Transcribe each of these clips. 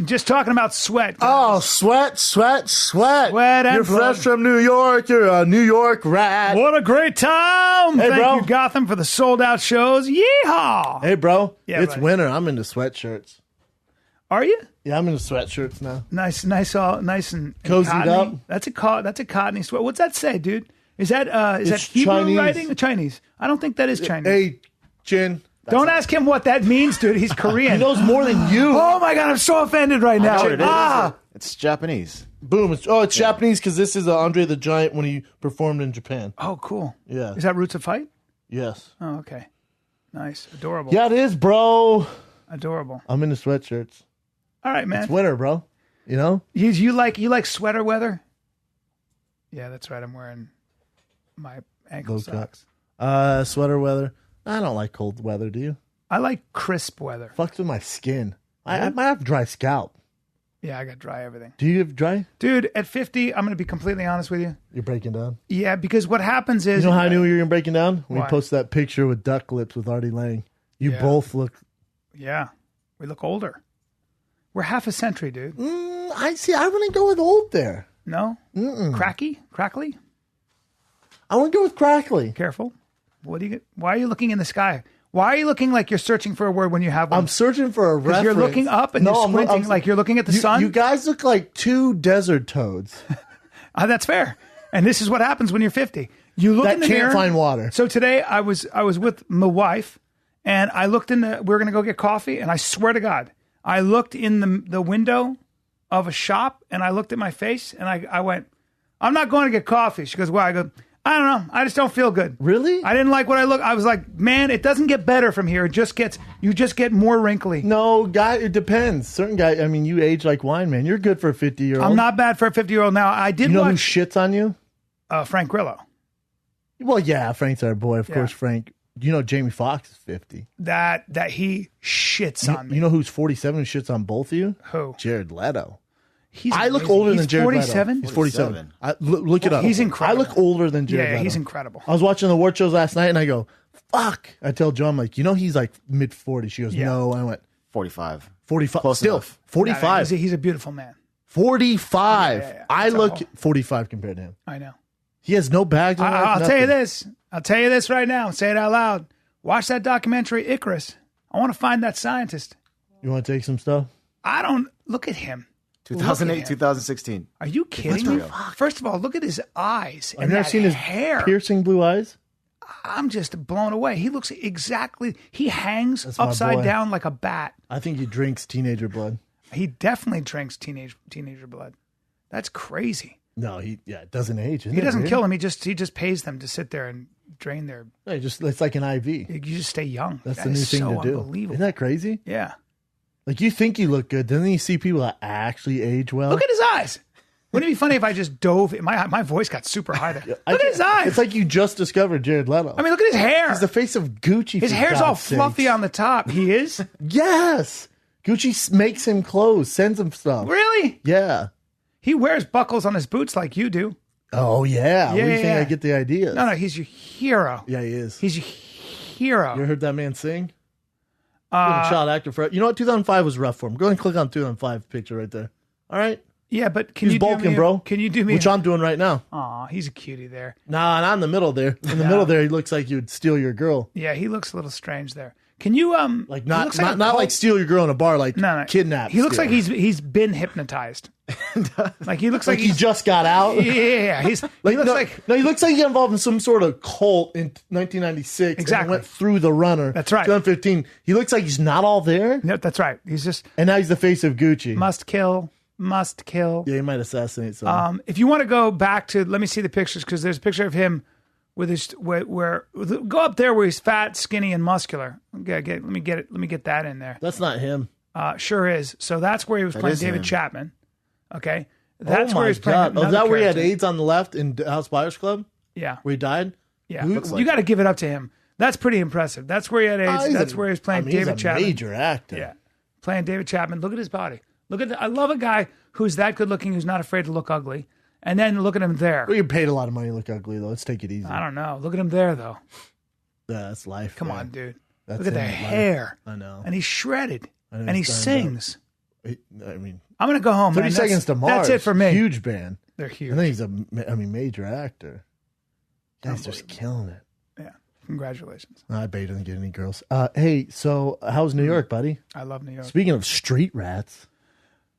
Just talking about sweat. Oh, sweat. Sweat and You're blood. fresh from New York. You're a New York rat. What a great time. Hey, Thank bro. you, Gotham, for the sold-out shows. Yeehaw. Hey, bro. Yeah, it's buddy. winter. I'm into sweatshirts. Are you? Yeah, I'm into sweatshirts now. Nice and Cozied cottony. up. That's a cottony sweat. What's that say, dude? Is that It's Hebrew Chinese. writing? Chinese. I don't think that is Chinese. Hey, Chin. Don't ask him what that means, dude. He's Korean. He knows more than you. Oh my God, I'm so offended right now. know what it is. Ah, It's Japanese. Boom. It's Japanese because this is Andre the Giant when he performed in Japan. oh, cool. Yeah. Is that Roots of Fight? Yes. Oh, okay. Nice. Adorable. Yeah, it is, bro. Adorable. I'm into sweatshirts. All right, man. It's winter, bro. You know? You like sweater weather? Yeah, that's right. I'm wearing my ankle Low socks. Sweater weather. I don't like cold weather, do you? I like crisp weather. Fucks with my skin. I might have dry scalp. Yeah, I got dry everything. Do you have dry? Dude, at 50, I'm going to be completely honest with you. You're breaking down. Yeah, because what happens is... You know how I knew you were breaking down? When Why? you posted that picture with duck lips with Artie Lang. You Yeah. both look... Yeah, we look older. We're half a century, dude. I see. I wouldn't go with old there. No? Crackly? I want to go with crackly. Careful. Why are you looking in the sky? Why are you looking like you're searching for a word when you have one? I'm searching for a reference. You're looking up and you're squinting like you're looking at the sun. You guys look like two desert toads. That's fair. And this is what happens when you're 50. You look That in the can't mirror. find water. So today I was with my wife, and I looked we were going to go get coffee, and I swear to God, I looked in the window of a shop, and I looked at my face, and I went, I'm not going to get coffee. She goes, why? I go, I don't know. I just don't feel good. Really? I didn't like what I look. I was like, man, it doesn't get better from here. You just get more wrinkly. No, guy. It depends. Certain guy. I mean, you age like wine, man. You're good for a 50-year-old. I'm not bad for a 50-year-old now. I did You know who watch shits on you? Frank Grillo. Well, yeah, Frank's our boy. Of Yeah. course, Frank. You know Jamie Foxx is 50. That he shits on me. You know who's 47 who shits on both of you? Who? Jared Leto. He's I look amazing. older He's than Jared 47? Leto. He's 47. Look it up. He's incredible. I look older than Jared Yeah, Leto. he's incredible. I was watching the award shows last night, and I go, fuck. I tell Joe, I'm like, he's like mid-40s. She goes, Yeah. no. I went, 45. 45. Close Still, enough. 45. He's a beautiful man. 45. Yeah. I That's look all. 45 compared to him. I know. He has no bags. I'll tell you this. I'll tell you this right now. Say it out loud. Watch that documentary, Icarus. I want to find that scientist. You want to take some stuff? I don't look at him. 2008, Look at him. 2016. Are you kidding me? First of all, look at his eyes and I've never that seen his hair. piercing blue eyes. I'm just blown away. He looks exactly. He hangs That's my upside boy. down like a bat. I think he drinks teenager blood. He definitely drinks teenager blood. That's crazy. No, it doesn't age. He doesn't kill him. He just pays them to sit there and drain their. It's like an IV. You just stay young. That's That the new is thing so to do. Unbelievable. Isn't that crazy? Yeah. Like you think you look good, then you see people that actually age well. Look at his eyes. Wouldn't it be funny if I just dove? My voice got super high there. Look at his eyes. It's like you just discovered Jared Leto. I mean, look at his hair. He's the face of Gucci. His for hair's all God's fluffy sakes. on the top. He is? Yes. Gucci makes him clothes, sends him stuff. Really? Yeah. He wears buckles on his boots like you do. Oh, yeah. Where do you think Yeah. I get the ideas? No, he's your hero. Yeah, he is. He's your hero. You ever heard that man sing? Good child actor for. You know what? 2005 was rough for him. Go ahead and click on 2005 picture right there. All right. Yeah, but can He's you do bulking, me bro. Can you do me? Which I'm doing right now. Aw, he's a cutie there. Nah, not in the middle there. In the middle there, he looks like you'd steal your girl. Yeah, he looks a little strange there. Can you Like he not looks not, a not cult- like steal your girl in a bar, like no. kidnap. He looks steal. like he's been hypnotized. Like he looks like, he just got out. Yeah, he looks like he looks like he got involved in some sort of cult in 1996. Exactly. And went through the runner. That's right. 2015. He looks like he's not all there. no, that's right. He's just And now he's the face of Gucci. must kill. Yeah, he might assassinate someone. If you want to go back to, let me see the pictures because there's a picture of him with his where go up there where he's fat, skinny, and muscular. Okay, let me get it. Let me get that in there. That's not him. Sure is. So that's where he was playing is David him. Chapman. Okay, that's oh where my he's playing. God. Oh, is another that where he had character. AIDS on the left in House Buyers Club? Yeah, Where he died? yeah. Looks You got to give it up to him. That's pretty impressive. That's where he had AIDS. That's where he was playing David he's a Chapman. major actor. Yeah, playing David Chapman. Look at his body. I love a guy who's that good looking, who's not afraid to look ugly. And then look at him there. Well, you paid a lot of money to look ugly, though. Let's take it easy. I don't know. Look at him there, though. Yeah, that's life. Come man. on, dude. That's Look at the him, life. hair. I know. And he's shredded. I know And he he's stand up. sings. I mean, I'm going to go home. 30 man. Seconds to Mars. That's it for me. Huge band. They're huge. I think he's a major actor. Guy's just killing it. Yeah. Congratulations. I bet he doesn't get any girls. Hey, so how's New York, buddy? I love New York. Speaking of street rats,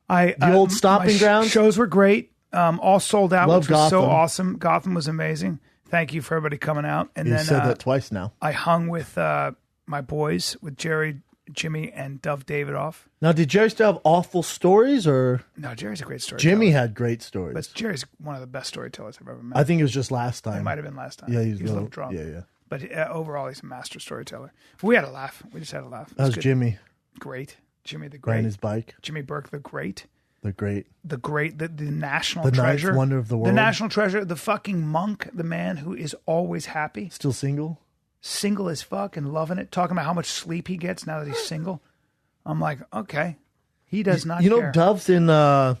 the old stomping grounds? Shows were great. All sold out, Love which was so Gotham. awesome. Gotham was amazing. Thank you for everybody coming out. And you then said that twice now. I hung with my boys, with Jerry, Jimmy, and Dove Davidoff. Now, did Jerry still have awful stories, or No, Jerry's a great storyteller. Jimmy had great stories? But Jerry's one of the best storytellers I've ever met. I think it was just last time. It might have been last time. Yeah, he was a little drunk. Yeah. But overall, he's a master storyteller. We had a laugh. We just had a laugh. It How's good. Jimmy? Great. Jimmy the Riding Great. his bike. Jimmy Burke the Great. The great. The great, the national The ninth treasure. wonder of the world. The national treasure. The fucking monk, the man who is always happy. Still single? Single as fuck and loving it. Talking about how much sleep he gets now that he's single. I'm like, okay. He does not care. Dove's in that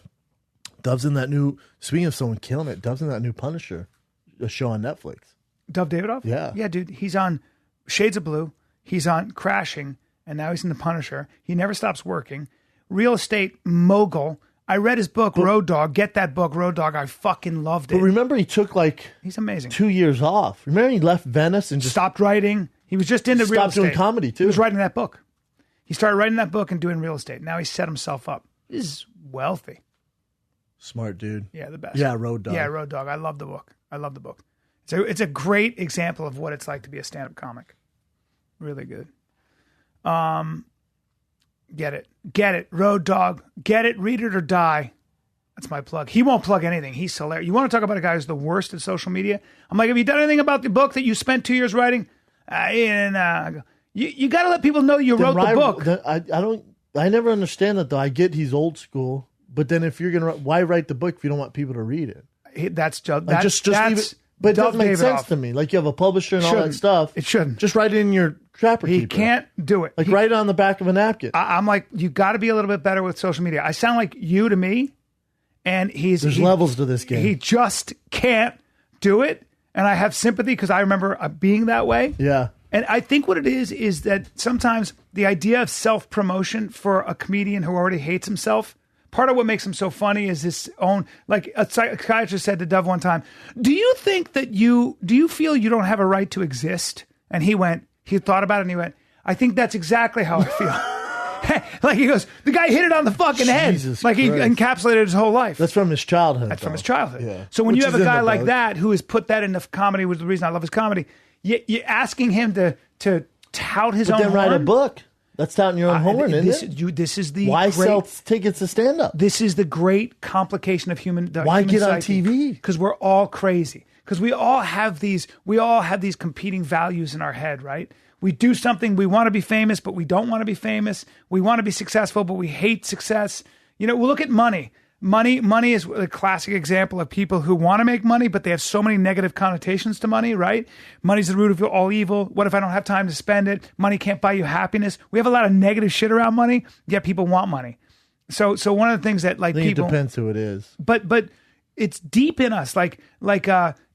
new, speaking of someone killing it, Dove's in that new Punisher, a show on Netflix. Dove Davidoff? Yeah. Yeah, dude. He's on Shades of Blue. He's on Crashing. And now he's in The Punisher. He never stops working. Real estate mogul. I read his book, Road Dogg. Get that book, Road Dogg. I fucking loved it. But remember, he took He's amazing. 2 years off. Remember, he left Venice and just Stopped writing. He was just into real estate. stopped doing comedy, too. He was writing that book. He started writing that book and doing real estate. Now he set himself up. He's wealthy. Smart dude. Yeah, the best. Yeah, Road Dogg. Yeah, Road Dogg. I love the book. It's a great example of what it's like to be a stand-up comic. Really good. Get it. Road Dogg. Get it. Read it or die. That's my plug. He won't plug anything. He's hilarious. You want to talk about a guy who's the worst at social media? I'm like, have you done anything about the book that you spent 2 years writing? You got to let people know you wrote the book. I never understand that, though. I get he's old school, but then if you're going to, why write the book if you don't want people to read it? Just leave it. But it doesn't make sense to me. Like, you have a publisher and all that stuff. It shouldn't. Just write it in your Trapper He Keeper. can't do it. Like, write it on the back of a napkin. I'm like, you got to be a little bit better with social media. I sound like you to me, and There's levels to this game. He just can't do it, and I have sympathy because I remember being that way. Yeah. And I think what it is that sometimes the idea of self-promotion for a comedian who already hates himself, part of what makes him so funny is his own, like a psychiatrist said to Dove one time, do you feel you don't have a right to exist? And he thought about it and he went, I think that's exactly how I feel. Like he goes, the guy hit it on the fucking head. Like he encapsulated his whole life. That's from his childhood. That's from his childhood. Yeah. So when Which you have is a in guy the like book. that who has put that into comedy, which is the reason I love his comedy, you're asking him to tout his own Then write a horn? book. That's touting your own horn, isn't it? This is the Why great, sell tickets to stand up? This is the great complication of human. Why get on TV? Because we're all crazy. Because we all have these competing values in our head, right? We do something, we want to be famous, but we don't want to be famous. We want to be successful, but we hate success. We'll look at money. Money is a classic example of people who want to make money, but they have so many negative connotations to money, right? Money's the root of all evil. What if I don't have time to spend it? Money can't buy you happiness. We have a lot of negative shit around money, yet people want money. So one of the things that I think people... it depends who it is. But it's deep in us. Like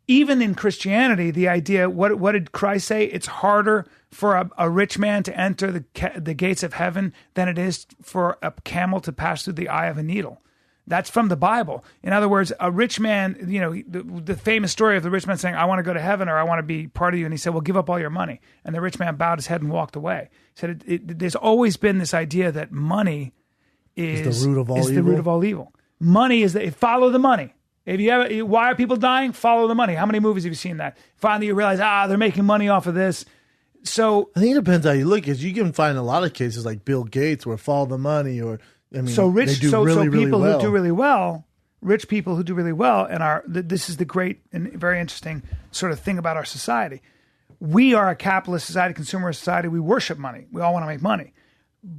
even in Christianity, the idea, what did Christ say? It's harder for a rich man to enter the gates of heaven than it is for a camel to pass through the eye of a needle. That's from the Bible. In other words, a rich man, the famous story of the rich man saying, I want to go to heaven or I want to be part of you. And he said, well, give up all your money. And the rich man bowed his head and walked away. He said, there's always been this idea that money is the root of all evil. The root of all evil. Money is follow the money. Why are people dying? Follow the money. How many movies have you seen that? Finally, you realize, they're making money off of this. So I think it depends how you look. Because you can find a lot of cases like Bill Gates where follow the money or... so rich, they do so really, people really well. who do really well, rich people who do really well, and this is the great and very interesting sort of thing about our society. We are a capitalist society, consumerist society. We worship money. We all want to make money.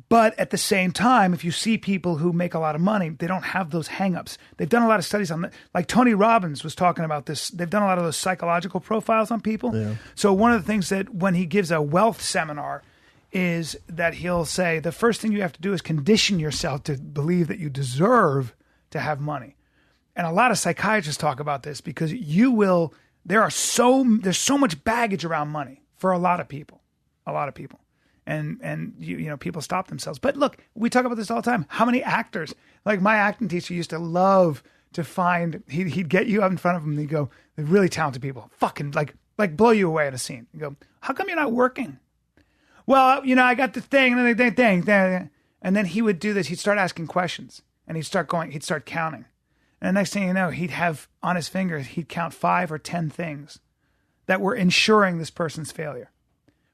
But at the same time, if you see people who make a lot of money, they don't have those hangups. They've done a lot of studies on that. Like Tony Robbins was talking about this. They've done a lot of those psychological profiles on people. Yeah. So one of the things that when he gives a wealth seminar is that he'll say, the first thing you have to do is condition yourself to believe that you deserve to have money. And a lot of psychiatrists talk about this because there's so much baggage around money for a lot of people. and you know, people stop themselves. But look, we talk about this all the time. How many actors, like my acting teacher used to love to find, he'd get you up in front of him and he'd go, they're really talented people, fucking like blow you away in a scene. You go, how come you're not working? Well, you know, I got the thing, and then he would do this. He'd start asking questions, and he'd start counting. And the next thing you know, he'd have on his fingers, he'd count 5 or 10 things that were ensuring this person's failure.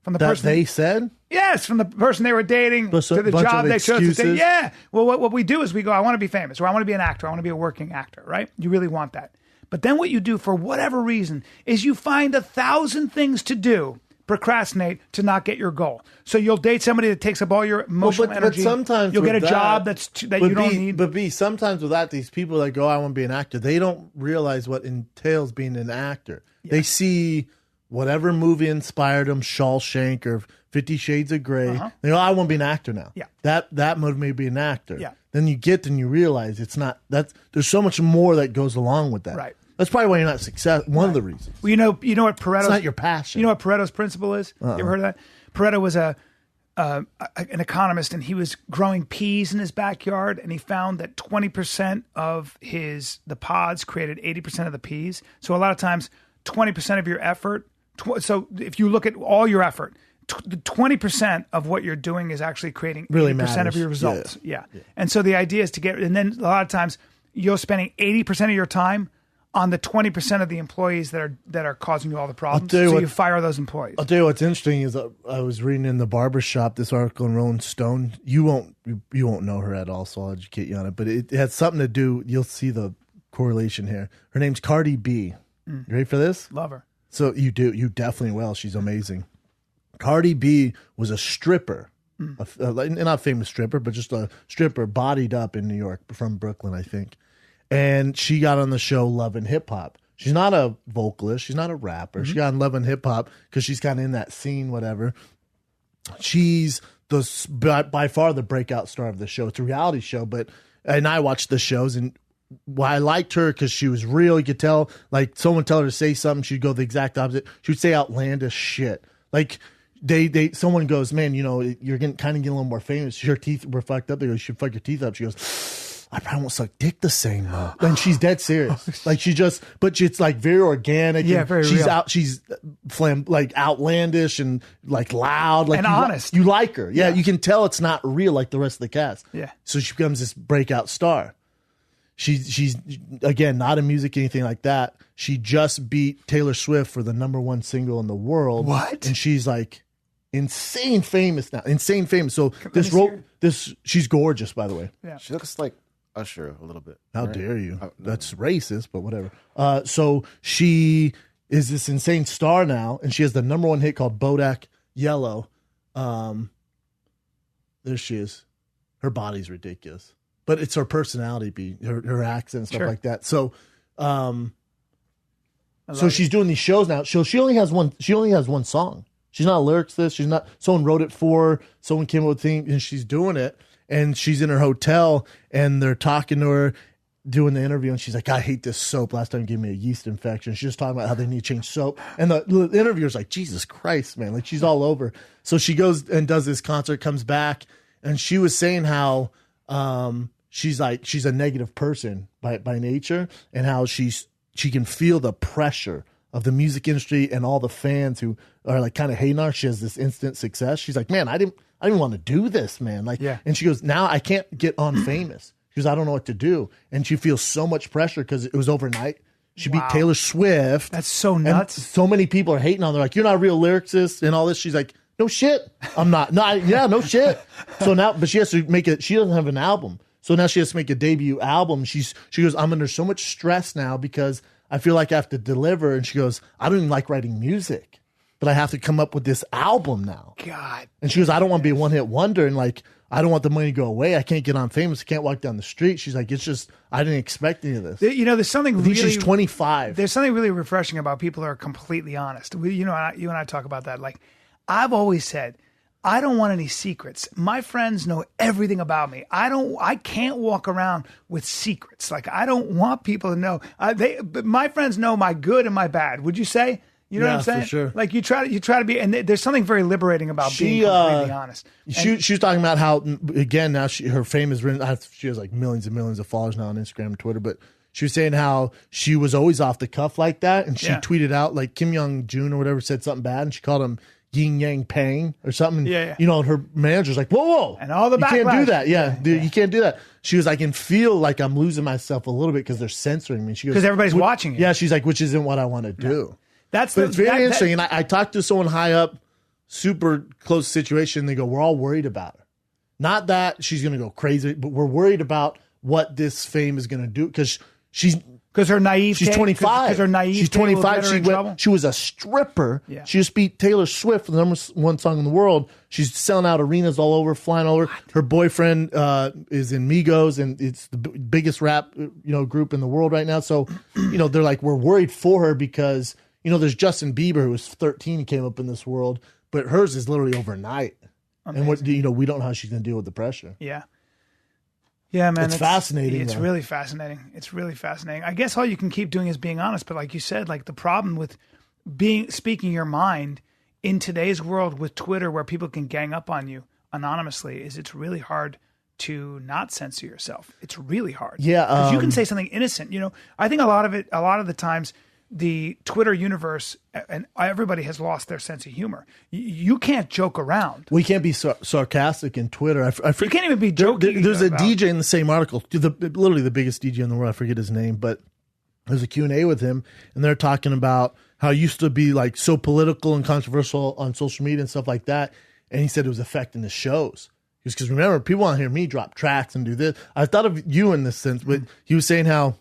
From the person they said? Yes, from the person they were dating to the job they chose to take. Yeah. Well, what we do is we go, I want to be famous, or I want to be an actor, I want to be a working actor, right? You really want that. But then what you do for whatever reason is you find 1,000 things to do, procrastinate to not get your goal. So you'll date somebody that takes up all your emotional energy. But sometimes you'll get a job that you don't need. But sometimes with that, these people that go, I want to be an actor, they don't realize what entails being an actor. Yeah. They see whatever movie inspired them, Shawshank or 50 Shades of Grey. They go, I want to be an actor now. Yeah. That motivated me to be an actor. Yeah. Then you realize it's not that. There's so much more that goes along with that. Right. That's probably why you're not successful. One of the reasons. Well, you know what Pareto's... It's not your passion. You know what Pareto's principle is? You ever heard of that? Pareto was an economist, and he was growing peas in his backyard, and he found that 20% of the pods created 80% of the peas. So a lot of times, 20% of your effort... So if you look at all your effort, 20% of what you're doing is actually creating 80% of your results. Yeah. And so the idea is to get... And then a lot of times, you're spending 80% of your time on the 20% of the employees that are causing you all the problems. So you fire those employees. I'll tell you what's interesting is I was reading in the barbershop this article in Rolling Stone. You won't know her at all, so I'll educate you on it. But it has something to do. You'll see the correlation here. Her name's Cardi B. You ready for this? Love her. So you do. You definitely will. She's amazing. Cardi B was a stripper. Not a famous stripper, but just a stripper bodied up in New York from Brooklyn, I think. And she got on the show Love and Hip Hop. She's not a vocalist. She's not a rapper. She got on Love and Hip Hop because she's kind of in that scene, whatever. She's by far the breakout star of the show. It's a reality show, and I watched the shows, and I liked her because she was real. You could tell, like, someone tell her to say something, she'd go the exact opposite. She would say outlandish shit. Like, someone goes, man, you know, you're getting a little more famous. Your teeth were fucked up. They go, you should fuck your teeth up. She goes, I probably won't suck dick the same though. And she's dead serious. Like but it's like very organic. Yeah, very real. She's like outlandish and like loud. Like and honest. You like her. Yeah, you can tell it's not real like the rest of the cast. Yeah. So she becomes this breakout star. She's again, not in music, anything like that. She just beat Taylor Swift for the #1 single in the world. What? And she's like insane famous now. Insane famous. So she's gorgeous, by the way. Yeah. She looks like Usher a little bit. How dare you? No. That's racist, but whatever. So she is this insane star now, and she has the #1 hit called Bodak Yellow. There she is. Her body's ridiculous, but it's her personality, her accent and stuff like that. So, she's doing these shows now. So she only has one. She only has one song. She's not a lyricist. She's not. Someone wrote it for her. Someone came up with a thing, and she's doing it. And she's in her hotel, and they're talking to her, doing the interview, and she's like, I hate this soap. Last time it gave me a yeast infection. She's just talking about how they need to change soap. And the interviewer's like, Jesus Christ, man. Like, she's all over. So she goes and does this concert, comes back, and she was saying how she's a negative person by nature, and how she can feel the pressure of the music industry and all the fans who are like kind of hating on her. She has this instant success. She's like, man, I didn't want to do this, man. Like, yeah. And she goes, now I can't get on famous because I don't know what to do. And she feels so much pressure because it was overnight. She beat Taylor Swift. That's so nuts. And so many people are hating on her. Like, you're not a real lyricist and all this. She's like, no shit. I'm not. No shit. So now, but she has to make it. She doesn't have an album. So now she has to make a debut album. She goes, I'm under so much stress now because I feel like I have to deliver. And she goes, I don't even like writing music, but I have to come up with this album now. God. And she goes, I don't want to be a one-hit wonder, and like, I don't want the money to go away. I can't get on famous. I can't walk down the street. She's like, it's just, I didn't expect any of this. You know, there's something really... She's 25. There's something really refreshing about people who are completely honest. You and I talk about that. Like, I've always said, I don't want any secrets. My friends know everything about me. I can't walk around with secrets. Like, I don't want people to know. My friends know my good and my bad. Would you say? You know what I'm saying? For sure. Like you try to be, and there's something very liberating about being completely honest. She was talking about how, again, now her fame is written. She has like millions and millions of followers now on Instagram and Twitter, but she was saying how she was always off the cuff like that, and she tweeted out like Kim Jong-un or whatever said something bad, and she called him Yin Yang Pang or something. Yeah. You know, and her manager's like, whoa, and all the backlash. You can't do that. Yeah, dude, you can't do that. She was like, I can feel like I'm losing myself a little bit because they're censoring me. She goes, because everybody's watching you. Yeah, she's like, which isn't what I want to do. But it's very interesting. And I talked to someone high up, super close situation. They go, we're all worried about her. Not that she's going to go crazy, but we're worried about what this fame is going to do because her naive. She's 25. Because her naive. She's 25. She was a stripper. Yeah. She just beat Taylor Swift for the #1 song in the world. She's selling out arenas all over, flying all over. What? Her boyfriend is in Migos, and it's the biggest rap group in the world right now. So they're like, we're worried for her because there's Justin Bieber who was 13 and came up in this world, but hers is literally overnight. Amazing. And we don't know how she's going to deal with the pressure. Yeah. Yeah, man. It's fascinating. It's really fascinating. It's really fascinating. I guess all you can keep doing is being honest. But like you said, like the problem with speaking your mind in today's world with Twitter, where people can gang up on you anonymously, is it's really hard to not censor yourself. It's really hard. Yeah. Because you can say something innocent. I think a lot of the times, the Twitter universe and everybody has lost their sense of humor. You can't joke around. We can't be sarcastic in Twitter. You can't even be joking. There's a DJ in the same article, literally the biggest DJ in the world. I forget his name, but there's a Q&A with him, and they're talking about how it used to be like so political and controversial on social media and stuff like that. And he said it was affecting the shows. Because remember, people want to hear me drop tracks and do this. I thought of you in this sense, but he was saying how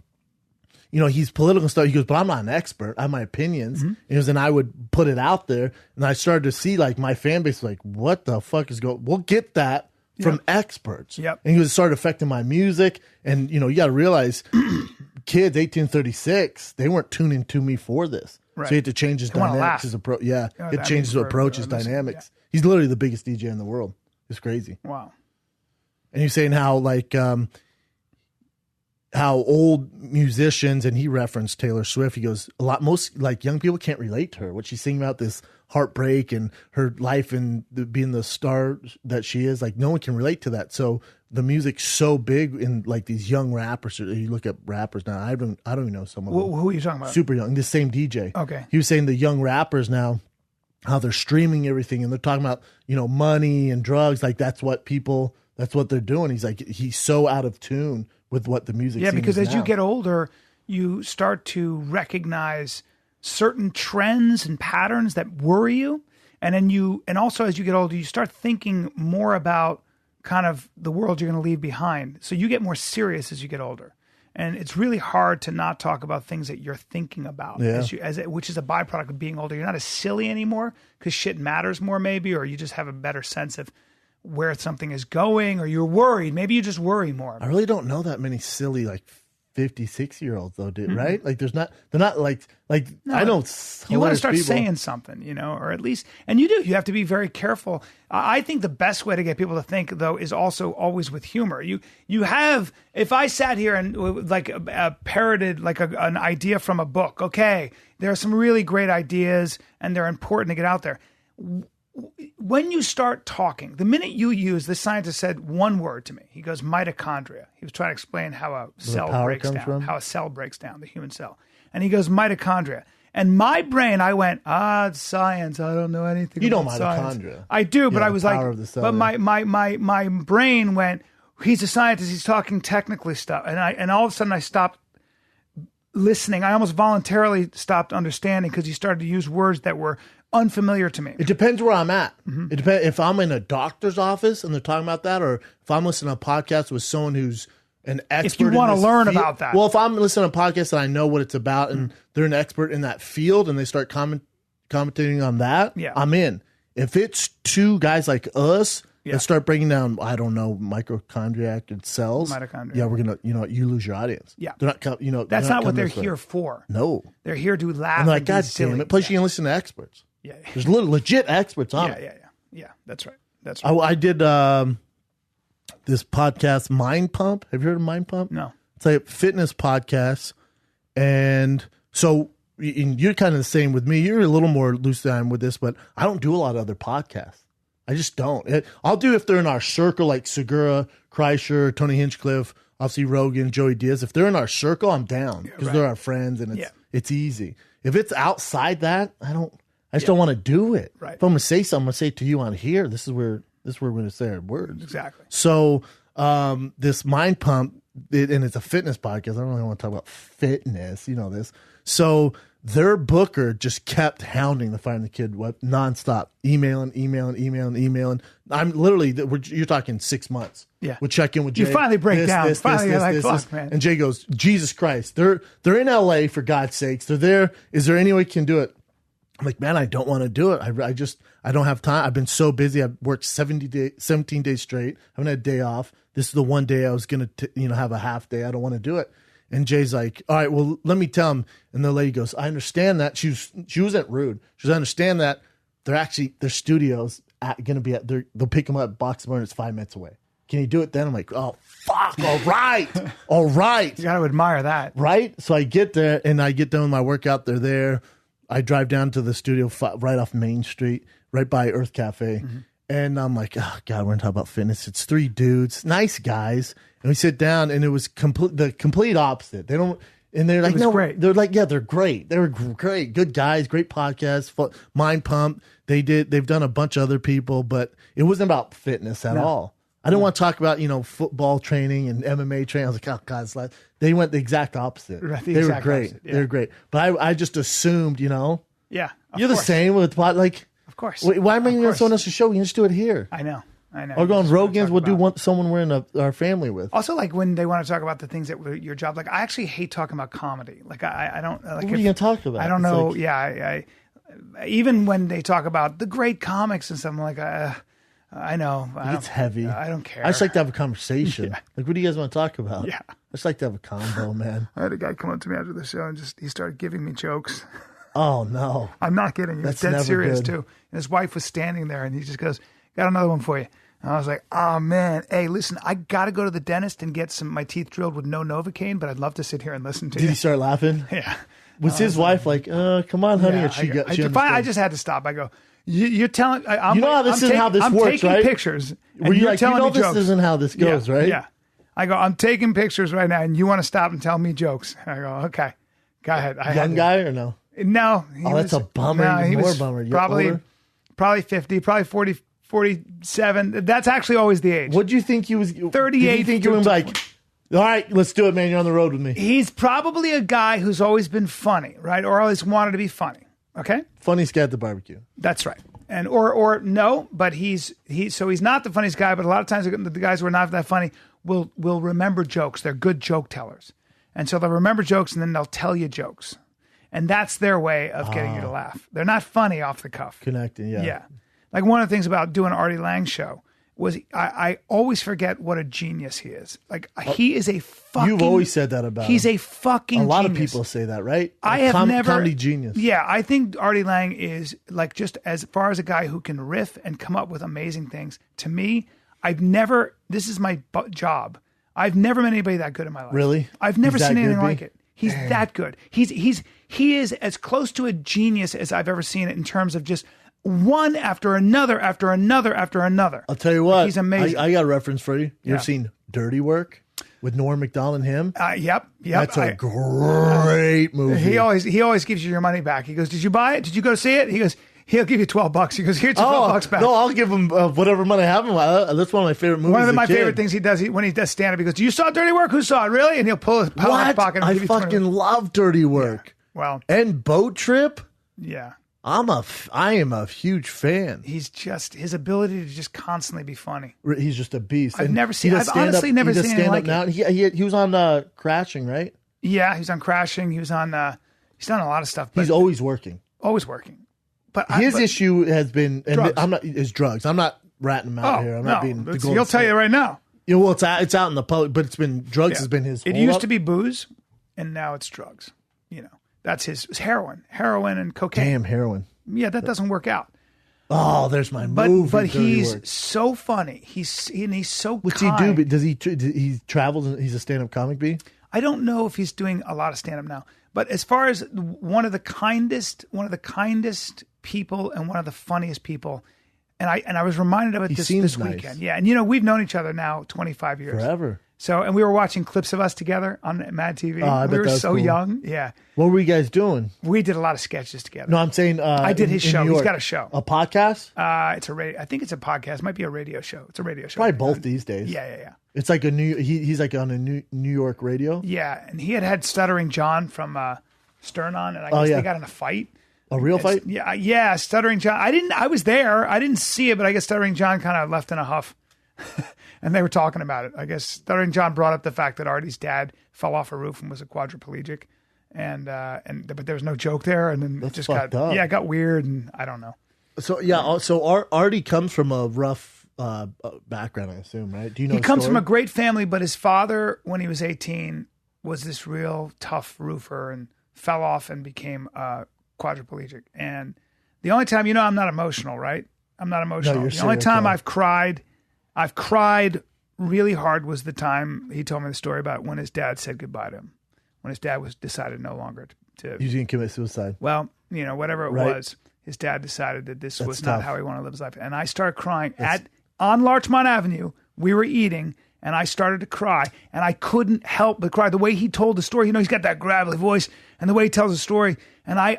he's political stuff. He goes, but I'm not an expert. I have my opinions. Mm-hmm. He goes, and I would put it out there. And I started to see like my fan base like, what the fuck is going on? We'll get that from experts. Yep. And he goes, it started affecting my music. And, you got to realize kids, 1836, they weren't tuning to me for this. Right. So he had to change his dynamics. His approach. Yeah. It changes his approach, his dynamics. Yeah. He's literally the biggest DJ in the world. It's crazy. Wow. And he's saying how like, how old musicians, and he referenced Taylor Swift. He goes, most like young people can't relate to her. What she's singing about, this heartbreak and her life and being the star that she is, like no one can relate to that. So the music's so big in like these young rappers. You look at rappers now. I don't even know some of them. Who are you talking about? Super young. The same DJ. Okay. He was saying the young rappers now, how they're streaming everything and they're talking about money and drugs. Like that's what they're doing. He's like, he's so out of tune with what the music. Yeah, because as you get older, you start to recognize certain trends and patterns that worry you, and then also as you get older, you start thinking more about kind of the world you're going to leave behind. So you get more serious as you get older, and it's really hard to not talk about things that you're thinking about, which is a byproduct of being older. You're not as silly anymore because shit matters more, maybe, or you just have a better sense of where something is going, or you're worried. Maybe you just worry more. I really don't know that many silly, like 50-60-year-olds though, dude, right? Like they're not like no, I know you want to start saying something, or at least, and you have to be very careful. I think the best way to get people to think though is also always with humor. You have, if I sat here and like parroted like an idea from a book, okay, there are some really great ideas and they're important to get out there. When you start talking, the minute you use, the scientist said one word to me. He goes, mitochondria. He was trying to explain how a cell breaks down, the human cell. And he goes, mitochondria. And my brain, I went, it's science. I don't know anything about science. Mitochondria. I do, but I was like, but my brain went, he's a scientist. He's talking technically stuff. And all of a sudden I stopped listening. I almost voluntarily stopped understanding because he started to use words that were unfamiliar to me. It depends where I'm at. Mm-hmm. It depends if I'm in a doctor's office and they're talking about that, or if I'm listening to a podcast with someone who's an expert. If you want to learn field. about that. Well, if I'm listening to a podcast and I know what it's about and they're an expert in that field and they start commentating on that, I'm in. If it's two guys like us that start breaking down, I don't know, mitochondriac cells. Mitochondria. We're going to, you lose your audience. Yeah. They're not, that's not what they're here for. No. They're here to laugh. And like, God damn it. Plus you can listen to experts. Yeah. There's legit experts on it. Yeah. That's right. I did this podcast, Mind Pump. Have you heard of Mind Pump? No. It's like a fitness podcast. And so, and you're kind of the same with me. You're a little more loose than I am with this, but I don't do a lot of other podcasts. I just don't. I'll do if they're in our circle, like Segura, Kreischer, Tony Hinchcliffe, obviously Rogan, Joey Diaz. If they're in our circle, I'm down because they're our friends and it's easy. If it's outside that, I just don't want to do it. Right. If I'm gonna say something, I'm gonna say it to you on here. This is where we're gonna say our words. Exactly. So this Mind Pump, and it's a fitness podcast. I don't really want to talk about fitness. You know this. So their booker just kept hounding the Fire and the Kid nonstop, emailing. I'm literally, you're talking 6 months. Yeah. We'll check in with Jay. You finally break down. Finally, you're like, fuck, man. And Jay goes, Jesus Christ. They're in LA, for God's sakes. They're there. Is there any way you can do it? I'm like, man, I don't want to do it. I don't have time. I've been so busy. I've worked 17 days straight. I haven't had a day off. This is the one day I was going to, have a half day. I don't want to do it. And Jay's like, all right, well, let me tell him. And the lady goes, I understand that. She wasn't rude. She goes, I understand that their studio's going to be they'll pick them up, box them, and it's 5 minutes away. Can you do it then? I'm like, oh, fuck. All right. All right. You got to admire that. Right. So I get there and I get done with my workout. They're there. I drive down to the studio right off Main Street, right by Earth Cafe. Mm-hmm. And I'm like, oh, God, we're going to talk about fitness. It's 3 dudes, nice guys. And we sit down, and it was the complete opposite. They don't, and they're like, no, great. They're like, yeah, they're great. They were great, good guys, great podcast, Mind Pump. They've done a bunch of other people, but it wasn't about fitness at all. I didn't want to talk about, football training and MMA training. I was like, oh, God, they went the exact opposite. Right, they were great. Opposite, yeah. They were great. But I just assumed, Yeah. You're the same with like. Of course. Why am I going to someone else's show? We can just do it here. I know. Or go on Rogan's. We'll do someone we're in our family with. Also, like when they want to talk about the things that were your job. Like I actually hate talking about comedy. Like I don't. Like, what are you going to talk about? I don't know. Like, I even when they talk about the great comics and stuff, I'm like, I know. It's heavy. I don't care. I just like to have a conversation. Yeah. Like, what do you guys want to talk about? Yeah. I just like to have a combo, man. I had a guy come up to me after the show and he started giving me jokes. Oh, no. I'm not kidding you. That's dead serious, good. Too. And his wife was standing there, and he just goes, got another one for you. And I was like, oh, man. Hey, listen, I got to go to the dentist and get my teeth drilled with no Novocaine, but I'd love to sit here and listen to you. Did he start laughing? Yeah. Was his wife like, come on, honey? Yeah, I just had to stop. I go, you're telling... how this works, right? I'm taking pictures. Were you like, telling me this jokes. Isn't how this goes, right? Yeah. I go, I'm taking pictures right now, and you want to stop and tell me jokes. I go, okay. Go ahead. Young guy or no? No. That's a bummer. No, he was bummer. Probably 50, probably 40, 47. That's actually always the age. What do you think he was? 38. Did you think you were like, all right, let's do it, man. You're on the road with me. He's probably a guy who's always been funny, right? Or always wanted to be funny. Okay? Funniest guy at the barbecue. That's right. And or no, but he's not the funniest guy, but a lot of times the guys who are not that funny will remember jokes. They're good joke tellers. And so they'll remember jokes and then they'll tell you jokes. And that's their way of getting you to laugh. They're not funny off the cuff. Connecting, yeah. Yeah. Like one of the things about doing Artie Lang's show was I always forget what a genius he is. Like he is a fucking... You've always said that about him. He's a fucking genius. A lot of people say that, right? I have never... Comedy genius. Yeah, I think Artie Lang is like just as far as a guy who can riff and come up with amazing things. To me, I've never... This is my job. I've never met anybody that good in my life. Really? I've never seen anything good, like it. He's that good. He is as close to a genius as I've ever seen it in terms of just one after another after another after another. I'll tell you what. He's amazing. I got a reference for you. You ever seen Dirty Work with Norm Macdonald and him? Yep. That's a great movie. He always gives you your money back. He goes, "Did you buy it? Did you go see it?" He goes, "He'll give you $12." He goes, "Here's your $12 back." No, I'll give him whatever money I have. That's one of my favorite movies. One of my favorite things he does when he does stand up. He goes, "You saw Dirty Work? Who saw it? Really?" And he'll pull his pocket. And I fucking love Dirty Work. Yeah. Well, and Boat Trip. Yeah. I am a huge fan. He's just his ability to just constantly be funny. He's just a beast. I've honestly never seen anything like it. He was on Crashing, right? Yeah, he's on Crashing. He was on. He's done a lot of stuff. He's always working. Always working. But his issue has been, and drugs. Is drugs. I'm not ratting him out here. I'm not being. He'll tell you right now. Well, it's out in the public, but it's been drugs has been his. It used to be booze, and now it's drugs. That's his heroin and cocaine. Damn heroin. Yeah, that doesn't work out. Oh, there's my movie. But he's so funny. He's so. What's he do? Does he travels? He's a stand-up comic. I don't know if he's doing a lot of stand up now, but as far as one of the kindest people and one of the funniest people. And I was reminded of it this nice. weekend. Yeah. And we've known each other now 25 years. Forever. So, and we were watching clips of us together on Mad TV. I bet we were that was so cool. young. Yeah. What were you guys doing? We did a lot of sketches together. No, I'm saying I did his show. New He's York. got a show. A podcast? It's a radio. I think it's a podcast. It might be a radio show. It's a radio show. Probably both these days. Yeah. It's like he's like on a New York radio. Yeah, and he had Stuttering John from Stern on, and I guess they got in a fight. A real fight? Yeah, Stuttering John. I was there. I didn't see it, but I guess Stuttering John kind of left in a huff. And they were talking about it. I guess Stuttering John brought up the fact that Artie's dad fell off a roof and was a quadriplegic, but there was no joke there, and then That's it just fucked up. it got weird, and I don't know. So Artie comes from a rough background, I assume, right? Do you know? He comes from a great family, but his father, when he was 18, was this real tough roofer and fell off and became quadriplegic. And the only time, I'm not emotional, right? I'm not emotional. No, the only time I've cried really hard was the time he told me the story about when his dad said goodbye to him, when his dad was decided no longer to. He's going to commit suicide. Well, whatever it was, his dad decided that this was not how he wanted to live his life. And I started crying on Larchmont Avenue. We were eating, and I started to cry, and I couldn't help but cry. The way he told the story, he's got that gravelly voice, and the way he tells the story, and I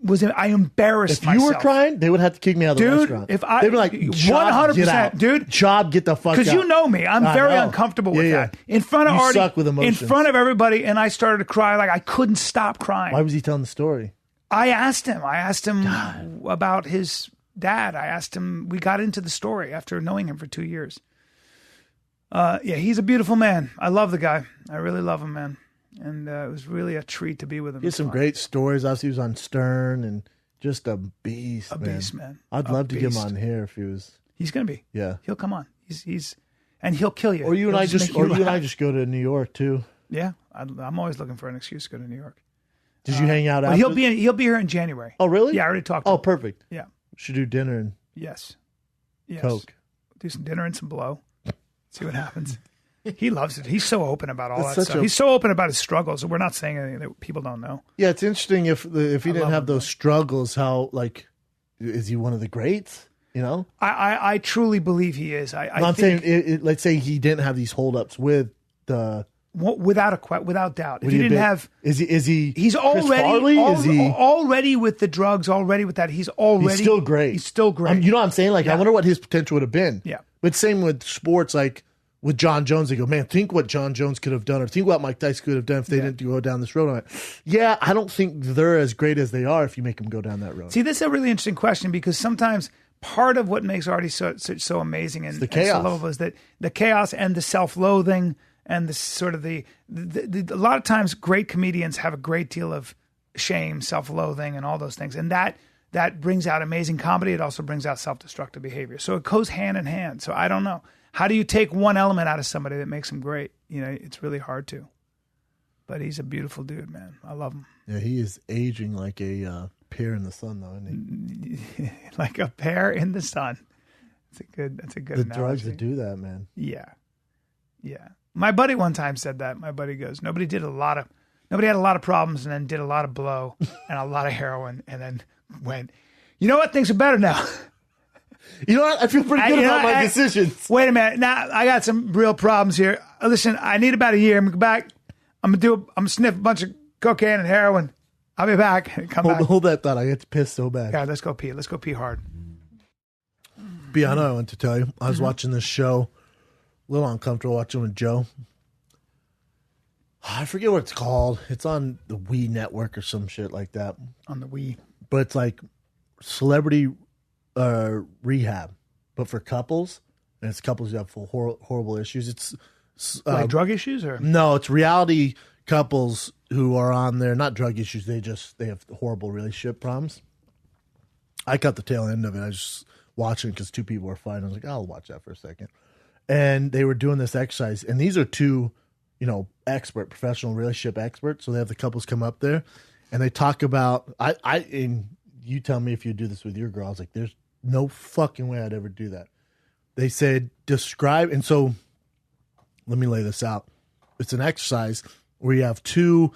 embarrassed myself. If you were crying, they would have to kick me out of the restaurant. They'd be like, 100%, dude. Job, get the fuck out. Because you know me. I'm very uncomfortable with that. In front of Artie, suck with emotions. in front of everybody, and I started to cry. Like, I couldn't stop crying. Why was he telling the story? I asked him about his dad. I asked him, we got into the story after knowing him for 2 years. He's a beautiful man. I love the guy. I really love him, man. And it was really a treat to be with him. He has some great stories. Obviously, he was on Stern and just a beast. Beast, man. I'd love to get him on here if he was. He's gonna be. Yeah, he'll come on. He's and he'll kill you. Or you and I just go to New York too. Yeah, I'm always looking for an excuse to go to New York. Did you hang out? After? He'll be here in January. Oh, really? Yeah, I already talked to him. Perfect. Yeah, should do dinner and yes, Coke. Do some dinner and some blow. See what happens. He loves it. He's so open about all that such stuff. He's so open about his struggles. We're not saying anything that people don't know. Yeah, it's interesting if he didn't have those struggles. How is he one of the greats? I truly believe he is. I'm saying, let's say he didn't have these holdups with the. Without doubt. If he didn't have, is he? He's already with the drugs. Already with that. He's still great. He's still great. You know what I'm saying? I wonder what his potential would have been. Yeah. But same with sports, with John Jones, they go, man, think what John Jones could have done, or think what Mike Tyson could have done if they didn't go down this road. I'm like, yeah, I don't think they're as great as they are if you make them go down that road. See, this is a really interesting question because sometimes part of what makes Artie so amazing and so lovable is that the chaos and the self-loathing and the sort of a lot of times great comedians have a great deal of shame, self-loathing, and all those things, and that brings out amazing comedy. It also brings out self-destructive behavior. So it goes hand in hand. So I don't know. How do you take one element out of somebody that makes him great? It's really hard to. But he's a beautiful dude, man. I love him. Yeah, he is aging like a pear in the sun, though, isn't he? Like a pear in the sun. That's a good the analogy. Drugs that do that, man. Yeah. My buddy one time said that. My buddy goes, nobody had a lot of problems and then did a lot of blow and a lot of heroin and then went, you know what? Things are better now. You know what? I feel pretty good about my decisions. Wait a minute. Now I got some real problems here. Listen, I need about a year. I'm gonna go back. I'm gonna sniff a bunch of cocaine and heroin. I'll be back. Hold that thought. I get to piss so bad. Yeah, let's go pee. Let's go pee hard. B, I know I want to tell you. I was watching this show. A little uncomfortable watching with Joe. I forget what it's called. It's on the Wii network or some shit like that. On the Wii. But it's like celebrity rehab, but for couples, and it's couples who have horrible issues. It's like drug issues, or no? It's reality couples who are on there, not drug issues. They have horrible relationship problems. I caught the tail end of it. I was just watching because two people were fighting. I was like, I'll watch that for a second. And they were doing this exercise, and these are two, professional relationship experts. So they have the couples come up there, and they talk about and you tell me if you do this with your girl. I was like, there's no fucking way I'd ever do that. They said, describe, and so let me lay this out. it's an exercise where you have two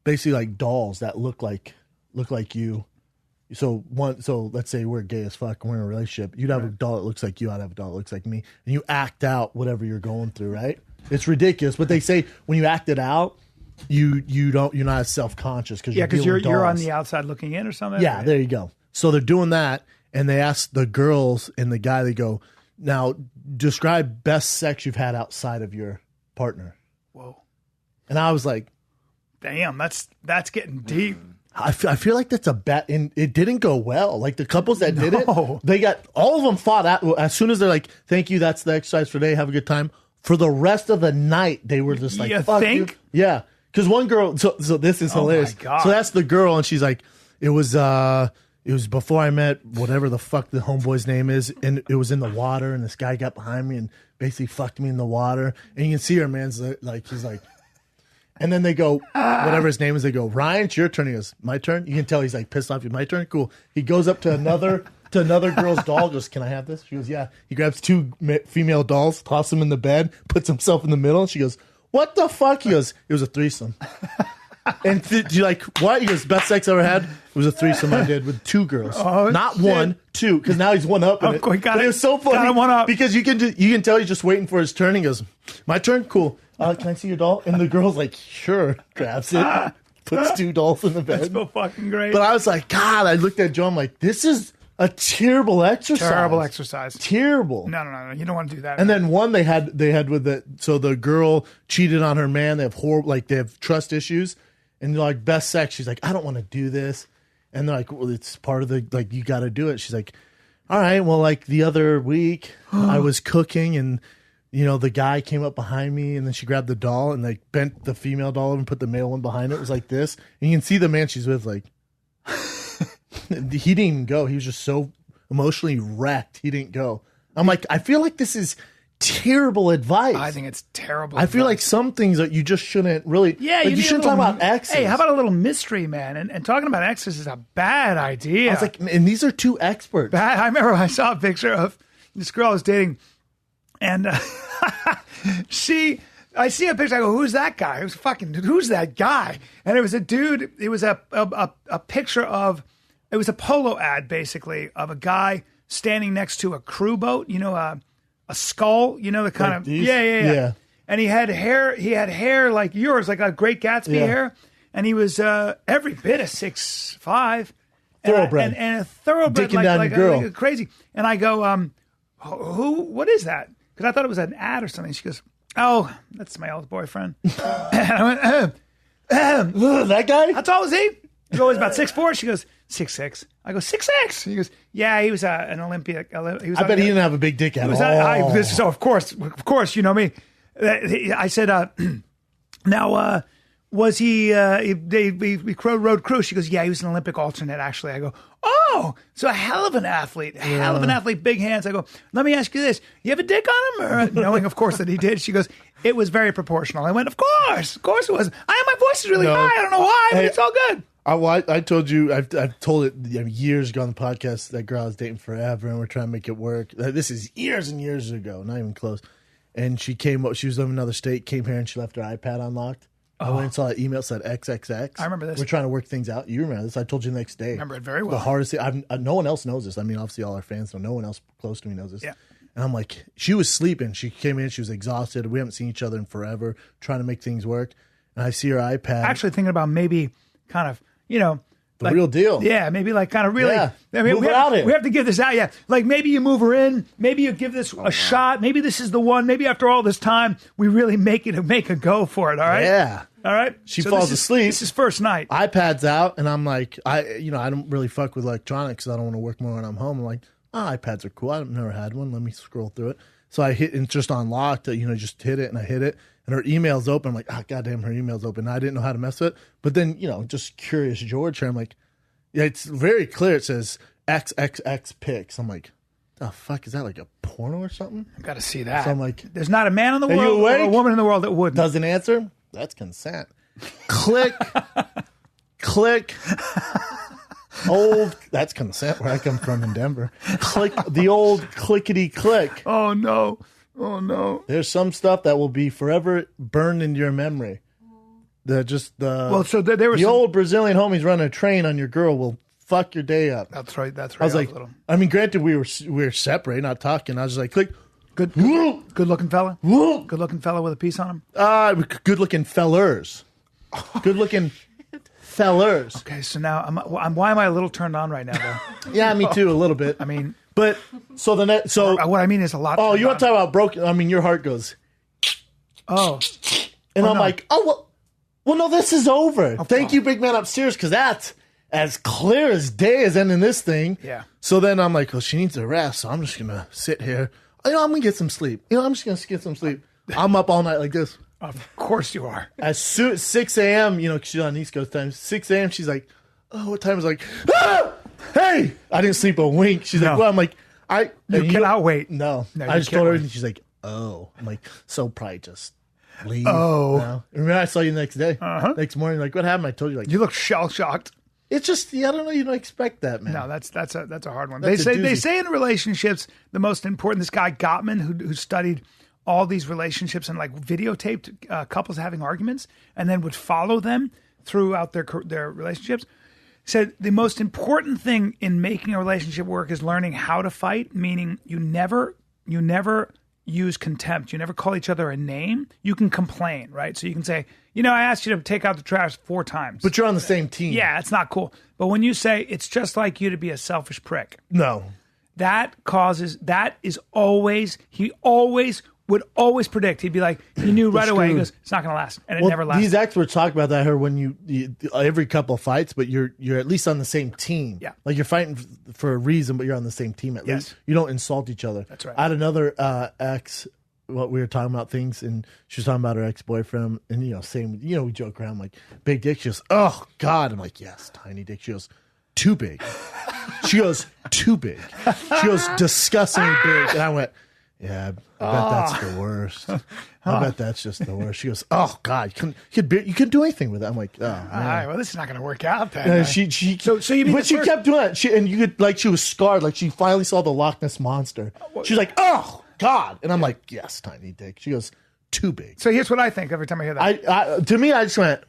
basically like dolls that look like you. So let's say we're gay as fuck and we're in a relationship. You'd have a doll that looks like you, I'd have a doll that looks like me, and you act out whatever you're going through, right? It's ridiculous, but they say when you act it out, you're not as self-conscious because you're on the outside looking in or something. Yeah, there you go. So they're doing that, and they ask the girls and the guy. They go, now describe best sex you've had outside of your partner. Whoa! And I was like, damn, that's getting deep. I feel like that's a bet, and it didn't go well. Like the couples that did it, they got all of them fought out as soon as they're like, "Thank you, that's the exercise for today. Have a good time." For the rest of the night, they were just like, "Fuck you." Yeah, because one girl. So this is hilarious. My God. So that's the girl, and she's like, "It was before I met whatever the fuck the homeboy's name is, and it was in the water, and this guy got behind me and basically fucked me in the water, and you can see her man's like he's like." And then they go, whatever his name is, they go, Ryan, it's your turn. He goes, my turn? You can tell he's like pissed off. My turn? Cool. He goes up to another girl's doll, goes, can I have this? She goes, yeah. He grabs two female dolls, tosses them in the bed, puts himself in the middle. And she goes, what the fuck? He goes, it was a threesome. And you're like, what? He goes, best sex I ever had? It was a threesome I did with two girls. Not shit. One, two. Because now he's one up. It was so funny. One up. Because you can tell he's just waiting for his turn. He goes, my turn? Cool. Can I see your doll? And the girl's like, sure. Grabs it. Puts two dolls in the bed. That's so fucking great. But I was like, God, I looked at Joe. I'm like, this is a terrible exercise. Terrible. No. You don't want to do that. And then one they had with it. So the girl cheated on her man. They have trust issues. And they're like, best sex. She's like, I don't want to do this. And they're like, well, it's part of the, you got to do it. She's like, all right, well, like the other week I was cooking and, the guy came up behind me and then she grabbed the doll and like bent the female doll and put the male one behind it. It was like this. And you can see the man she's with, like, he didn't even go. He was just so emotionally wrecked. He didn't go. I'm like, I feel like this is terrible advice. I think it's terrible. I feel like some things that you just shouldn't really. Yeah, you shouldn't talk about exes. Hey, how about a little mystery, man? And talking about exes is a bad idea. I was like, and these are two experts. I remember I saw a picture of this girl I was dating, and I see a picture. I go, who's that guy? Who's that guy? And it was a dude. It was a picture of. It was a polo ad, basically, of a guy standing next to a crew boat. A skull, the kind of yeah. And he had hair like yours, like a Great Gatsby hair, and he was every bit of 6'5", thoroughbred, and a thoroughbred, like crazy. And I go, what is that? Because I thought it was an ad or something. She goes, oh, that's my old boyfriend. And I went, that guy? How tall was he? He goes, about 6'4". She goes, 6'6". I go, 6'6". He goes, yeah, he was an Olympic. I bet he didn't have a big dick at all. So of course, you know me. I said, now, was he? We rode crew. She goes, yeah, he was an Olympic alternate. Actually, I go, oh, so a hell of an athlete, big hands. I go, let me ask you this: you have a dick on him? Or, knowing, of course, that he did. She goes, it was very proportional. I went, of course it was. My voice is really high. I don't know why, but it's all good. I told you, I've told it years ago on the podcast, that girl I was dating forever, and we're trying to make it work. This is years and years ago, not even close. And she came up, she was living in another state, came here, and she left her iPad unlocked. I went and saw an email that said XXX. I remember this. We're trying to work things out. You remember this. I told you the next day. I remember it very well. The hardest thing, no one else knows this. I mean, obviously all our fans know. No one else close to me knows this. Yeah. And I'm like, she was sleeping. She came in, she was exhausted. We haven't seen each other in forever, trying to make things work. And I see her iPad. Actually thinking about maybe kind of, the real deal. Yeah, maybe like kind of really. Yeah. Move her out here. We have to give this out. Yeah, like maybe you move her in. Maybe you give this a shot. Maybe this is the one. Maybe after all this time, we really make a go for it. All right. Yeah. All right. She falls asleep. This is first night. iPad's out, and I'm like, I don't really fuck with electronics. I don't want to work more when I'm home. I'm like, iPads are cool. I've never had one. Let me scroll through it. So I hit, and it's just unlocked. Just hit it, and I hit it. And her email's open. I'm like, goddamn, her email's open. I didn't know how to mess with it. But then, just curious George here. I'm like, yeah, it's very clear. It says XXX pics. I'm like, the fuck, is that like a porno or something? I've got to see that. So I'm like, there's not a man in the world or a woman in the world that wouldn't. Doesn't answer? That's consent. Click. Click. That's consent where I come from in Denver. Click the old clickety click. Oh no. Oh no. There's some stuff that will be forever burned into your memory. There was the old Brazilian homies running a train on your girl will fuck your day up. That's right. That's right. I was like, I mean, granted, we were separate, not talking. I was like, click. Good looking fella. Good looking fella with a piece on him. Good looking fellers. Good looking fellers. Okay, so now why am I a little turned on right now, though? Yeah, me too, a little bit. I mean, but so what I mean is a lot. Oh, you want to talk about broken? I mean, your heart goes. Oh, and I'm like, well, no, this is over. Oh, Thank you, big man upstairs, because that's as clear as day as ending this thing. Yeah. So then I'm like, well, she needs a rest, so I'm just gonna sit here. I'm gonna get some sleep. I'm just gonna get some sleep. I'm up all night like this. Of course you are. As soon as 6 a.m., she's on East Coast time. 6 a.m., she's like, oh, what time? I was like, ah! Hey! I didn't sleep a wink. She's like, well, I'm like, You cannot wait. No. I just told her, and she's like, oh. I'm like, so probably just leave. Oh. No. And then I saw you the next day. Next morning, like, what happened? I told you, like, you look shell-shocked. It's just, I don't know, you don't expect that, man. No, that's a hard one. That's They say in relationships, the most important, this guy Gottman, who studied all these relationships and like videotaped couples having arguments and then would follow them throughout their relationships, said the most important thing in making a relationship work is learning how to fight, meaning you never use contempt. You never call each other a name. You can complain, right? So you can say, I asked you to take out the trash 4 times. But you're on the same team. Yeah, it's not cool. But when you say, it's just like you to be a selfish prick. No. He would always predict. He'd be like, he knew right away. He goes, it's not going to last. And it never lasts. These experts talk about that. I heard when every couple fights, but you're at least on the same team. Yeah. Like you're fighting for a reason, but you're on the same team at least. You don't insult each other. That's right. I had another ex, what we were talking about things, and she was talking about her ex-boyfriend, and same, we joke around like, big dick. She goes, oh God. I'm like, yes, tiny dick. She goes, too big. She goes, too big. She goes, disgustingly big. And I went, yeah, I bet that's the worst. I bet that's just the worst. She goes, oh God, you couldn't do anything with it. I'm like, oh man. All right, well, this is not going to work out then. So you mean, but she kept doing it. And you could, like, she was scarred. Like she finally saw the Loch Ness monster. She was like, oh God, and I'm like, yes, tiny dick. She goes, too big. So here's what I think every time I hear that. To me, I just went,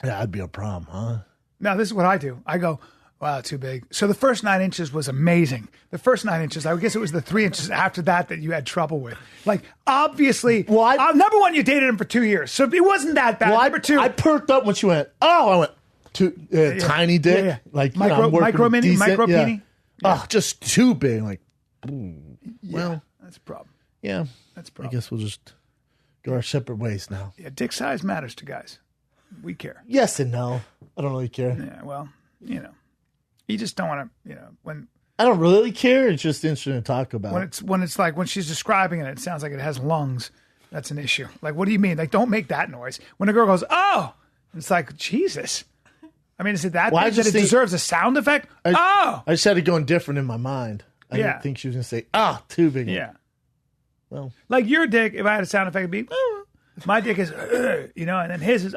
yeah, that'd be a problem, huh? Now this is what I do. I go, wow, too big. So the first 9 inches was amazing. The first 9 inches, I guess it was the 3 inches after that you had trouble with. Like, obviously, number one, you dated him for 2 years. So it wasn't that bad. Number two. I perked up when she went, oh, I went, tiny dick. Yeah. Like, micro mini. Yeah. Oh, just too big. Like, well. That's a problem. Yeah. That's a problem. I guess we'll just go our separate ways now. Yeah, dick size matters to guys. We care. Yes and no. I don't really care. Yeah, well, you just don't want to, when I don't really care. It's just interesting to talk about. When it's like when she's describing it sounds like it has lungs. That's an issue. Like, what do you mean? Like, don't make that noise. When a girl goes, oh, it's like, Jesus. I mean, is it that big that it deserves a sound effect? I just had it going different in my mind. I didn't think she was going to say, too big. Yeah. Well, like your dick, if I had a sound effect, it'd be, my dick is, and then his is,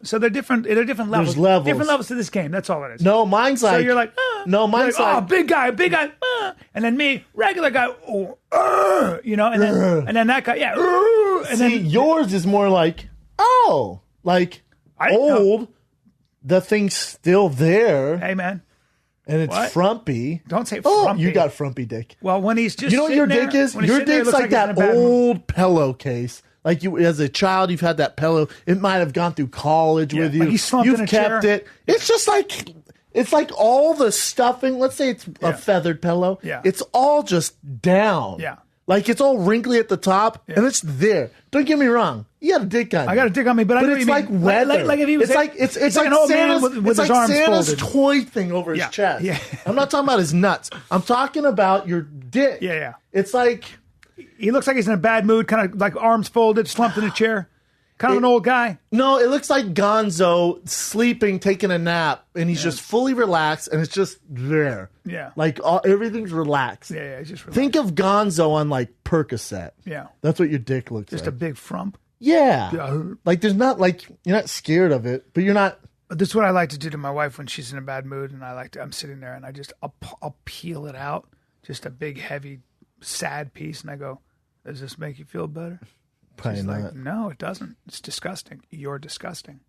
So they're different. They're different levels. There's levels. Different levels to this game. That's all it is. No, mine's like. So you're like, No, mine's like, big guy. And then me, regular guy, and then that guy, yeah. And then yours is more like, old. The thing's still there. Hey, man. And it's frumpy. Don't say frumpy. You got frumpy dick. Well, when he's just, you know what your dick is? Your dick's like that old pillowcase. Like you, as a child, you've had that pillow. It might have gone through college with you. Like You've kept it. It's just like, it's like all the stuffing. Let's say it's a feathered pillow. Yeah. It's all just down. Yeah. Like it's all wrinkly at the top, and it's there. Don't get me wrong. You got a dick on me. I got a dick on me, but I know it's what you mean. like weather. Like if he was, it's like an old Santa's, man with his arms Santa's folded. toy thing over his chest. Yeah. I'm not talking about his nuts. I'm talking about your dick. Yeah. It's like he looks like he's in a bad mood, kind of like arms folded, slumped in a chair. Kind of an old guy. No, it looks like Gonzo sleeping, taking a nap, and he's just fully relaxed, and it's just there. Yeah. Like everything's relaxed. Yeah, it's just relaxed. Think of Gonzo on like Percocet. Yeah. That's what your dick looks like. Just a big frump. Yeah. Like there's not like, you're not scared of it, but you're not. This is what I like to do to my wife when she's in a bad mood, and I'm sitting there, and I'll peel it out, just a big, heavy, sad piece, and I go, Does this make you feel better? Probably She's not. like, no, it doesn't. It's disgusting. You're disgusting.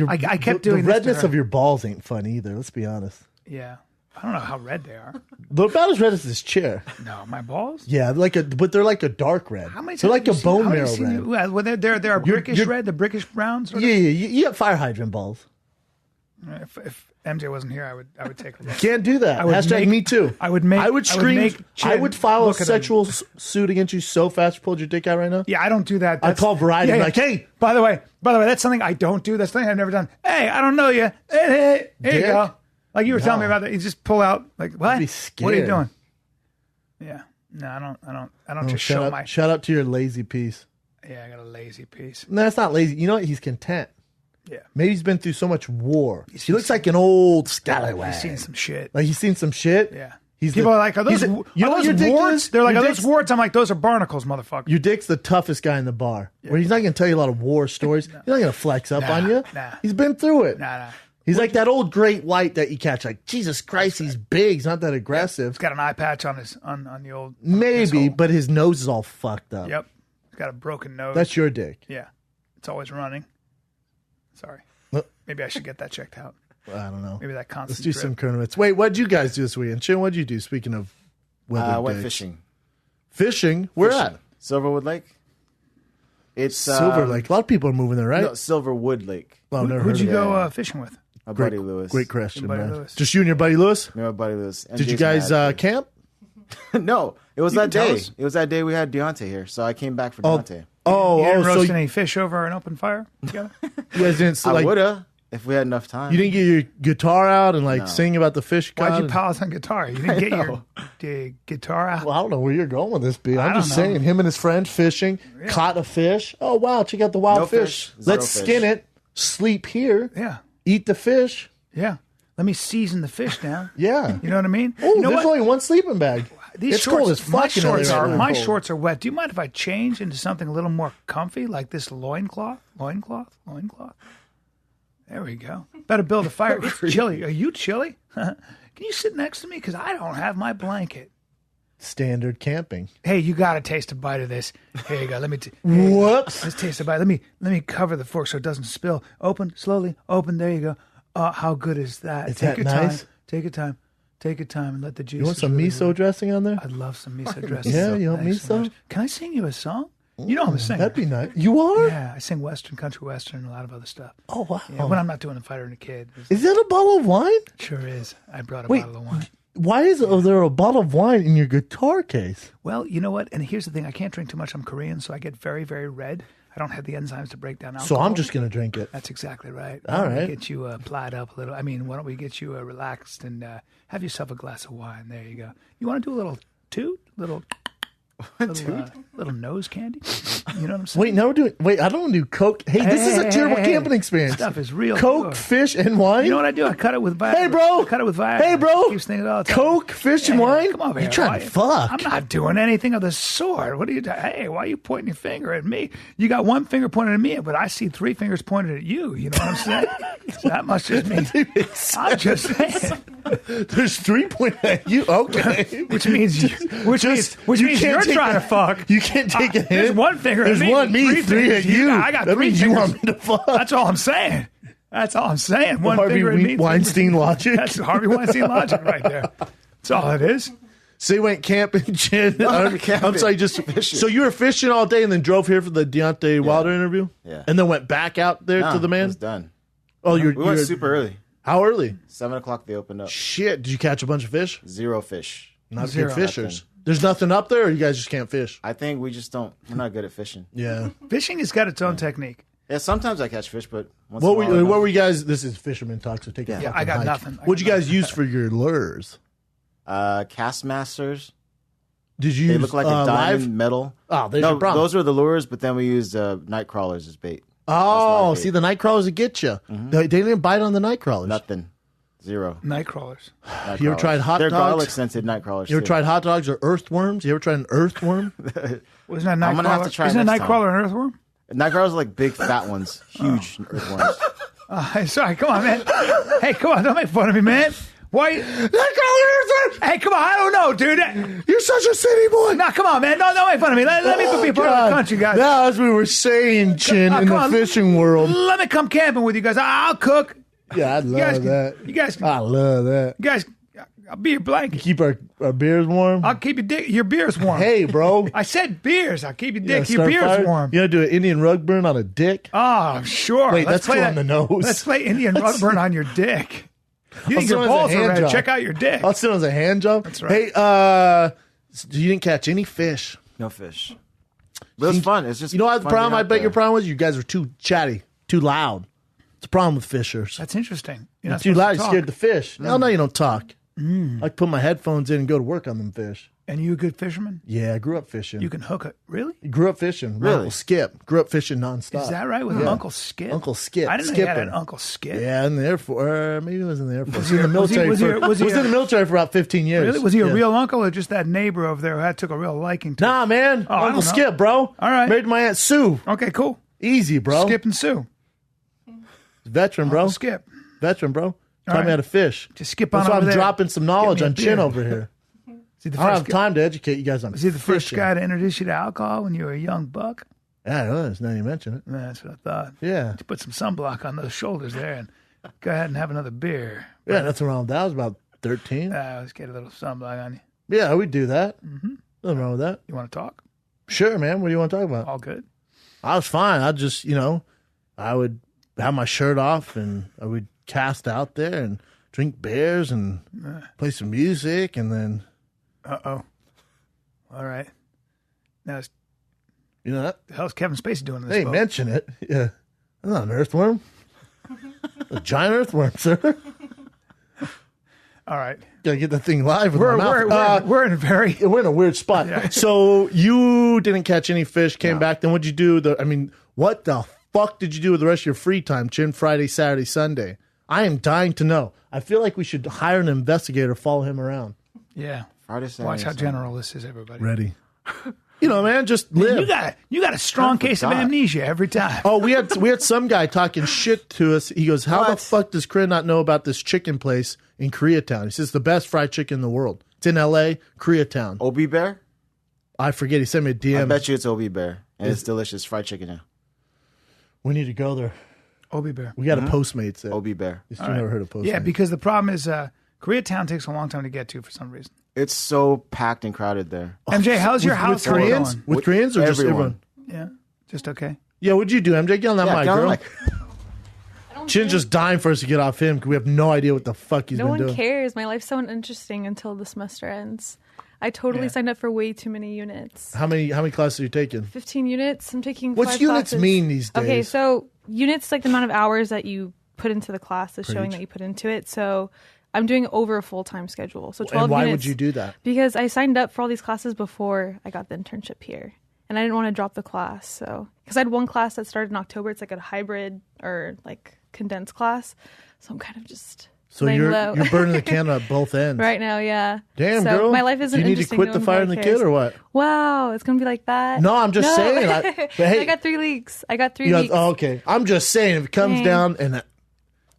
I kept doing the this to redness her. of your balls ain't fun either. Let's be honest. Yeah. I don't know how red they are. They're about as red as this chair. No, my balls? Yeah, but they're like a dark red. How many They're like a times have you bone marrow seen- how many red. have you seen- Well, they're brickish red, the brickish browns. Yeah, you got fire hydrant balls. If MJ wasn't here, I would take a look. Can't do that. would Hashtag make- me too. I would make- I would I would scream. make I Chin would file a look at sexual suit against you so fast you pulled your dick out right now. Yeah, I don't do that. I'd call Variety and be like, hey. By the way, that's something I don't do. That's something I've never done. Hey, I don't know you. Hey, here you Dick? go. Like you were telling me No. about that. You just pull out like what? be What are you scared. doing? Yeah. No, I don't just show my Shout out to your lazy piece. Yeah, I got a lazy piece. No, that's not lazy. You know what? He's content. Yeah. Maybe he's been through so much war. He looks like an old scallywag. He's seen some shit. Like he's seen some shit. Yeah. He's People the- are like, are those, he's a- you know are what your those dick warts? is? They're like, Your are those dick's- warts? I'm like, those are barnacles, motherfucker. Your dick's the toughest guy in the bar. Where he's not going to tell you a lot of war stories. He's not going to flex up on you. nah. He's been through it. Nah. He's like that old great white that you catch. Like, Jesus Christ, he's big. He's not that aggressive. He's got an eye patch on his on the old. Maybe, asshole. but his nose is all fucked up. Yep. He's got a broken nose. That's your dick. Yeah. It's always running. Sorry. Maybe I should get that checked out. I don't know. Maybe that constant. Let's do drip. some tournaments. Wait, what'd you guys do this weekend? Chin, what'd you do? Speaking of weathered I went dicks. fishing. Fishing? Where Fishing. at? Silverwood Lake. It's Silver Lake. A lot of people are moving there, right? No, Silverwood Lake. Oh, never Who'd heard you of it. go fishing with? My Great, buddy Lewis. great question, Your buddy man. Lewis. Just you and your buddy Lewis? Me and my buddy Lewis. And Did you Jason guys had- camp? No, it was You that can tell day. us. It was that day we had Deontay here, so I came back for Deontay. Oh, You didn't so roast you any fish over an open fire together? guys didn't I like woulda if we had enough time. you didn't get your guitar out and like No. sing about the fish god? Why'd you pause on guitar? You didn't get your guitar out? Well, I don't know where you're going with this, B. I'm don't just know. saying, him and his friend fishing, caught a fish. Oh wow, check out the wild No fish. fish, zero Let's fish. skin it, sleep here, Yeah. eat the fish. Yeah. Let me season the fish down. Yeah. You know what I mean? Oh, you know there's what? only one sleeping bag. These it's shorts, cold as my fuck in LA shorts right are now. my shorts are wet. Do you mind if I change into something a little more comfy, like this loincloth? Loincloth? There we go. Better build a fire. It's chilly. Are you chilly? Can you sit next to me? Because I don't have my blanket. Standard camping. Hey, you got to taste a bite of this. Here you go. Let me. Whoops. Let's taste a bite. Let me cover the fork so it doesn't spill. Open slowly. Open. There you go. How good is that? Is Take that your nice? time. Take your time. Take your time and let the juice. You want some miso dressing on there? I'd love some miso dressing. Yeah, you want Thanks so miso? much. Can I sing you a song? You know I'm a singer. That'd be nice. You are? Yeah, I sing Western, country Western, and a lot of other stuff. Oh wow. Yeah, when I'm not doing the fighter and the kid. Is that a bottle of wine? It sure is. I brought a Wait. bottle of wine. Why is there a bottle of wine in your guitar case? Well, you know what? And here's the thing. I can't drink too much. I'm Korean, so I get very, very red. I don't have the enzymes to break down alcohol. So I'm just gonna drink it. That's exactly right. All Why don't we right. get you plied up a little? I mean, why don't we get you relaxed and have yourself a glass of wine? There you go. You want to do a little toot? Little nose candy? You know what I'm saying? Wait, now we're doing. Wait, I don't want to do Coke. Hey, this is a terrible camping experience. Stuff is real Coke, good. fish, and wine. You know what I do? I cut it with Viagra. Hey, bro. I cut it with Viagra. Hey, bro. Keeps things all the time. Coke, fish, and Hey, wine. Come over You're here. trying to fuck. I'm not doing anything of the sort. What are you doing? Hey, why are you pointing your finger at me? You got one finger pointed at me, but I see three fingers pointed at you. You know what I'm saying? So that must just mean I'm just saying. There's 3 pointing at you. Okay. Which means you're take trying a- to fuck. You can't take a hint. There's one finger There's at me. one me, three at fingers. you. I got that three means fingers. you want me to fuck. That's all I'm saying. That's all I'm saying. One Harvey finger at me. three Weinstein fingers. logic. That's Harvey Weinstein logic right there. That's all it is. So you went camping, Chin. I'm camping. sorry, just Fishing. so you were fishing all day and then drove here for the Deontay Wilder interview? Yeah. And then went back out there No, to the It man? was done. Oh, We went super early. How early? 7 o'clock they opened up. Shit. Did you catch a bunch of fish? Zero fish. Not Zero. good fishers. Nothing. There's nothing up there, or you guys just can't fish? I think we just don't. We're not good at fishing. Yeah. Fishing has got its own technique. Yeah, sometimes I catch fish, but once What in a while, I were don't. you guys? This is fisherman talk, so take a Yeah. fucking I got hike. nothing. What'd you guys use for your lures? Cast masters. Did you They use look like a diamond live? metal. Oh, there's No, your problem. those are the lures, but then we used night crawlers as bait. Oh, live bait. see, the night crawlers that get you. They didn't bite on the night crawlers. Nothing. Zero. Night crawlers. Night You ever crawlers. tried hot They're dogs? garlic scented night crawlers. You ever too. tried hot dogs or earthworms? You ever tried an earthworm? Wasn't that a night I'm gonna have crawler? to try Isn't a next night time. crawler an earthworm? Night crawlers are like big fat ones, huge earthworms. Sorry, come on, man. Hey, come on, don't make fun of me, man. Why? Hey, come on. I don't know, dude. You're such a city boy. No, come on, man. No, don't make fun of me. Let me be part of the country, guys. Now, as we were saying, Chin, in the fishing world. Let me come camping with you guys. I'll cook. Yeah, I'd love that. You guys. I love that. You guys. I'll be your blanket. Keep our beers warm. I'll keep your beers warm. Hey, bro. I said beers. I'll keep your beers warm. You want to do an Indian rug burn on a dick? Oh, sure. Wait, that's on the nose. Let's play Indian rug burn on your dick. You think your balls are red? Check out your dick. I'll sit on as a hand job. That's right. Hey, you didn't catch any fish. No fish. But it was fun. It's just you know what the fun problem? being I out bet there. your problem was you guys were too chatty, too loud. It's a problem with fishers. That's interesting. You're not Too supposed loud, to you talk. scared the fish. No, you don't talk. I like put my headphones in and go to work on them fish. And you a good fisherman? Yeah, I grew up fishing. You can hook it. Really? Grew up fishing. My Really? Uncle Skip grew up fishing nonstop. Is that right? With Uncle Skip? Uncle Skip. I didn't know you had an Uncle Skip. Yeah, in the Air Force. Maybe he was in the Air Force. He was in the military. Was he in the military for about 15 years. Really? Was he a Yeah. real uncle or just that neighbor over there who took a real liking to? Nah, man. I Uncle don't know. Skip, bro. All right. Married my Aunt Sue. Okay, cool. Easy, bro. Skip and Sue. Veteran, bro. Uncle Skip. Veteran, bro. Taught right. me how to fish. Just skip on That's why over I'm there. dropping some knowledge Get me a on Chin beer. over here. Is he the I don't first have guy, time to educate you guys on was he the first fishing. guy to introduce you to alcohol when you were a young buck? Yeah, it was. Now you mention it. That's what I thought. Yeah. You put some sunblock on those shoulders there and go ahead and have another beer. Yeah, nothing wrong with that. I was about 13. Let's get a little sunblock on you. Yeah, we do that. Mm-hmm. Nothing wrong with that. You want to talk? Sure, man. What do you want to talk about? All good. I was fine. I just, I would have my shirt off and I would cast out there and drink beers and play some music and then, Uh-oh. All right. Now, that. the hell's Kevin Spacey doing in this Hey, boat? mention it. Yeah. I'm not an earthworm. A giant earthworm, sir. All right. Gotta get the thing live with my mouth. We're in a very... We're in a weird spot. Yeah. So you didn't catch any fish, came back. Then what'd you do? What the fuck did you do with the rest of your free time? Chin, Friday, Saturday, Sunday. I am dying to know. I feel like we should hire an investigator, follow him around. Yeah. Friday, Saturday, Watch how Sunday. general this is, everybody. Ready. Man, just live. You got a strong case of forgot. amnesia every time. Oh, we had some guy talking shit to us. He goes, "How the What? fuck does Korea not know about this chicken place in Koreatown?" He says the best fried chicken in the world. It's in L.A., Koreatown. OB Bear? I forget. He sent me a DM. I bet you it's OB Bear. And it's delicious fried chicken now. We need to go there. Obi Bear. We got a Postmates there. OB Bear. You never heard of Postmates? Yeah, because the problem is Koreatown takes a long time to get to for some reason. It's so packed and crowded there. MJ, how's your house with Koreans? going? With Koreans or just everyone? Yeah, just okay. Yeah, what'd you do, MJ? Get on that mic, get on the girl. mic. Chin's just dying for us to get off him because we have no idea what the fuck he's No been one doing. cares. My life's so uninteresting until the semester ends. I totally signed up for way too many units. How many classes are you taking? 15 units. I'm taking What's 5 units classes. mean these days? Okay, so units like the amount of hours that you put into the class is showing Preach. that you put into it. So I'm doing over a full-time schedule. So 12 And why units. would you do that? Because I signed up for all these classes before I got the internship here. And I didn't want to drop the class. So because I had one class that started in October. It's like a hybrid or like condensed class. So I'm kind of just So laying you're low. burning the candle at both ends. right now, yeah. Damn, so girl. My life isn't Do you need to interesting. quit No the one fire really and the cares. kid or what? Wow, it's gonna be like that. No, I'm just saying. But hey, I got 3 weeks. I got 3 you weeks. got, oh, okay. I'm just saying if it comes Dang. down and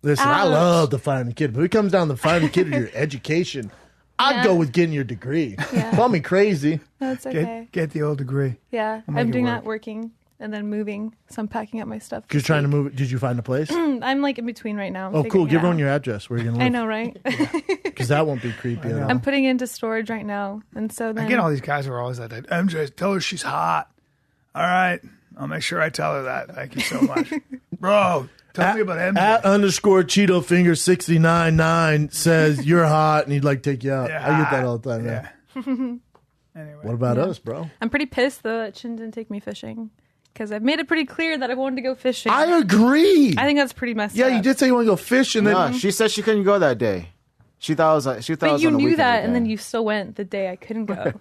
listen, I Ouch. love the fire and the kid, but if it comes down to the fire and the kid or your education, I'd Yeah. go with getting your degree. Yeah. Call me crazy. That's okay. Get the old degree. Yeah, make I'm it doing work. that, working and then moving. So I'm packing up my stuff. You're this trying to week. move it. Did you find a place? I'm like in between right now. I'm Oh, cool. figuring it Give everyone out. your address where you're going to I live. know, right? Because that won't be creepy at all. I'm putting it into storage right now, and so then I get all these guys who are always like that. MJ, tell her she's hot. All right. I'll make sure I tell her that. Thank you so much. Bro, tell me about MJ. At _Cheeto Finger 699 says you're hot and he'd like to take you out. Yeah. I get that all the time. Yeah. Man. Anyway. What about us, bro? I'm pretty pissed though that Chin didn't take me fishing because I've made it pretty clear that I wanted to go fishing. I agree. I think that's pretty messed Yeah, up. you did say you want to go fish, and then No, she said she couldn't go that day. She thought it was like, she thought it But was you on a knew weekend that, and then again. you still went the day I couldn't go.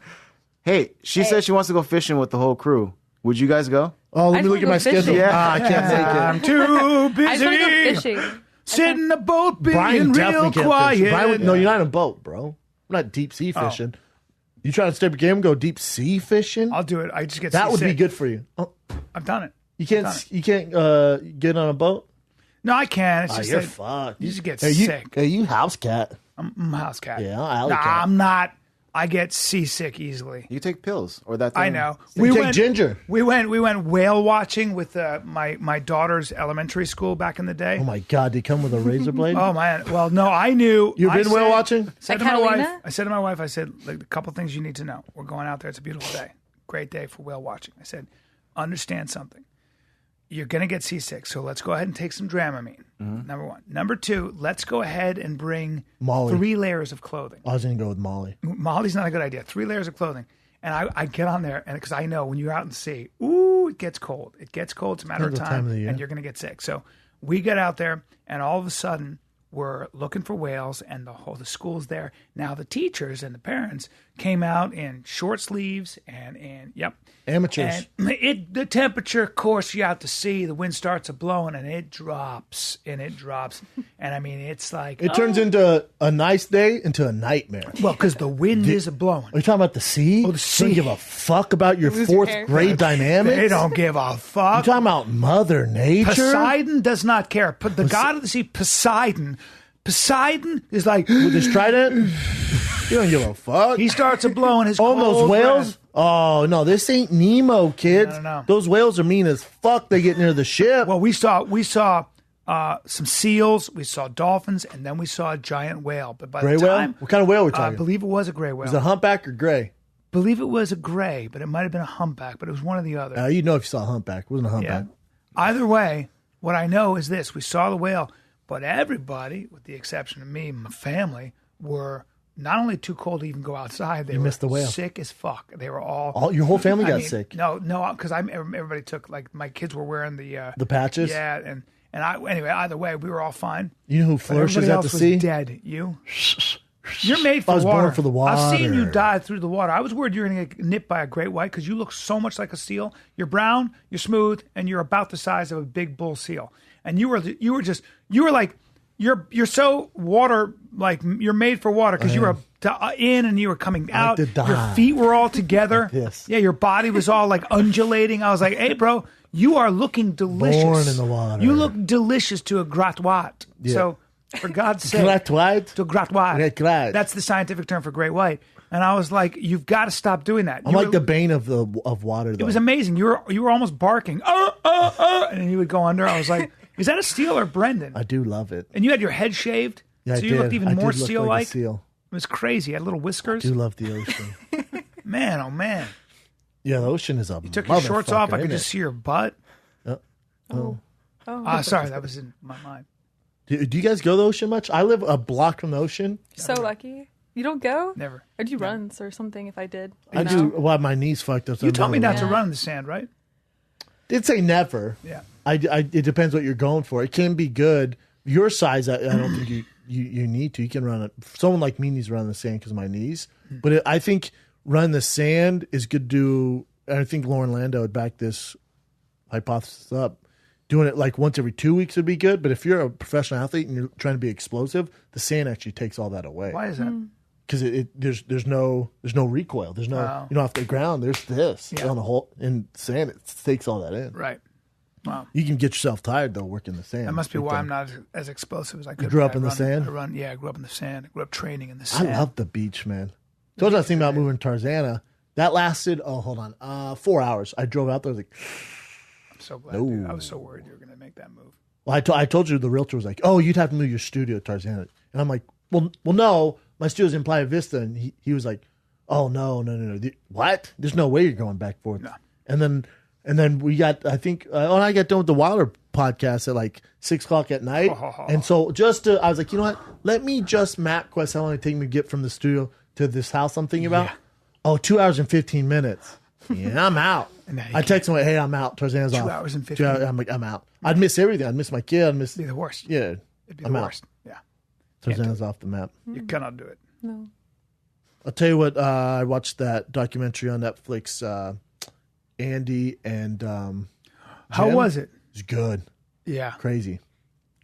Hey, she said she wants to go fishing with the whole crew. Would you guys go? oh, let I me look just at my wanna go fishing. schedule. Yeah. Ah, I can't make it. I'm too I just want to go busy. fishing. Sitting in a boat being Brian definitely real can't quiet. fish. Brian, no, you're not in a boat, bro. We're not deep sea fishing. You trying to step your game and go deep sea fishing? I'll do it. I just get That would be seasick. good for you. Oh, I've done it. you can't get on a boat. No, I can. It's just You're that fucked. you just get Hey, sick. Hey, you house cat. I'm a house cat. Yeah, alley cat. I'm not. I get seasick easily. You take pills or that thing. I know. You take ginger. We went whale watching with my daughter's elementary school back in the day. Oh my God! Did he come with a razor blade? Oh man! Well, no, I knew. You've been whale watching? Said At to my wife. Catalina? I said to my wife. I said, like, a couple things you need to know. We're going out there. It's a beautiful day. Great day for whale watching. I said, understand something. You're going to get seasick, so let's go ahead and take some Dramamine. Number one. Number two, let's go ahead and bring Molly. 3 layers of clothing. I was gonna go with Molly. Molly's not a good idea. 3 layers of clothing. And I get on there, and because I know when you're out in the sea, ooh, it gets cold. It gets cold. It's a matter of Depends what time time, of the year. and you're going to get sick. So we get out there, and all of a sudden, we're looking for whales, and the school's there. Now the teachers and the parents came out in short sleeves and Amateurs. And the temperature, of course, you're out to sea. The wind starts a blowing, and it drops, and I mean, it's like It turns into a nice day into a nightmare. well, because the wind is a blowing. Are you talking about the sea? Oh, the You sea. don't give a fuck about your Lose your fourth hair. grade dynamics? They don't give a You fuck. talking about Mother Nature? Poseidon does not care. The god of the sea, Poseidon is like, With his trident? You don't give a fuck. he starts a blowing his Oh, those cold whales? breath. Oh, no, this ain't Nemo, kids. No. Those whales are mean as fuck. They get near the ship. Well, we saw some seals, we saw dolphins, and then we saw a giant whale. But by Gray the whale? time, What kind of whale are we I talking? believe it was a gray whale. Is it humpback or gray? believe it was a gray, but it might have been a humpback, but it was one or the other. You'd know if you saw a humpback. It wasn't a Yeah. humpback. Either way, what I know is this: we saw the whale, but everybody, with the exception of me and my family, were not only too cold to even go outside. They were missed the whale. sick as fuck. They were all Your whole family I got mean, sick. No, because everybody took, like, my kids were wearing the patches? Yeah, and I anyway. Either way, we were all fine. You know who But flourishes everybody at else the was sea? dead. You're made for I was water. born for the I've seen you water. dive through the water. I was worried you were going to get nipped by a great white because you look so much like a seal. You're brown, you're smooth, and you're about the size of a big bull seal. And you're so water, like, you're made for water because you were in and you were coming out. to Your dive. feet were all together. this. Yeah, your body was all like undulating. I was like, hey, bro, you are looking delicious. Born in the water. You look delicious to a gratois. Yeah. So, for God's sake. Gratois? To gratois. Gratois. That's the scientific term for great white. And I was like, you've got to stop doing that. I'm like the bane of water, though. It was amazing. You were almost barking. And then you would go under. I was like, is that a seal or Brendan? I do love it. And you had your head shaved. Yeah, so I you did. looked even I more did look seal-like. like a seal. It was crazy. You had little whiskers. I do love the ocean. Man, oh man. Yeah, the ocean is a You took your shorts off. I could just see your butt. Oh. Sorry, that was in my mind. Do you guys go to the ocean much? I live a block from the ocean. So lucky. You don't go? Never. I'd do runs or something if I did. I do. Well, my knees fucked up. so You I'm told me never- not to Yeah. run in the sand, right? Did say never. Yeah. It depends what you're going for. It can be good. Your size, I don't think you need to. You can run it. Someone like me needs to run in the sand because of my knees. But I think run the sand is good to do. And I think Lauren Lando would back this hypothesis up. Doing it like once every 2 weeks would be good. But if you're a professional athlete and you're trying to be explosive, the sand actually takes all that away. Why is that? Because there's no recoil. There's no Wow. off the ground. There's this Yeah. on the whole in sand. It takes all that in. Right. Wow. You can get yourself tired though working the sand. That must be Big why time. I'm not as explosive as I could. grew be. up in the sand? I grew up in the sand. I grew up training in the I sand. love the beach, man. Told you I was thinking about moving to Tarzana. That lasted 4 hours. I drove out there. I was like, I'm so glad. Dude. I was so worried you were going to make that move. well, I told you the realtor was like, oh, you'd have to move your studio to Tarzana, and I'm like, well, no, my studio's in Playa Vista, and he was like, oh no. What? There's no way you're going back forth. No. And then we got, I think, I got done with the Wilder podcast at like 6:00 at night. And so I was like, you know what? Let me just map quest how long it take me to get from the studio to this house I'm thinking about. Yeah. Oh, 2 hours and 15 minutes. Yeah, I'm out. now you I text him, hey, I'm out. Tarzana's off. 2 hours and 15 I'm like, I'm out. I'd miss everything. I'd miss my kid. I'd miss. It'd be the worst. Yeah. It'd be I'm the out. worst. Yeah. Tarzana's off the map. You cannot do it. No. I'll tell you what, I watched that documentary on Netflix, Andy and How Jen. was it? It's good. Yeah. Crazy.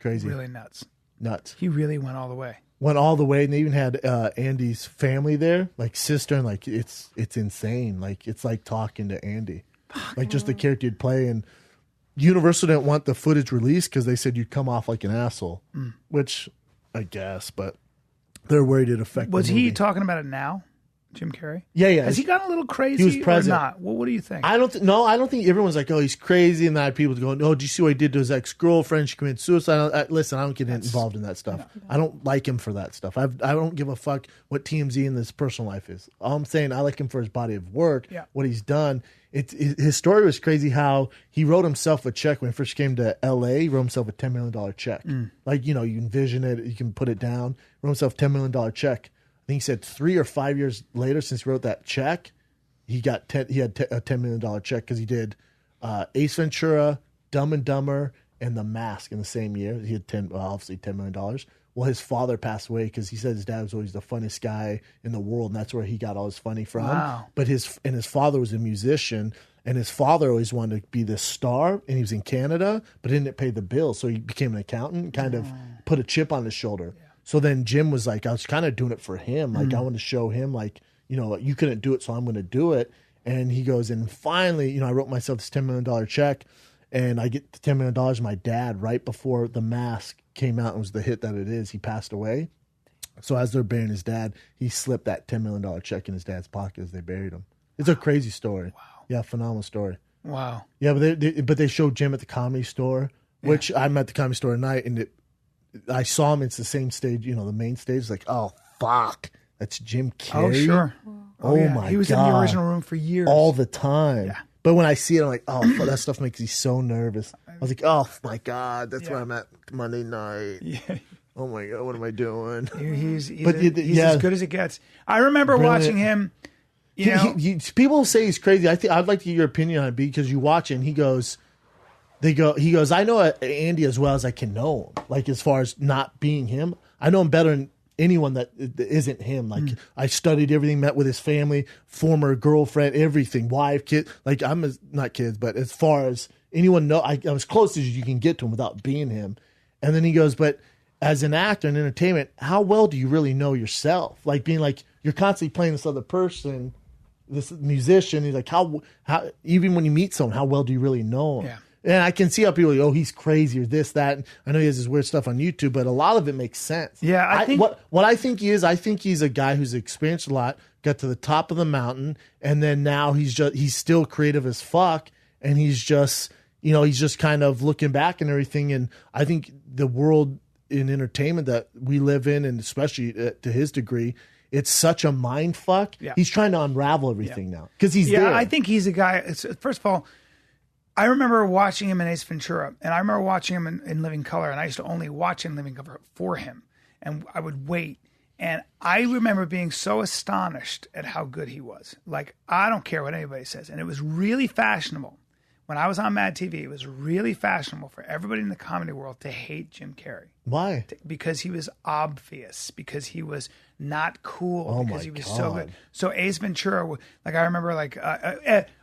Really nuts. Nuts. He really went all the way. Went all the way, and they even had Andy's family there, like sister, and like it's insane. Like it's like talking to Andy, like just the character you'd play. And Universal didn't want the footage released because they said you'd come off like an asshole, which I guess. But They're worried it affected. Was the he movie. talking about it now, Jim Carrey? Yeah, yeah. Has he gotten a little crazy He was president. or not? Well, what do you think? I don't think everyone's like, oh, he's crazy, and that people going, oh, do you see what he did to his ex-girlfriend? She committed suicide. Listen, I don't get involved in that stuff. No. I don't like him for that stuff. I don't give a fuck what TMZ in his personal life is. All I'm saying, I like him for his body of work, what he's done. His story was crazy how he wrote himself a check when he first came to L.A. He wrote himself a $10 million check. Like, you envision it, you can put it down. Wrote himself a $10 million check. I think he said 3 or 5 years later since he wrote that check, he had a $10 million check because he did Ace Ventura, Dumb and Dumber, and The Mask in the same year. He had obviously $10 million. Well, his father passed away because he said his dad was always the funniest guy in the world, and that's where he got all his funny from. Wow. But his father was a musician, and his father always wanted to be this star, and he was in Canada, but didn't pay the bills, so he became an accountant, kind of put a chip on his shoulder. Yeah. So then Jim was like, I was kind of doing it for him. Like, I wanted to show him, like, you couldn't do it, so I'm going to do it. And he goes, and finally, I wrote myself this $10 million check, and I get the $10 million. My dad, right before The Mask came out and was the hit that it is, he passed away. So as they're burying his dad, he slipped that $10 million check in his dad's pocket as they buried him. It's a crazy story. Wow. Yeah, phenomenal story. Wow. Yeah, but they showed Jim at the Comedy Store, which I'm at the Comedy Store at night, and I saw him. It's the same stage, the main stage. It's like, oh, fuck. That's Jim Carrey. Oh, sure. Oh, yeah. my God. He was in the original room for years. All the time. Yeah. But when I see it, I'm like, oh, that stuff makes me so nervous. I was like, oh, my God. That's where I'm at Monday night. Yeah. Oh, my God. What am I doing? He's as good as it gets. I remember watching him. People say he's crazy. I'd like to get your opinion on it because you watch it and he goes, I know Andy as well as I can know him. Like, as far as not being him, I know him better than anyone that isn't him. Like, I studied everything, met with his family, former girlfriend, everything, wife, kid. Like, not kids, but as far as anyone know, I was close as you can get to him without being him. And then he goes, but as an actor in entertainment, how well do you really know yourself? Like, being like, you're constantly playing this other person, this musician. He's like, how even when you meet someone, how well do you really know him? Yeah. And I can see how people are like, oh, he's crazy or this, that. And I know he has his weird stuff on YouTube, but a lot of it makes sense. Yeah, I think what I think he is, I think he's a guy who's experienced a lot, got to the top of the mountain, and then now he's still creative as fuck, and he's just kind of looking back and everything. And I think the world in entertainment that we live in, and especially to his degree, it's such a mind fuck. Yeah. He's trying to unravel everything now because he's there. I think he's a guy. First of all, I remember watching him in Ace Ventura, and I remember watching him in Living Color, and I used to only watch in Living Color for him, and I would wait. And I remember being so astonished at how good he was. Like, I don't care what anybody says. And it was really fashionable. When I was on Mad TV, it was really fashionable for everybody in the comedy world to hate Jim Carrey. Why? Because he was obvious, because he was not cool, because he was so good. So Ace Ventura, like, I remember, like,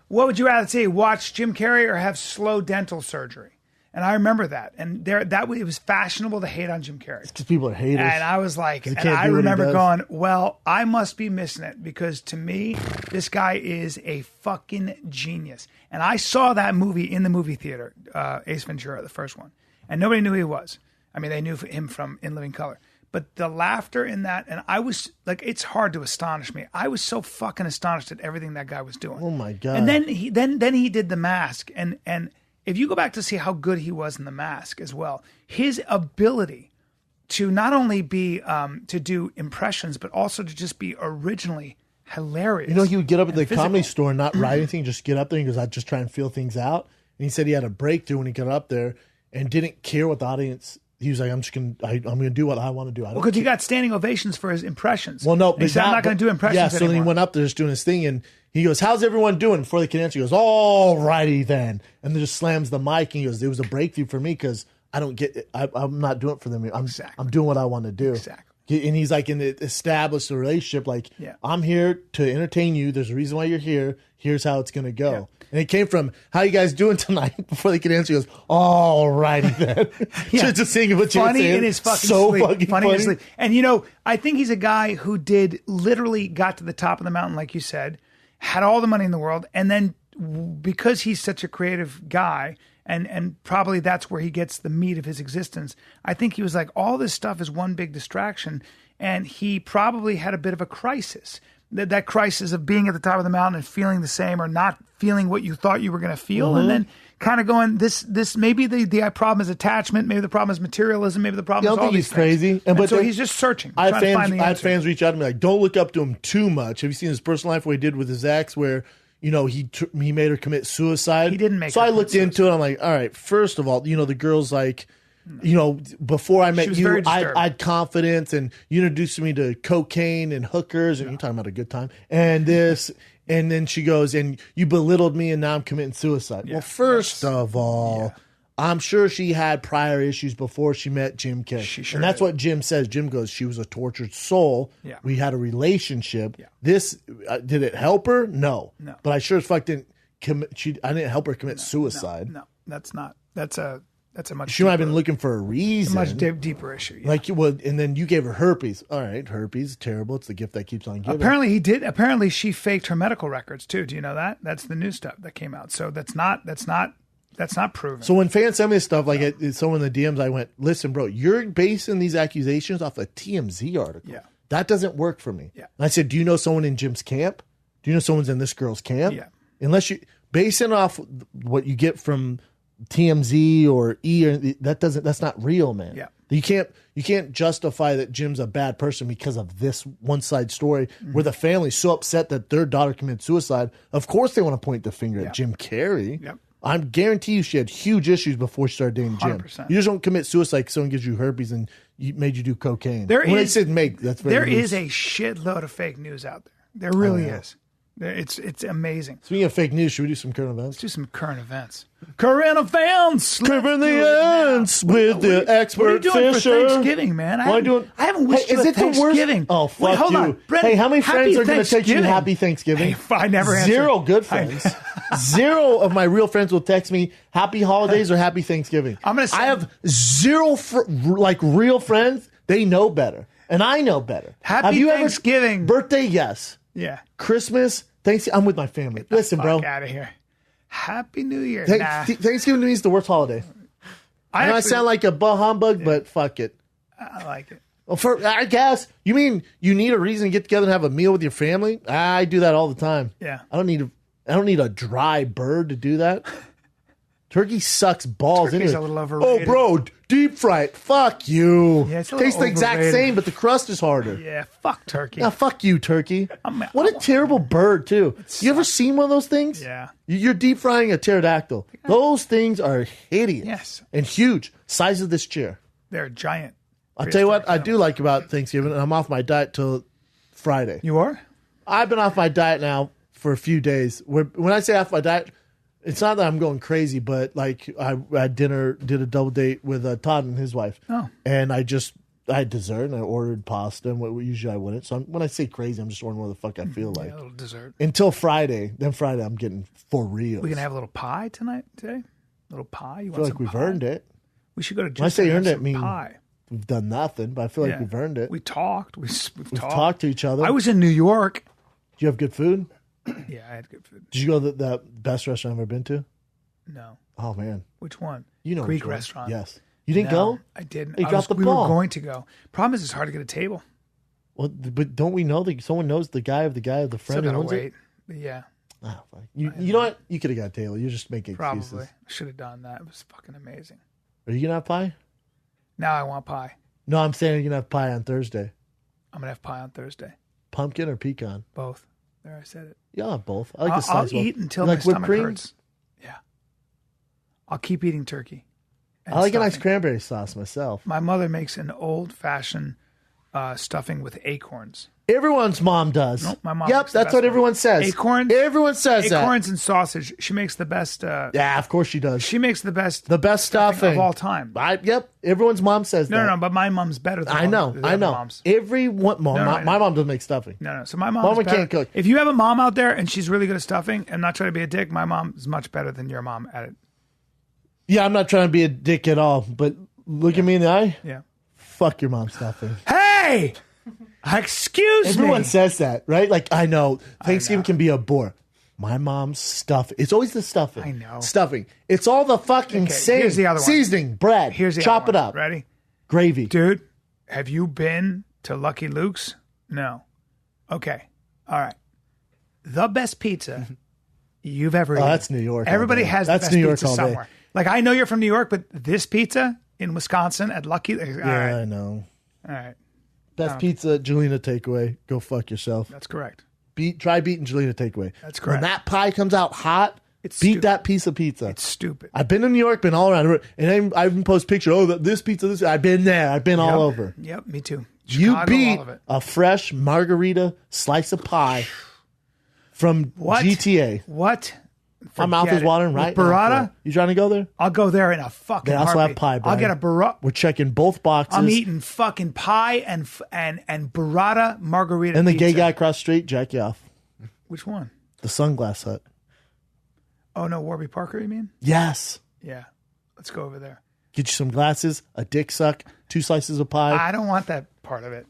what would you rather see, watch Jim Carrey or have slow dental surgery? And I remember that. And it was fashionable to hate on Jim Carrey. Because people are haters. And I was like, and I remember going, well, I must be missing it, because to me, this guy is a fucking genius. And I saw that movie in the movie theater, Ace Ventura, the first one. And nobody knew who he was. I mean, they knew him from In Living Color. But the laughter in that, and I was like, it's hard to astonish me. I was so fucking astonished at everything that guy was doing. Oh my God. And then he did The Mask. And if you go back to see how good he was in The Mask as well, his ability to not only be, to do impressions, but also to just be originally hilarious. He would get up at the Comedy Store and not write anything, just get up there and he goes, I just try and feel things out. And he said he had a breakthrough when he got up there and didn't care what the audience. He was like, I'm going to do what I want to do. Because he got standing ovations for his impressions. Well, no. He said, I'm not going to do impressions anymore. So then he went up there just doing his thing, and he goes, how's everyone doing? Before they can answer, he goes, all righty then. And then just slams the mic, and he goes, it was a breakthrough for me because I don't get it. I'm not doing it for them. I'm doing what I want to do. Exactly. And he's like, established a relationship. Like, I'm here to entertain you. There's a reason why you're here. Here's how it's going to go. Yeah. And it came from, how you guys doing tonight? Before they could answer, he goes, all righty then. Just saying what you're saying. Funny in his fucking sleep. Fucking funny in his sleep. And, I think he's a guy who literally got to the top of the mountain, like you said, had all the money in the world, and then because he's such a creative guy and probably that's where he gets the meat of his existence. I think he was like, all this stuff is one big distraction, and he probably had a bit of a crisis. That crisis of being at the top of the mountain and feeling the same or not feeling what you thought you were going to feel, and then kind of going, this maybe the problem is attachment, maybe the problem is materialism, maybe the problem is all these things. Crazy. But so he's just searching. I had fans reach out to me like, don't look up to him too much. Have you seen his personal life, what he did with his ex, where he made her commit suicide? He didn't make. So I looked into it. I'm like, all right. First of all, the girl's like, before I met you, I had confidence, and you introduced me to cocaine and hookers, and you're talking about a good time, and this, and then she goes, and you belittled me, and now I'm committing suicide. Yeah. Well, first of all, I'm sure she had prior issues before she met Jim Carrey. And that's what Jim says. Jim goes, she was a tortured soul. Yeah. We had a relationship. Yeah. This, did it help her? No. But I sure as fuck didn't I didn't help her commit suicide. No, that's not. That's a much. She might have been looking for a reason. A much deeper issue. Yeah. Like you would, and then you gave her herpes. All right, herpes, terrible. It's the gift that keeps on giving. Apparently he did. Apparently she faked her medical records too. Do you know that? That's the new stuff that came out. So that's not proven. So when fans send me this stuff, like someone in the DMs, I went, listen, bro, you're basing these accusations off a TMZ article. Yeah. That doesn't work for me. Yeah. And I said, do you know someone in Jim's camp? Do you know someone's in this girl's camp? Yeah. Unless you base it off what you get from TMZ or that's not real, man. Yeah. You can't justify that Jim's a bad person because of this one side story where the family's so upset that their daughter committed suicide. Of course they want to point the finger at Jim Carrey. Yep. I guarantee you she had huge issues before she started dating Jim. 100%. You just don't commit suicide because someone gives you herpes and made you do cocaine. There is a shitload of fake news out there. There really is. It's amazing. Speaking of fake news, should we do some current events? Let's do some current events. Current events! Current events with the expert What are you doing Fisher. for Thanksgiving, man? I haven't wished you a Thanksgiving. Oh, fuck hold on. Brent, hey, how many friends are going to text you Happy Thanksgiving? I never answered. Zero good friends. Zero of my real friends will text me Happy Holidays or Happy Thanksgiving. I have zero real friends. They know better. And I know better. Happy Thanksgiving. Birthday, yes. Yeah. Christmas, Thanksgiving, I'm with my family. Listen, bro. Get out of here. Happy New Year. Thanksgiving to me is the worst holiday. I sound like a humbug, but fuck it. I like it. Well, I guess. You mean you need a reason to get together and have a meal with your family? I do that all the time. Yeah. I don't need a dry bird to do that. Turkey sucks balls. Turkey's a little overrated. Oh, bro, deep fry it. Fuck you. Yeah, it's tastes the exact same, but the crust is harder. Yeah, fuck turkey. Yeah, fuck you, turkey. What a terrible bird, too. You ever seen one of those things? Yeah. You're deep frying a pterodactyl. Those things are hideous. Yes. And huge. Size of this chair. They're giant. I'll tell you what I do like about Thanksgiving, and I'm off my diet till Friday. You are? I've been off my diet now for a few days. When I say off my diet, it's not that I'm going crazy, but like I had dinner, did a double date with Todd and his wife. Oh. And I had dessert and I ordered pasta and what usually I wouldn't. So when I say crazy, I'm just ordering what the fuck I feel like. A little dessert. Until Friday. Then Friday I'm getting for real. We gonna have a little pie today? A little pie? You I feel like we've earned it. We should go to When I say earned it, I mean pie. We've done nothing, but I feel like we've earned it. We talked. We've talked to each other. I was in New York. Did you have good food? Yeah, I had good food. Did you go to the best restaurant I've ever been to? No. Oh, man. Which one? You know Greek restaurant. Yes. You didn't go? I didn't. You dropped the we ball. were going to go. Problem is, it's hard to get a table. Well, but don't we know that someone knows the guy of the friend who owns it? But yeah. Oh, you know what? You could have got a table. You're just making excuses. Probably. I should have done that. It was fucking amazing. Are you going to have pie? Now I want pie. No, I'm saying you're going to have pie on Thursday. I'm going to have pie on Thursday. Pumpkin or pecan? Both. There, I said it. Yeah, I'll have both. I like the size. I'll eat until my stomach hurts. Yeah. I'll keep eating turkey. I like a nice cranberry sauce myself. My mother makes an old-fashioned stuffing with acorns. Everyone's mom does. Nope, my mom. Yep, that's what everyone says. Acorns. Everyone says that. Acorns and sausage. She makes the best. Yeah, of course she does. She makes the best stuffing of all time. Yep, everyone's mom says that. No, but my mom's better than I know. moms. Everyone, my mom doesn't make stuffing. No. So my mom can't cook. If you have a mom out there and she's really good at stuffing, and not trying to be a dick, my mom is much better than your mom at it. Yeah, I'm not trying to be a dick at all, but look at me in the eye. Yeah. Fuck your mom's stuffing. Hey! Excuse me. Everyone says that, right? Like, I know Thanksgiving can be a bore. My mom's stuff. It's always the stuffing. I know. Stuffing. It's all the fucking Okay, same. here's the other one. Seasoning, bread. Here's the Chop other it one. up. Ready? Gravy. Dude, have you been to Lucky Luke's? No. Okay. All right. The best pizza you've ever eaten. That's New York. all Everybody day. has That's the best New York pizza all day. somewhere. Like, I know you're from New York, but this pizza in Wisconsin at Lucky Luke's. Yeah, I know. All right. Best pizza, Jelena Takeaway. Go fuck yourself. That's correct. Try beating Jelena Takeaway. That's correct. When that pie comes out hot, It's beat stupid. that piece of pizza. It's stupid. I've been in New York, been all around, and I even post picture. Oh, this pizza, this. I've been there. I've been all over. Yep, me too. You Chicago, beat all of it. a fresh margarita slice of pie from What? GTA. What? My mouth Forget is it. watering With right now. burrata? You trying to go there? I'll go there in a fucking They also have heartbeat. pie, I'll Bryan. get a burrata. We're checking both boxes. I'm eating fucking pie and burrata margarita And the pizza. gay guy across the street, jack you off. Which one? The Sunglass Hut. Oh, no, Warby Parker, you mean? Yes. Yeah. Let's go over there. Get you some glasses, a dick suck, 2 slices of pie. I don't want that part of it.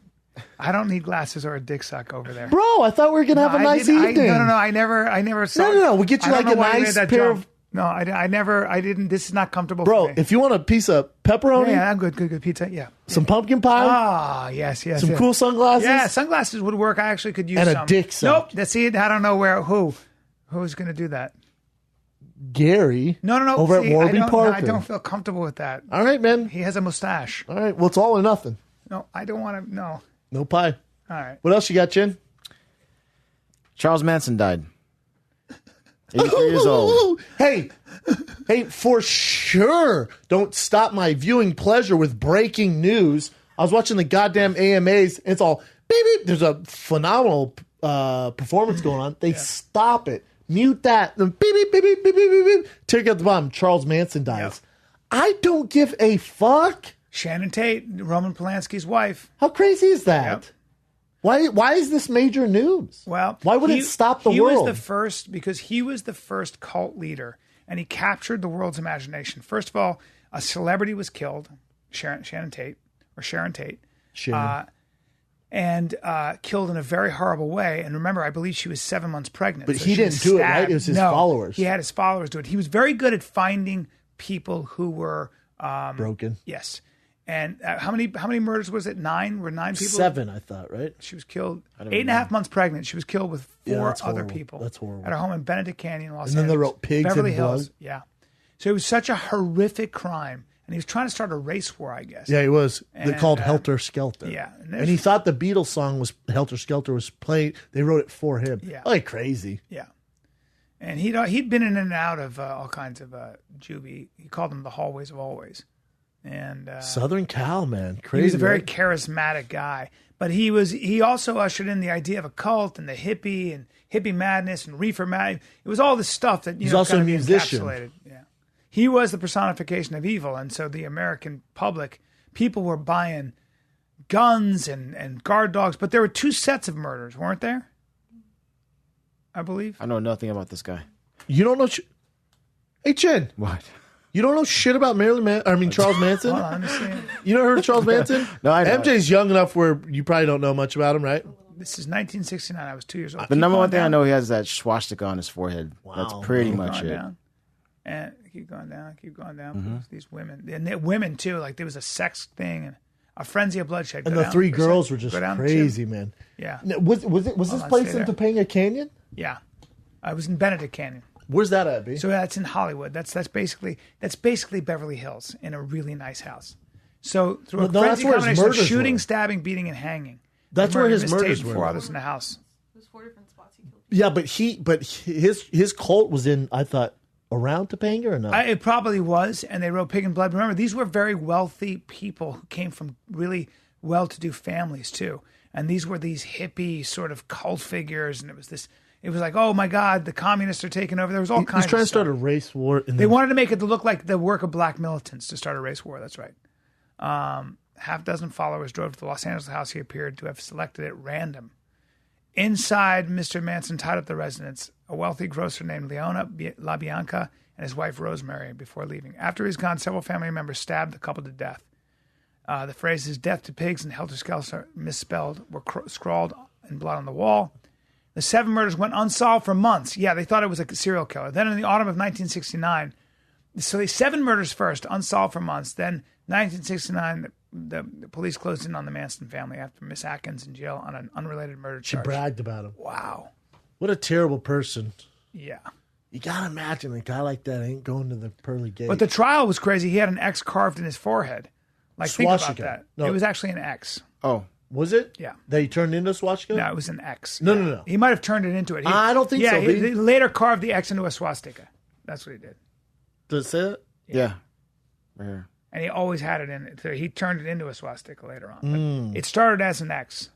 I don't need glasses or a dick suck over there. Bro, I thought we were going to have a nice evening. No. I never saw No. We'll get you I don't like know a why you made nice that pair jump. of... No, I didn't. This is not comfortable Bro, for me. if you want a piece of pepperoni, Yeah, I'm good. Pizza, yeah. some pumpkin pie, Ah, yes. some cool sunglasses. Yeah, sunglasses would work. I actually could use And a some. dick suck. Nope. That's it. I don't know who's going to do that. Gary. No. Over at Warby Parker. I don't feel comfortable with that. All right, man. He has a mustache. All right. Well, it's all or nothing. No, I don't want to. No. No pie. All right. What else you got, Chin? Charles Manson died. 83 years old. Hey, for sure. Don't stop my viewing pleasure with breaking news. I was watching the goddamn AMAs. And it's all, baby, there's a phenomenal performance going on. They stop it. Mute that. Beep, beep, beep, beep, beep, beep, beep. Take out the bottom. Charles Manson dies. Yep. I don't give a fuck. Shannon Tate, Roman Polanski's wife. How crazy is that? Yep. Why is this major news? Well, why would it stop the he world? He was the first because he was the first cult leader, and he captured the world's imagination. First of all, a celebrity was killed, Sharon Tate, and killed in a very horrible way. And remember, I believe she was 7 months pregnant. But so he she was didn't do it, right? stabbed. It was his No, followers. He had his followers do it. He was very good at finding people who were broken. Yes. And how many murders was it? 9? Were 9 people? 7, I thought, right? She was killed 8.5 months pregnant. She was killed with 4 that's other horrible. people. That's horrible. At her home in Benedict Canyon, Los And then Angeles. they wrote pigs Beverly and Hills. blood. Yeah. So it was such a horrific crime. And he was trying to start a race war, I guess. Yeah, he was. They And, called Helter Skelter. yeah, and And he thought the Beatles song was Helter Skelter was played. They wrote it for him. Yeah. Like crazy. Yeah. And he'd been in and out of all kinds of juvie. He called them the hallways of always. And Southern Cal, man. Crazy. he was a very right? charismatic guy. But he also ushered in the idea of a cult and the hippie madness and reefer madness. It was all this stuff that He's also kind a of musician. encapsulated. Yeah. He was the personification of evil, and so the American public, people were buying guns and guard dogs. But there were 2 sets of murders, weren't there? I believe. I know nothing about this guy. You don't know. Hey, Chin. What? You don't know shit about Charles Manson? Hold on, let me see. You never heard of Charles Manson? No, I know. MJ's young enough where you probably don't know much about him, right? This is 1969. I was 2 years old. The Keep number going one thing I down. know, he has that swastika on his forehead. That's pretty Keep much going it. down. And keep going down. Mm-hmm. These women, and women too. Like there was a sex thing and a frenzy of bloodshed. And Go the down 3 for a girls second. were just Go down, crazy, Jim. man. Yeah, Now, was this on, place stay in there. Topanga Canyon? yeah. I was in Benedict Canyon, Where's that at, B? so that's in Hollywood. That's basically Beverly Hills in a really nice house. So through a Well, no, that's frenzy where his combination of murders shooting, were. stabbing, beating, and hanging. That's They where murdered his Miss Tate murders and were. 4 others in the house. There's 4 different spots he killed. Yeah, but his cult was in, I thought, around Topanga or not? It probably was, and they wrote Pig and Blood. Remember, these were very wealthy people who came from really well-to-do families too, and these were these hippie sort of cult figures, and it was like, oh my God, the communists are taking over. There was all kinds. He's trying of to start stuff. a race war. They wanted to make it look like the work of black militants to start a race war. That's right. Half dozen followers drove to the Los Angeles house he appeared to have selected at random. Inside, Mr. Manson tied up the residence, a wealthy grocer named Leona LaBianca and his wife Rosemary, before leaving. After he's gone, several family members stabbed the couple to death. The phrases "death to pigs" and "helter skelter" misspelled were scrawled in blood on the wall. The 7 murders went unsolved for months. Yeah, they thought it was a serial killer. Then in the autumn of 1969, so the 7 murders first, unsolved for months. Then 1969, the police closed in on the Manson family after Miss Atkins in jail on an unrelated murder She charge. bragged about him. Wow. What a terrible person. Yeah. You gotta imagine a guy like that ain't going to the pearly gate. But the trial was crazy. He had an X carved in his forehead. Like, think about Swastika. that. No. It was actually an X. Oh, was it? Yeah. That he turned into a swastika? No, it was an X. No, Yeah. no, no. He might have turned it into it. I don't think so, Yeah, but he later carved the X into a swastika. That's what he did. Does it say that? yeah. Right here. And he always had it in it. So he turned it into a swastika later on. But it started as an X.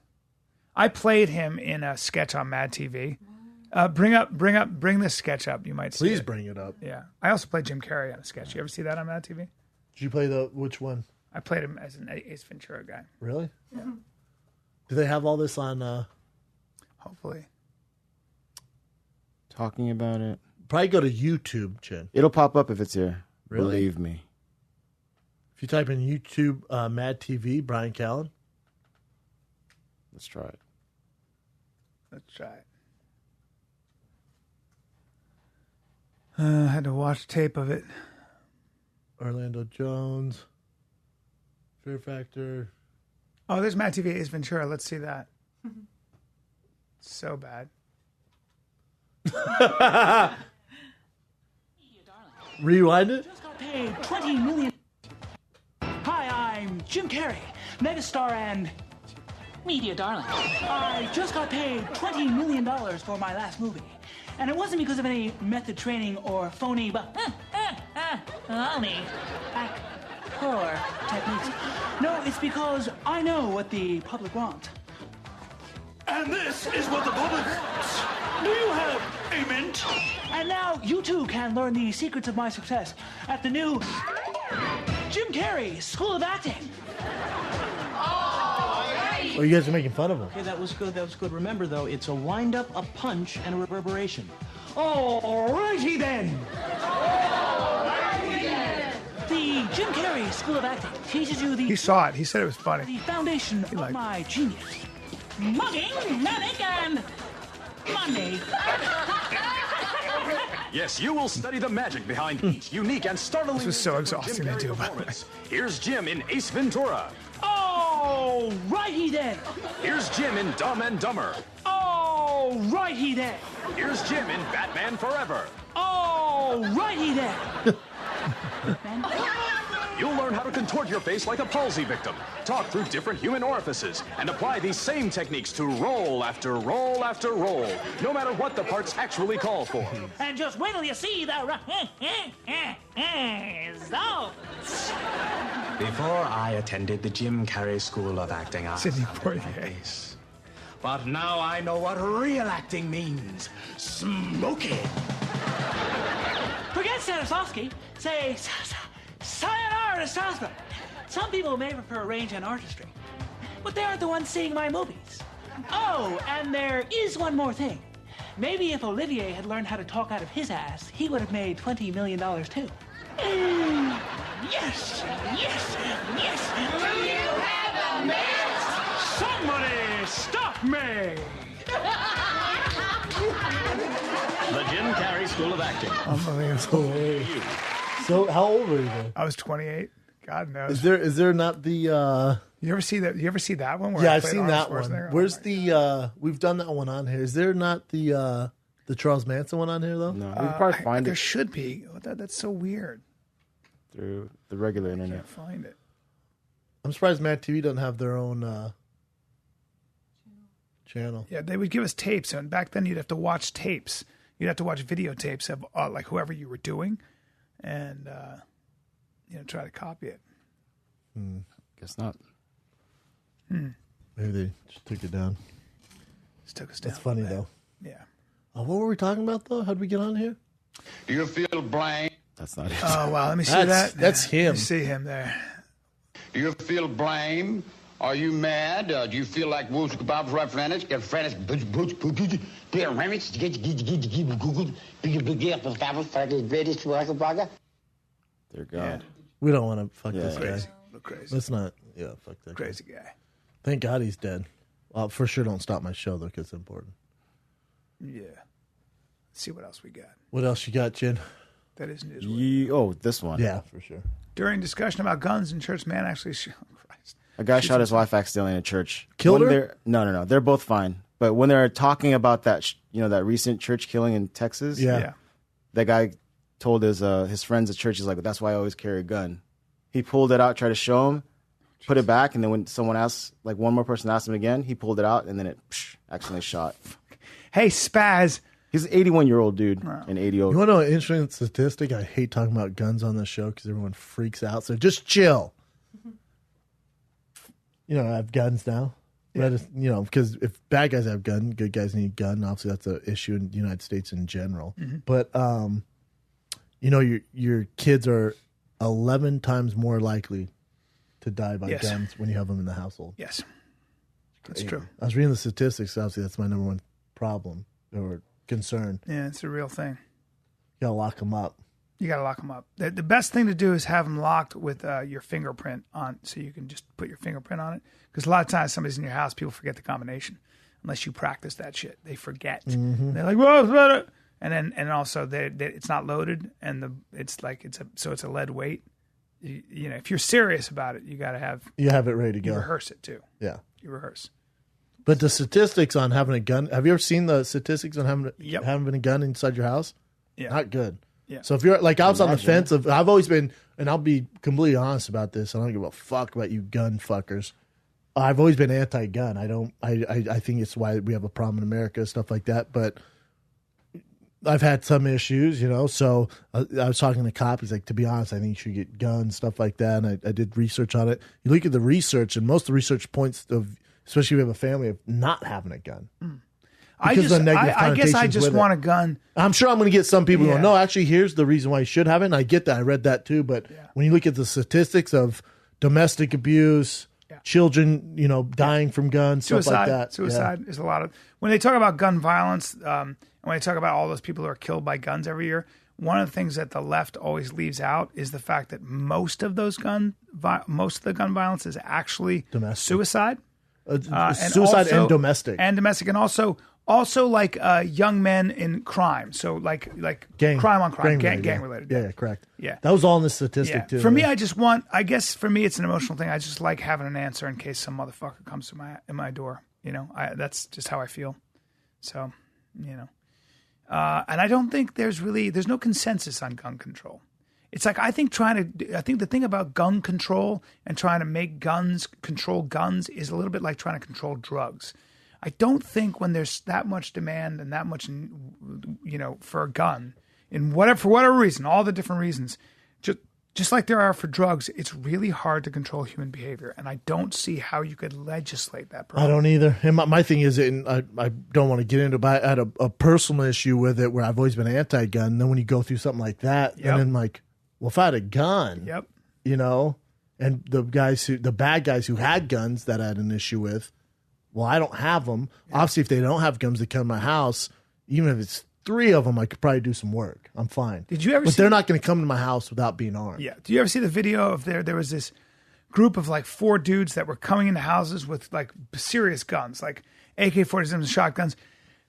I played him in a sketch on Mad TV. Bring this sketch up. You might see Please it. bring it up. Yeah. I also played Jim Carrey on a sketch. You ever see that on Mad TV? Did you play which one? I played him as an Ace Ventura guy. Really? Yeah. Do they have all this on? Hopefully. Talking about it. Probably go to YouTube, Chin. It'll pop up if it's here. Really? Believe me. If you type in YouTube Mad TV, Bryan Callen. Let's try it. Let's try it. I had to watch tape of it. Orlando Jones. Fear Factor. Oh, there's Mad TV Ace Ventura. Let's see that. So bad. Rewind it. Just got paid $20 million. Hi, I'm Jim Carrey, megastar and media darling. I just got paid $20 million for my last movie. And it wasn't because of any method training or phony actor techniques. No, it's because I know what the public wants. And this is what the public wants. Do you have a mint? And now you too can learn the secrets of my success at the new Jim Carrey School of Acting. Oh, you guys are making fun of him. Okay, that was good. That was good. Remember, though, it's a wind-up, a punch, and a reverberation. Alrighty then. The Jim Carrey School of Acting teaches you He the saw it. He said it was funny. foundation of liked it. my genius. Mugging, manic, and money. Yes, you will study the magic behind each unique and startling. This was so Jim exhausting to Carrey do, by the way. performance. Here's Jim in Ace Ventura. Alrighty then. Here's Jim in Dumb and Dumber. Alrighty then. Here's Jim in Batman Forever. Alrighty then. You'll learn how to contort your face like a palsy victim, talk through different human orifices, and apply these same techniques to role after role after role, no matter what the parts actually call for. And just wait till you see the results. Before I attended the Jim Carrey School of Acting, I Sidney sounded like Poitier. this. But now I know what real acting means. Smoky. Forget Stanislavski. Say sayonara to Strasbourg. Some people may prefer range and artistry, but they aren't the ones seeing my movies. Oh, and there is one more thing. Maybe if Olivier had learned how to talk out of his ass, he would have made $20 million too. Yes! Yes! Yes! Do you have a match? Somebody stop me! The Jim Carrey School of Acting. Unbelievable. So, how old were you then? I was 28. God knows. Is there not the? You ever see that? You ever see that one? Where Yeah, I I've played seen Arnold that one. Schwarzenegger? Where's Oh my the? We've done that one on here. Is there not the Charles Manson one on here though? No, we can probably find There it should be. That's so weird. through the regular I internet. can't find it. I'm surprised Mad TV doesn't have their own channel. Yeah, they would give us tapes, and back then you'd have to watch tapes. You'd have to watch videotapes of like whoever you were doing, and try to copy it. Guess not. Maybe they just took it down. Just took us down. That's funny a bit. though. Yeah. What were we talking about though? How'd we get on here? Do you feel blamed? That's not it. Oh wow, let me see That's- that. that's him. Let me see him there. Do you feel blame? Are you mad? Do you feel like Wolf's Kebab's right friends? Get friends, Dear God. We don't want to fuck Yeah, this yeah. guy. Crazy. Look crazy. Let's not. Yeah, fuck that. Guy. Crazy guy. Thank God he's dead. Well, for sure, don't stop my show though, because it's important. Yeah. Let's see what else we got. What else you got, Jen? That is newsworthy. Oh, this one. Yeah, for sure. During discussion about guns in church, man actually Christ. A guy shot his wife accidentally in a church. Killed When her? they're- No. They're both fine. But when they're talking about that, that recent church killing in Texas, Yeah. that guy told his friends at church, he's like, "That's why I always carry a gun." He pulled it out, tried to show him, put it back, and then when someone asked, like one more person asked him again, he pulled it out, and then it accidentally shot. Hey, Spaz. He's an 81-year-old dude. An 80-year-old. You want to know an interesting statistic? I hate talking about guns on this show because everyone freaks out. So just chill. I have guns now. Yeah. Because if bad guys have gun, good guys need gun. Obviously, that's an issue in the United States in general. Mm-hmm. But your kids are 11 times more likely to die by guns when you have them in the household. Yes, that's true. I was reading the statistics. Obviously, that's my number one problem or concern. Yeah, it's a real thing. You gotta lock them up. You got to lock them up. The best thing to do is have them locked with your fingerprint on, so you can just put your fingerprint on it. Because a lot of times somebody's in your house, people forget the combination. Unless you practice that shit, they forget. Mm-hmm. They're like, "Whoa!" And also it's not loaded, and it's a lead weight. If you're serious about it, you got to have it ready to go. You rehearse it too. Yeah, you rehearse. But the statistics on having a gun, have you ever seen the statistics on having a gun inside your house? Yeah. Not good. Yeah. So if you're like, I was on the fence of, I've always been, and I'll be completely honest about this. I don't give a fuck about you gun fuckers. I've always been anti-gun. I think it's why we have a problem in America, stuff like that. But I've had some issues, so I was talking to a cop. He's like, to be honest, I think you should get guns, stuff like that. And I did research on it. You look at the research, and most of the research points of, especially if you have a family, of not having a gun. I guess I just want a gun. I'm sure I'm going to get some people going, no, actually, here's the reason why you should have it. And I get that. I read that too. But when you look at the statistics of domestic abuse, children, dying from guns, stuff like that. Suicide is a lot of, when they talk about gun violence, and when they talk about all those people who are killed by guns every year, one of the things that the left always leaves out is the fact that most of the gun violence is actually suicide. Suicide and domestic. And like young men in crime. So like crime on crime, gang related. Yeah, correct. Yeah. That was all in the statistic too. For me, I guess for me, it's an emotional thing. I just like having an answer in case some motherfucker comes to my door. That's just how I feel. So, and I don't think there's no consensus on gun control. It's like, I think the thing about gun control and trying to make control guns is a little bit like trying to control drugs. I don't think when there's that much demand and that much, for a gun, for whatever reason, all the different reasons, just like there are for drugs, it's really hard to control human behavior. And I don't see how you could legislate that problem. I don't either. And my thing is, and I don't want to get into it, but I had a personal issue with it where I've always been anti-gun. And then when you go through something like that, and then like, well, if I had a gun, and the bad guys who had guns that I had an issue with, well, I don't have them. Yeah. Obviously, if they don't have guns, they come to my house. Even if it's 3 of them, I could probably do some work. I'm fine. Did you ever? But they're not going to come to my house without being armed. Yeah. Do you ever see the video of there was this group of like 4 dudes that were coming into houses with like serious guns, like AK-47s and shotguns.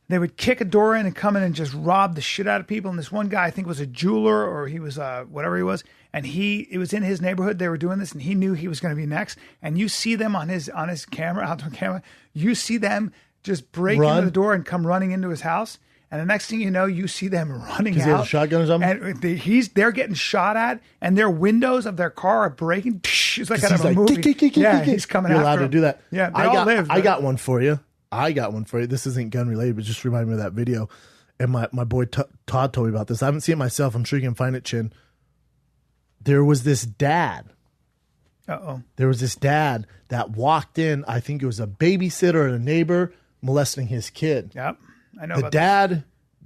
They would kick a door in and come in and just rob the shit out of people. And this one guy, I think, was a jeweler or he was whatever he was. And it was in his neighborhood. They were doing this, and he knew he was going to be next. And you see them on his camera, outdoor camera. You see them just break into the door and come running into his house. And the next thing you know, you see them running out. Because he has a shotgun or something? And they're getting shot at, and their windows of their car are breaking. It's like out of a movie. He's coming out. You're allowed to do that. Yeah, I got one for you. This isn't gun related, but just remind me of that video. And my boy Todd told me about this. I haven't seen it myself. I'm sure you can find it, Chin. There was this dad. There was this dad that walked in. I think it was a babysitter and a neighbor molesting his kid. Yep. I know the about dad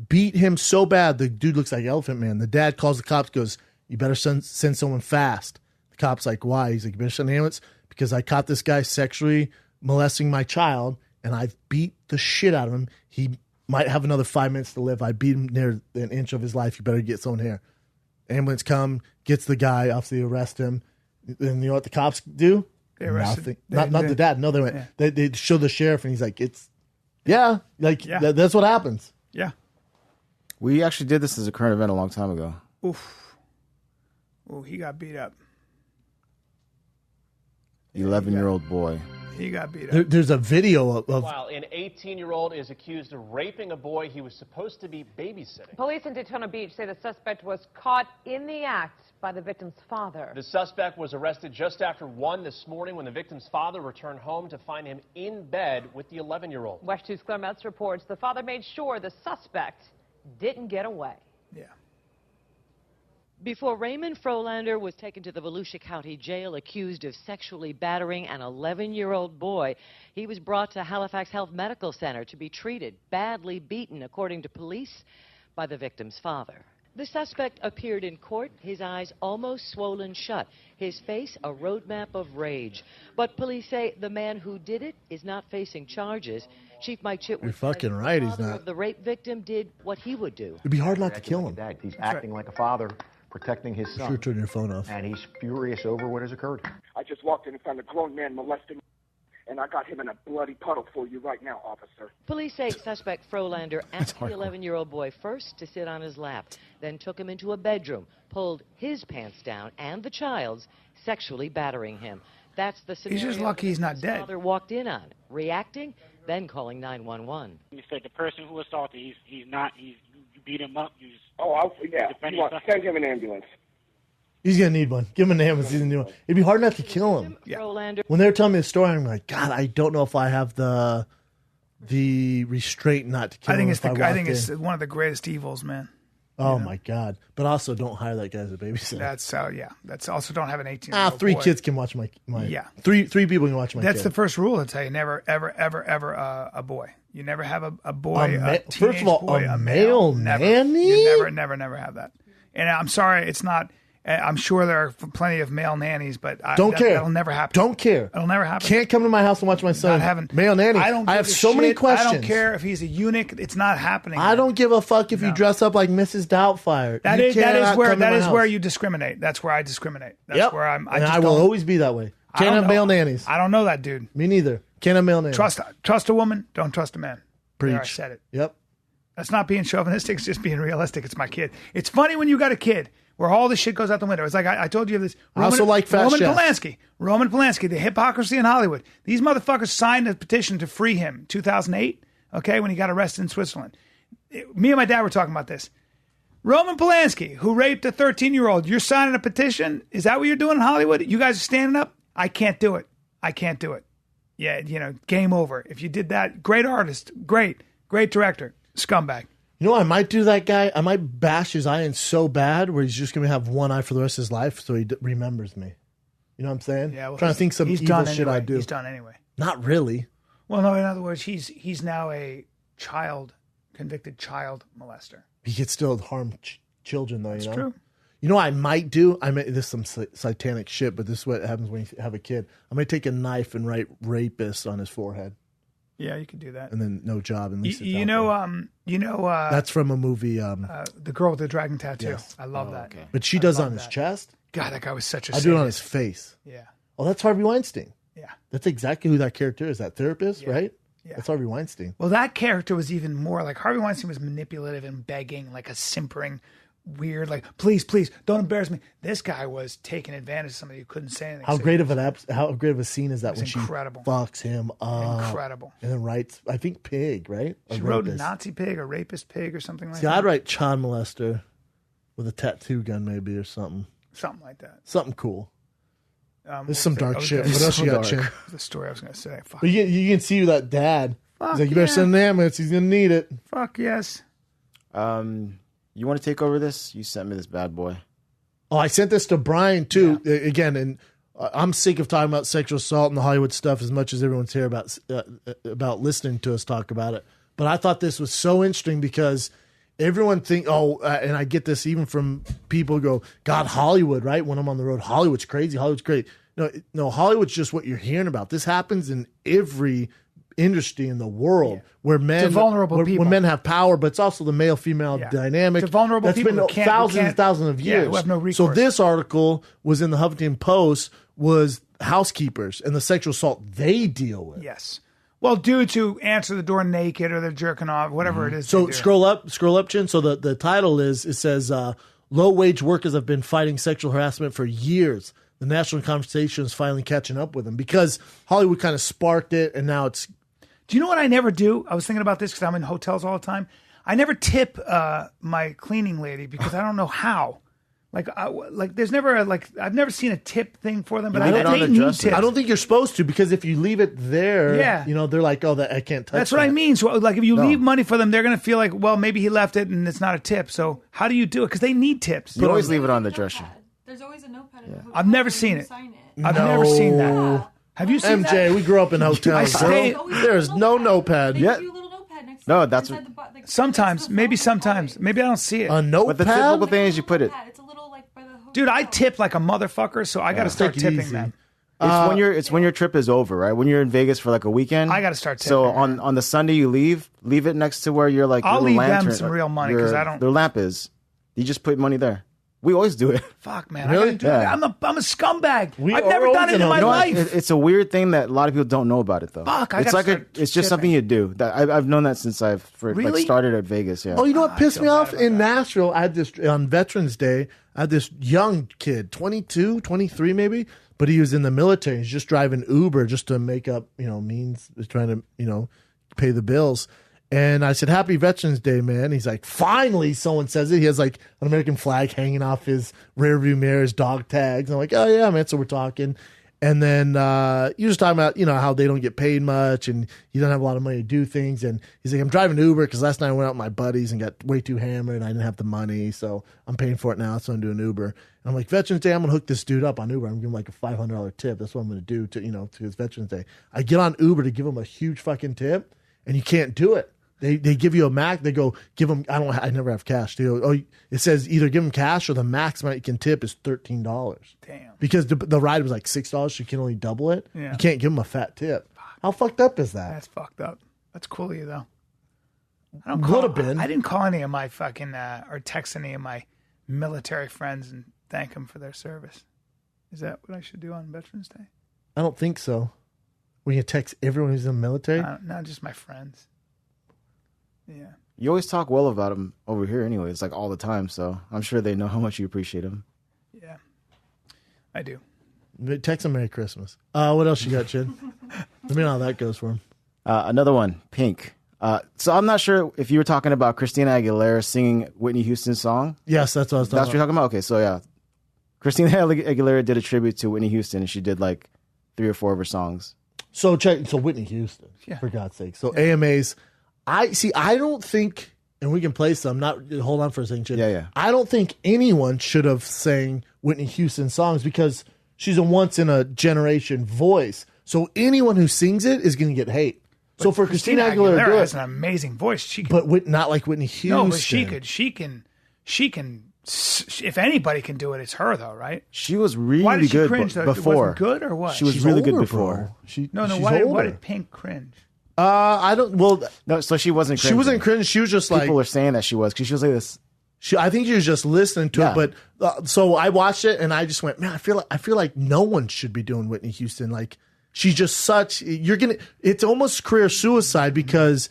beat him so bad. The dude looks like Elephant Man. The dad calls the cops, goes, you better send someone fast. The cop's like, why? He's like, you better send an ambulance because I caught this guy sexually molesting my child. And I beat the shit out of him. He might have another 5 minutes to live. I beat him near an inch of his life. You better get someone here. Ambulance gets the guy, obviously arrest him. And you know what the cops do? They arrested. Nothing. Not the dad. No, they went. Yeah. They show the sheriff, and he's like, that's what happens. We actually did this as a current event a long time ago. Oof. Oh, he got beat up. 11-year-old boy. He got beat up. There's a video of While an 18-year-old is accused of raping a boy he was supposed to be babysitting. Police in Daytona Beach say the suspect was caught in the act by the victim's father. The suspect was arrested just after 1 this morning when the victim's father returned home to find him in bed with the 11-year-old. West 2's Claire Metz reports the father made sure the suspect didn't get away. Yeah. Before Raymond Frolander was taken to the Volusia County Jail accused of sexually battering an 11-year-old boy, he was brought to Halifax Health Medical Center to be treated, badly beaten, according to police, by the victim's father. The suspect appeared in court, his eyes almost swollen shut, his face a roadmap of rage. But police say the man who did it is not facing charges. Chief Mike Chitwood You're fucking right, he's not. The rape victim did what he would do. It'd be hard not to kill him. He's acting like a father, protecting his son. Sure, turn your phone off. And he's furious over what has occurred. I just walked in and found a grown man molesting, and I got him in a bloody puddle for you right now, officer. Police say suspect Frolander asked the 11-year-old boy first to sit on his lap, then took him into a bedroom, pulled his pants down and the child's, sexually battering him. That's the scenario He's just lucky he's not dead. Father walked in on, reacting, then calling 911. You said the person who assaulted, you beat him up. Send him an ambulance. He's going to need one. Give him an ambulance. He's gonna need one. It'd be hard not to kill him. Yeah. When they were telling me the story, I'm like, God, I don't know if I have the restraint not to kill him. I think it's one of the greatest evils, man. Oh, my God. But also, don't hire that guy as a babysitter. That's also don't have an 18-year-old 3 boy. kids can watch my yeah. Three people can watch my That's kid. the first rule. I'll tell you, never, ever, ever, ever a boy. You never have a boy, a teenage first of all, boy, a male nanny? You never have that. And I'm sorry, it's not. I'm sure there are plenty of male nannies, but that'll never happen. Don't care. It'll never happen. Can't come to my house and watch my son. Not having male nanny. I have so many questions. I don't care if he's a eunuch. It's not happening. I don't give a fuck if you dress up like Mrs. Doubtfire. That is where you discriminate. That's where I discriminate. That's where I'm. I will always be that way. Can't have male nannies. I don't know that dude. Me neither. Can't have male nannies. Trust a woman. Don't trust a man. Preach. There, I said it. Yep. That's not being chauvinistic. It's just being realistic. It's my kid. It's funny when you got a kid where all this shit goes out the window. It's like I told you this. I also like fat Roman Polanski, the hypocrisy in Hollywood. These motherfuckers signed a petition to free him 2008, okay, when he got arrested in Switzerland. Me and my dad were talking about this. Roman Polanski, who raped a 13-year-old, you're signing a petition? Is that what you're doing in Hollywood? You guys are standing up? I can't do it. Yeah, game over. If you did that, great artist, great director, scumbag. You know what I might do to that guy? I might bash his eye in so bad where he's just going to have one eye for the rest of his life so he remembers me. You know what I'm saying? Yeah, well, trying to think some evil shit I do. He's done anyway. Not really. Well, no, in other words, he's now a convicted child molester. He could still harm children, though, That's you know? true. You know what I might do? This is some satanic shit, but this is what happens when you have a kid. I might take a knife and write rapist on his forehead. Yeah, you could do that. And then no job. At least that's from a movie. The Girl with the Dragon Tattoo. Yes. I love that. Okay. But she does on his chest. God, that guy was such a. I do it on his face. Yeah. Oh, that's Harvey Weinstein. Yeah. That's exactly who that character is. That therapist, right? Yeah. That's Harvey Weinstein. Well, that character was even more like Harvey Weinstein was manipulative and begging, like a simpering, weird, like please, don't embarrass me. This guy was taking advantage of somebody who couldn't say anything. How great of a scene is that when incredible. She fucks him up? Incredible. And then writes, I think pig, right? She wrote Nazi pig or rapist pig or something like that. See, I'd write child molester with a tattoo gun maybe or something. Something like that. Something cool. There's some dark shit. What else you got, Chin? The story I was going to say. Fuck. But you can see that dad. He's like, you better send an ambulance. He's going to need it. Fuck yes. You want to take over this? You sent me this bad boy. Oh, I sent this to Bryan, too. Yeah. Again, and I'm sick of talking about sexual assault and the Hollywood stuff as much as everyone's here about listening to us talk about it. But I thought this was so interesting because everyone and I get this even from people who go, God, Hollywood, right? When I'm on the road, Hollywood's crazy. Hollywood's great. No, Hollywood's just what you're hearing about. This happens in every industry in the world where men when men have power, but it's also the male-female dynamic. To vulnerable that's people been thousands and thousands of years. Who have no recourse. So this article was in the Huffington Post was housekeepers and the sexual assault they deal with. Yes. Well, dudes who answer the door naked or they're jerking off, whatever it is. So they do. scroll up, Chin. So the title it says, low-wage workers have been fighting sexual harassment for years. The national conversation is finally catching up with them because Hollywood kind of sparked it, and now it's... Do you know what I never do? I was thinking about this because I'm in hotels all the time. I never tip my cleaning lady because I don't know how. There's never I've never seen a tip thing for them, but they need tips. I don't think you're supposed to because if you leave it there, Yeah. they're like, oh, I can't touch. That's what I mean. So, if you leave money for them, they're going to feel like, well, maybe he left it and it's not a tip. So, how do you do it? Because they need tips. You always leave it on the dresser. There's always a notepad in the hotel. I've never seen it. I've never seen that. Have you seen MJ, that? we grew up in hotels. There's no notepad. Yeah. No, that's sometimes. Maybe sometimes. Maybe I don't see it. A notepad? But the typical thing is you put it. Dude, I tip like a motherfucker, so I got to start Take it tipping easy. them. It's when your trip is over, right? When you're in Vegas for like a weekend. I got to start tipping. So on the Sunday you leave it next to where your I'll little leave lantern, them some real money because I don't. Their lamp is. You just put money there. We always do it. Fuck, man. Really? I gotta do that. I'm a scumbag. I've never are done it in my life. It's a weird thing that a lot of people don't know about it though. Fuck, I it's gotta like start it's just something you do. That I've known that since I've Really? started at Vegas. Yeah. Oh, you know what pissed me off? In Nashville, I had this, on Veterans Day, I had this young kid, 22, 23 maybe, but he was in the military. He's just driving Uber just to make up, means, trying to, pay the bills. And I said, Happy Veterans Day, man. He's like, finally, someone says it. He has like an American flag hanging off his rearview mirror, his dog tags. I'm like, oh, yeah, man. So we're talking. And then he was talking about, how they don't get paid much and you don't have a lot of money to do things. And he's like, I'm driving Uber because last night I went out with my buddies and got way too hammered and I didn't have the money. So I'm paying for it now. So I'm doing Uber. And I'm like, Veterans Day, I'm going to hook this dude up on Uber. I'm going to give him like a $500 tip. That's what I'm going to do to his Veterans Day. I get on Uber to give him a huge fucking tip and you can't do it. They give you a max. They go, give them. I never have cash. They go, oh, it says either give them cash or the max amount you can tip is $13. Damn. Because the ride was like $6, so you can only double it. Yeah. You can't give them a fat tip. How fucked up is that? That's fucked up. That's cool of you though. Would have been. I didn't call any of my fucking or text any of my military friends and thank them for their service. Is that what I should do on Veterans Day? I don't think so. When you text everyone who's in the military, not just my friends. Yeah. You always talk well about them over here anyway. It's like all the time. So I'm sure they know how much you appreciate them. Yeah, I do. Text them Merry Christmas. What else you got, Chin? Let me know how that goes for him. Another one, Pink. So I'm not sure if you were talking about Christina Aguilera singing Whitney Houston's song. Yes, that's what I was talking about. That's what you're talking about? Okay, so yeah. Christina Aguilera did a tribute to Whitney Houston, and she did like 3 or 4 of her songs. So Whitney Houston, for God's sake. So AMAs, I don't think, and we can play some, hold on for a second, Chin. Yeah. I don't think anyone should have sang Whitney Houston songs because she's a once-in-a-generation voice. So anyone who sings it is going to get hate. So for Christina Aguilera to do has an amazing voice. She can, but not like Whitney Houston. No, but she can. If anybody can do it, it's her though, right? She was really why did she good cringe, though? before. It wasn't good or what? She was really good before. Why did Pink cringe? I don't. Well, no. So she wasn't. She wasn't cringe. She was just like people are saying that she was because she was like this. I think she was just listening to it. But so I watched it and I just went, man, I feel like no one should be doing Whitney Houston. Like she's just such. It's almost career suicide because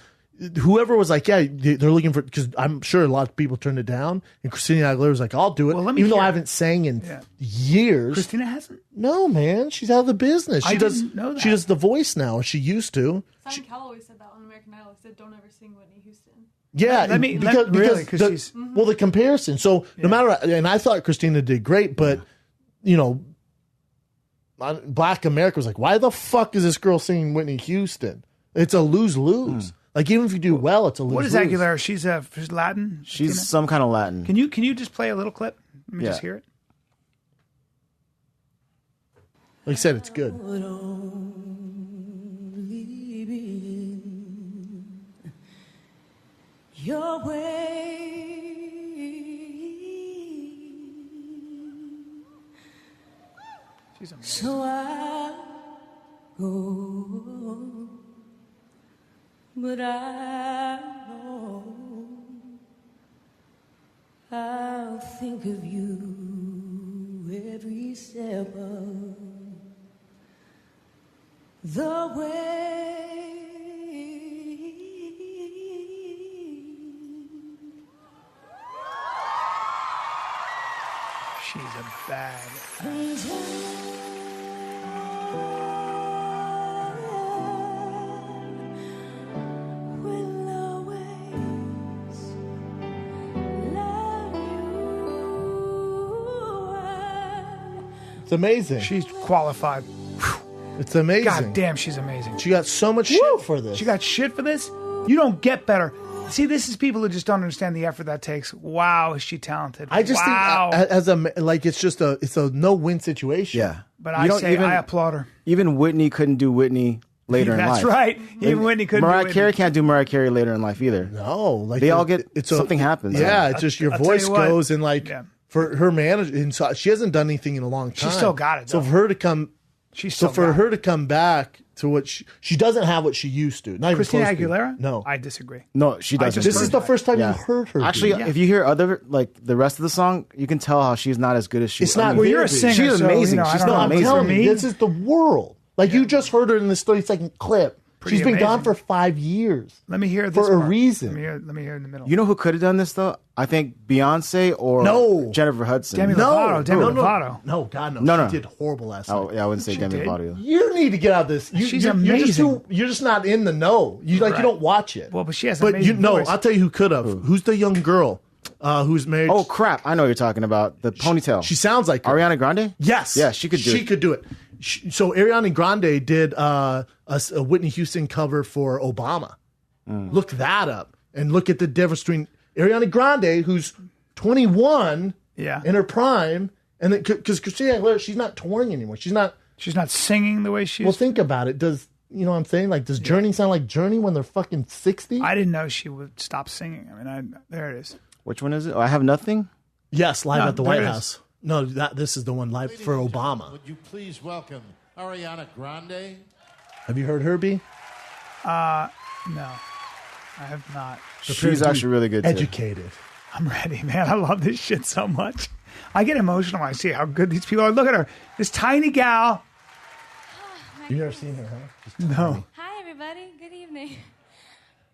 whoever was like, yeah, they're looking for, because I'm sure a lot of people turned it down, and Christina Aguilera was like, I'll do it, even though I haven't sang in years. Christina hasn't? No, man, she's out of the business. I didn't know that. She does The Voice now. She used to. Simon Cowell always said that on American Idol. He said, don't ever sing Whitney Houston. Yeah, because the comparison. So no matter, and I thought Christina did great, but Black America was like, why the fuck is this girl singing Whitney Houston? It's a lose-lose. Like, even if you do well, it's a lose-lose. What is Aguilera? She's Latin? She's some kind of Latin. Can you just play a little clip? Let me just hear it. Like I said, it's good. Your way, so I go, but I know I'll think of you every step of the way. She's a bad. It's amazing. She's qualified. It's amazing. God damn, she's amazing. She got so much shit for this. She got shit for this? You don't get better. See, this is people who just don't understand the effort that takes. Wow, is she talented? I just wow. think as a like it's a no-win situation. Yeah. But I applaud her. Even Whitney couldn't do Whitney later in life. That's right. Even Whitney couldn't Mariah do Whitney. Carey can't do Mariah Carey later in life either. No. Like they all get, something happens. Yeah, it's just your I'll tell voice you what. goes and like for her manager, and so she hasn't done anything in a long time. She's still got it, So though. for her to come, She's still for got her to come back to what she doesn't have what she used to. Not even Christina close to. Aguilera? No, I disagree. No, she doesn't. This is the first time you heard her. Actually, dude. if you hear other like the rest of the song, you can tell how she's not as good as she. It's not. Well, you're a singer, She's so, amazing. you know, I She's don't not know. I'm amazing. telling Me? you, this is the world. Like you just heard her in this 30-second clip. Pretty She's been gone amazing. for 5 years. Let me hear this For a part. reason. Let me hear in the middle. You know who could have done this though? I think Beyonce or No. Jennifer Hudson. Demi Lovato. Demi Lovato. No, God, no. No. She did horrible last night. Oh, yeah, I wouldn't say Demi did? Lovato. You need to get out of this. She's You're amazing. you're just not in the know. You Right. you don't watch it. Well, but she has But amazing voice. I'll tell you who could have. Who's the young girl who's married? Oh crap! I know what you're talking about. The ponytail. She sounds like her. Ariana Grande. Yes. Yeah, she could do it. She could do it. So Ariana Grande did a Whitney Houston cover for Obama. Look that up and look at the difference between Ariana Grande, who's 21 in her prime, and then because Christina Aguilera, she's not touring anymore. She's not singing the way she's. Well, think about it. Does you know what I'm saying? Like, does Journey sound like Journey when they're fucking 60? I didn't know she would stop singing. I mean, there it is. Which one is it? Oh, I Have Nothing. Yes, live No, at the there White it is. House. No, this is the one live for Obama. Would you please welcome Ariana Grande? Have you heard her, B? No, I have not. She's actually really good. Too. Educated. I'm ready, man. I love this shit so much. I get emotional when I see how good these people are. Look at her, this tiny gal. You never seen her, huh? No. Hi, everybody. Good evening.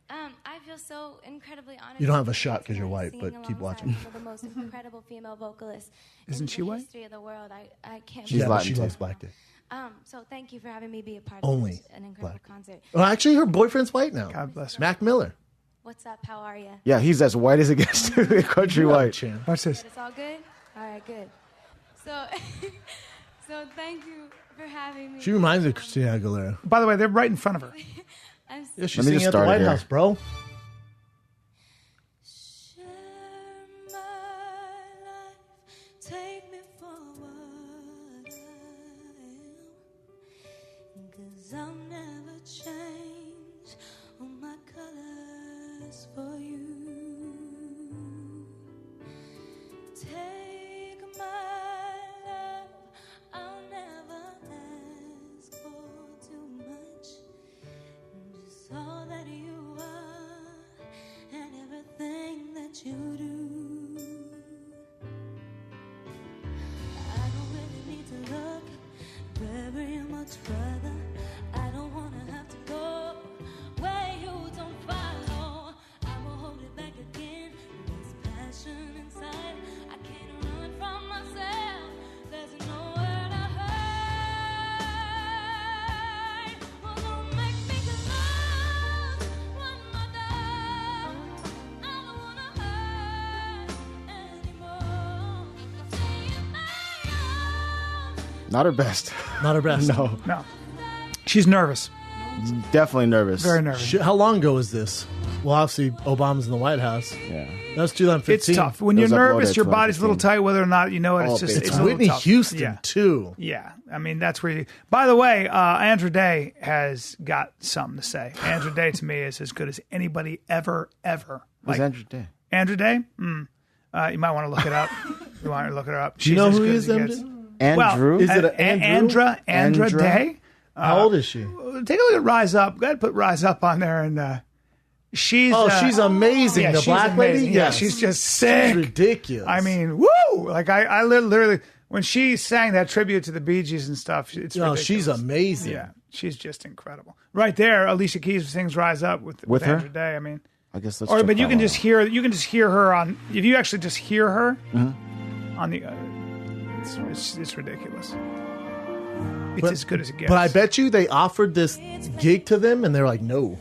I feel so incredibly honored. You don't have a shot because you're white, singing but keep alongside watching. some of the most incredible female vocalists Isn't in she the white? history of the world. I can't. She's Yeah, but Latin she too. loves black dick. So thank you for having me be a part Only of an incredible black. concert. Well, actually, her boyfriend's white now. God bless her. Mac Miller. What's up? How are you? Yeah, he's as white as it gets to country white. Watch this. It's all good. All right, good. So, so thank you for having me. She reminds me of Christina Aguilera. By the way, they're right in front of her. I'm so Yeah, she's Let me singing just at the start it White here. House, bro. Take me for what I am, 'cause I'll never change all my colors for you. Take my love, I'll never ask for too much, just all that you are and everything that you do. I don't really need to look very much further. I don't wanna have to go where you don't follow. I will hold it back again. There's passion inside. I can't run from myself. There's nowhere to hide. Well, don't make me close one more door. I don't wanna hurt anymore. Stay in my arms. Not her best. Not her best. No. No. She's nervous. Definitely nervous. Very nervous. How long ago was this? Well, obviously, Obama's in the White House. Yeah. That was 2015. It's tough. When It you're was uploaded nervous, your body's a little 2015. tight, whether or not you know it. It's Oh, just big it's time. a little Whitney tough. Houston, Yeah. too. Yeah. I mean, that's where you. By the way, Andra Day has got something to say. Andra Day to me is as good as anybody ever. Who's Andrew Day? Andra Day? You might want to look it up. You want to look her up. Do you know as who good he as is, it MJ? gets. Andrew? Well, Is it a Andrew? Andra Day? How old is she? Take a look at Rise Up. Go ahead and put Rise Up on there. And she's... she's amazing. Yeah, The she's black lady? amazing. Yeah, Yeah, she's just sick. She's ridiculous. I mean, woo! Like, I literally... When she sang that tribute to the Bee Gees and stuff, it's no, ridiculous. she's amazing. Yeah, she's just incredible. Right there, Alicia Keys sings "Rise Up" with her? Andra Day. I mean, I guess let's or check but you that can one just out. hear her on. If you actually just hear her on the It's ridiculous. It's as good as it gets. But I bet you they offered this gig to them, and they're like, no.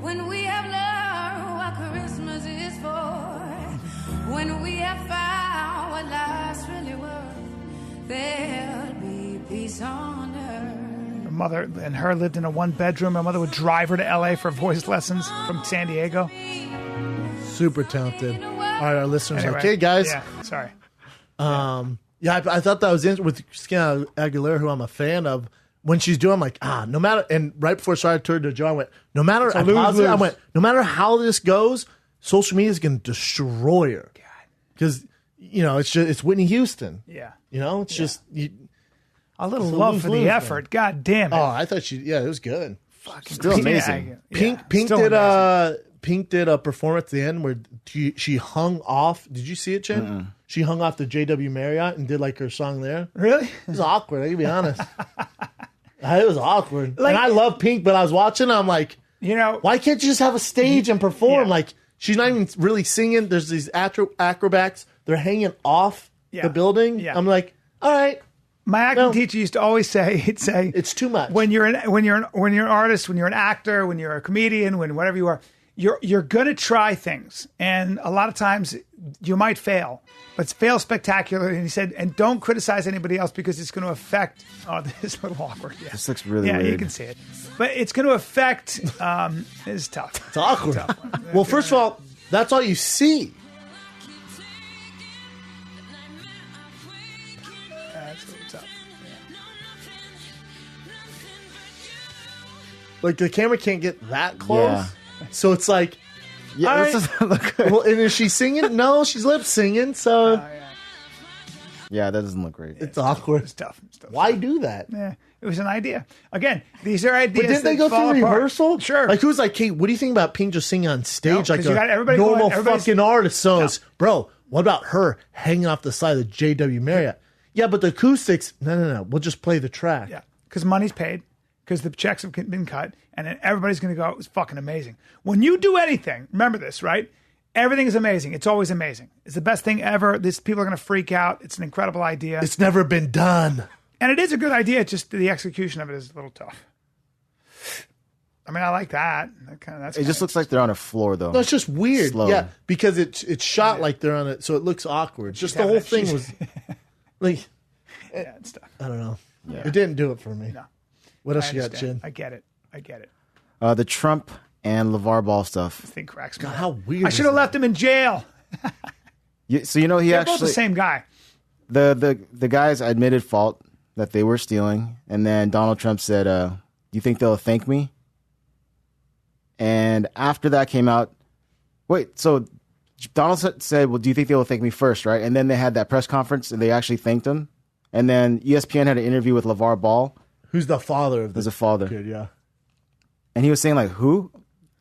When we have learned what Christmas is for, when we have found what life's really worth, there'll be peace on earth. Her mother and her lived in a one-bedroom. My mother would drive her to L.A. for voice lessons from San Diego. Super talented. All right, our listeners Anyway, are like, hey, guys. Yeah, sorry. Yeah, I thought that was interesting with Christina Aguilera, who I'm a fan of. When she's doing, I'm like, no matter. And right before I started turned to Joe, I went, no matter. I went, no matter how this goes, social media is going to destroy her. Because it's Whitney Houston. Yeah, it's just a little love for the effort. God damn it! Oh, I thought it was good. Fucking still amazing. Pink did a performance at the end where she hung off. Did you see it, Chen? Mm-mm. She hung off the JW Marriott and did like her song there. Really? It was awkward. I can be honest. It was awkward. And I love Pink, but I was watching. I'm like, why can't you just have a stage and perform? Like she's not even really singing. There's these acrobats. They're hanging off the building. Yeah. I'm like, all right. My acting teacher used to always say, it's too much. When you're an artist, when you're an actor, when you're a comedian, when whatever you are, you're going to try things, and a lot of times you might fail, but fail spectacularly. And he said, and don't criticize anybody else because it's going to affect. Oh, this is a little awkward. Yeah. This looks really weird. Yeah, you can see it, but it's going to affect. It's tough. It's awkward. Well, first of all, that's all you see. That's really tough. Like the camera can't get that close. Yeah. So it's like, this doesn't look good. Well, and is she singing? No, she's lip singing. So yeah, that doesn't look great. It's awkward. It's tough. Why do that? Yeah, it was an idea. Again, these are ideas. But didn't they go fall through apart. rehearsal? Sure. Like who's like, Kate? What do you think about Pink just singing on stage like you got everybody normal going, everybody's- fucking artist? So, bro, what about her hanging off the side of the JW Marriott? Yeah, but the acoustics. No. We'll just play the track. Yeah, because money's paid, because the checks have been cut, and then everybody's going to go, it was fucking amazing. When you do anything, remember this, right? Everything is amazing. It's always amazing. It's the best thing ever. People are going to freak out. It's an incredible idea. It's never been done. And it is a good idea. It's just the execution of it is a little tough. I mean, I like that. It just looks like they're on a floor, though. No, it's just weird. Slow. Yeah, because it's shot like they're on it, so it looks awkward. Just the whole thing was like, it's tough. I don't know. Yeah. It didn't do it for me. No. What else I you got, understand. Chin? I get it. The Trump and Levar Ball stuff. This thing cracks me. God, up. how weird! I should have left him in jail. So he They're actually both the same guy. The guys admitted fault that they were stealing, and then Donald Trump said, "Do you think they'll thank me?" And after that came out, so Donald said, "Well, do you think they will thank me first?" Right? And then they had that press conference, and they actually thanked him. And then ESPN had an interview with Levar Ball, who's the father of the father kid, yeah. And he was saying, like, who?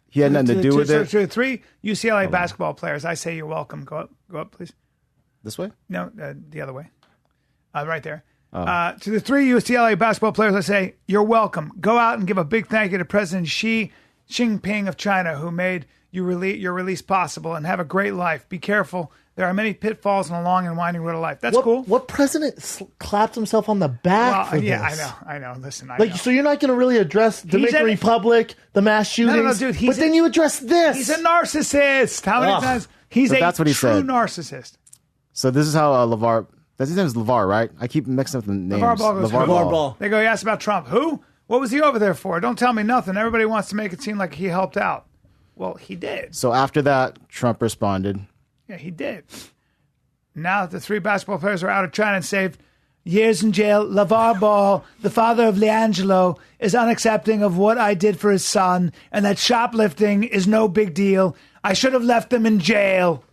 He had nothing to do with it. So 3 UCLA basketball players. I say you're welcome. Go up, please. This way? No, the other way. Right there. Oh. To the 3 UCLA basketball players, I say you're welcome. Go out and give a big thank you to President Xi Jinping of China, who made your release possible, and have a great life. Be careful. There are many pitfalls in a long and winding road of life. That's cool. What president clapped himself on the back for this? I know. Listen, I know. So you're not going to really address Dominican Republic, the mass shootings, dude. But then you address this. He's a narcissist. How many times? He's that's what he true said. Narcissist. So this is how Levar. His name is Levar, right? I keep mixing up the names. Levar Ball goes, Levar Ball. They go, he asked about Trump. Who? What was he over there for? Don't tell me nothing. Everybody wants to make it seem like he helped out. Well, he did. So after that, Trump responded. Yeah, he did. Now that the 3 basketball players are out of China and saved years in jail, Levar Ball, the father of Leangelo, is unaccepting of what I did for his son, and that shoplifting is no big deal. I should have left them in jail.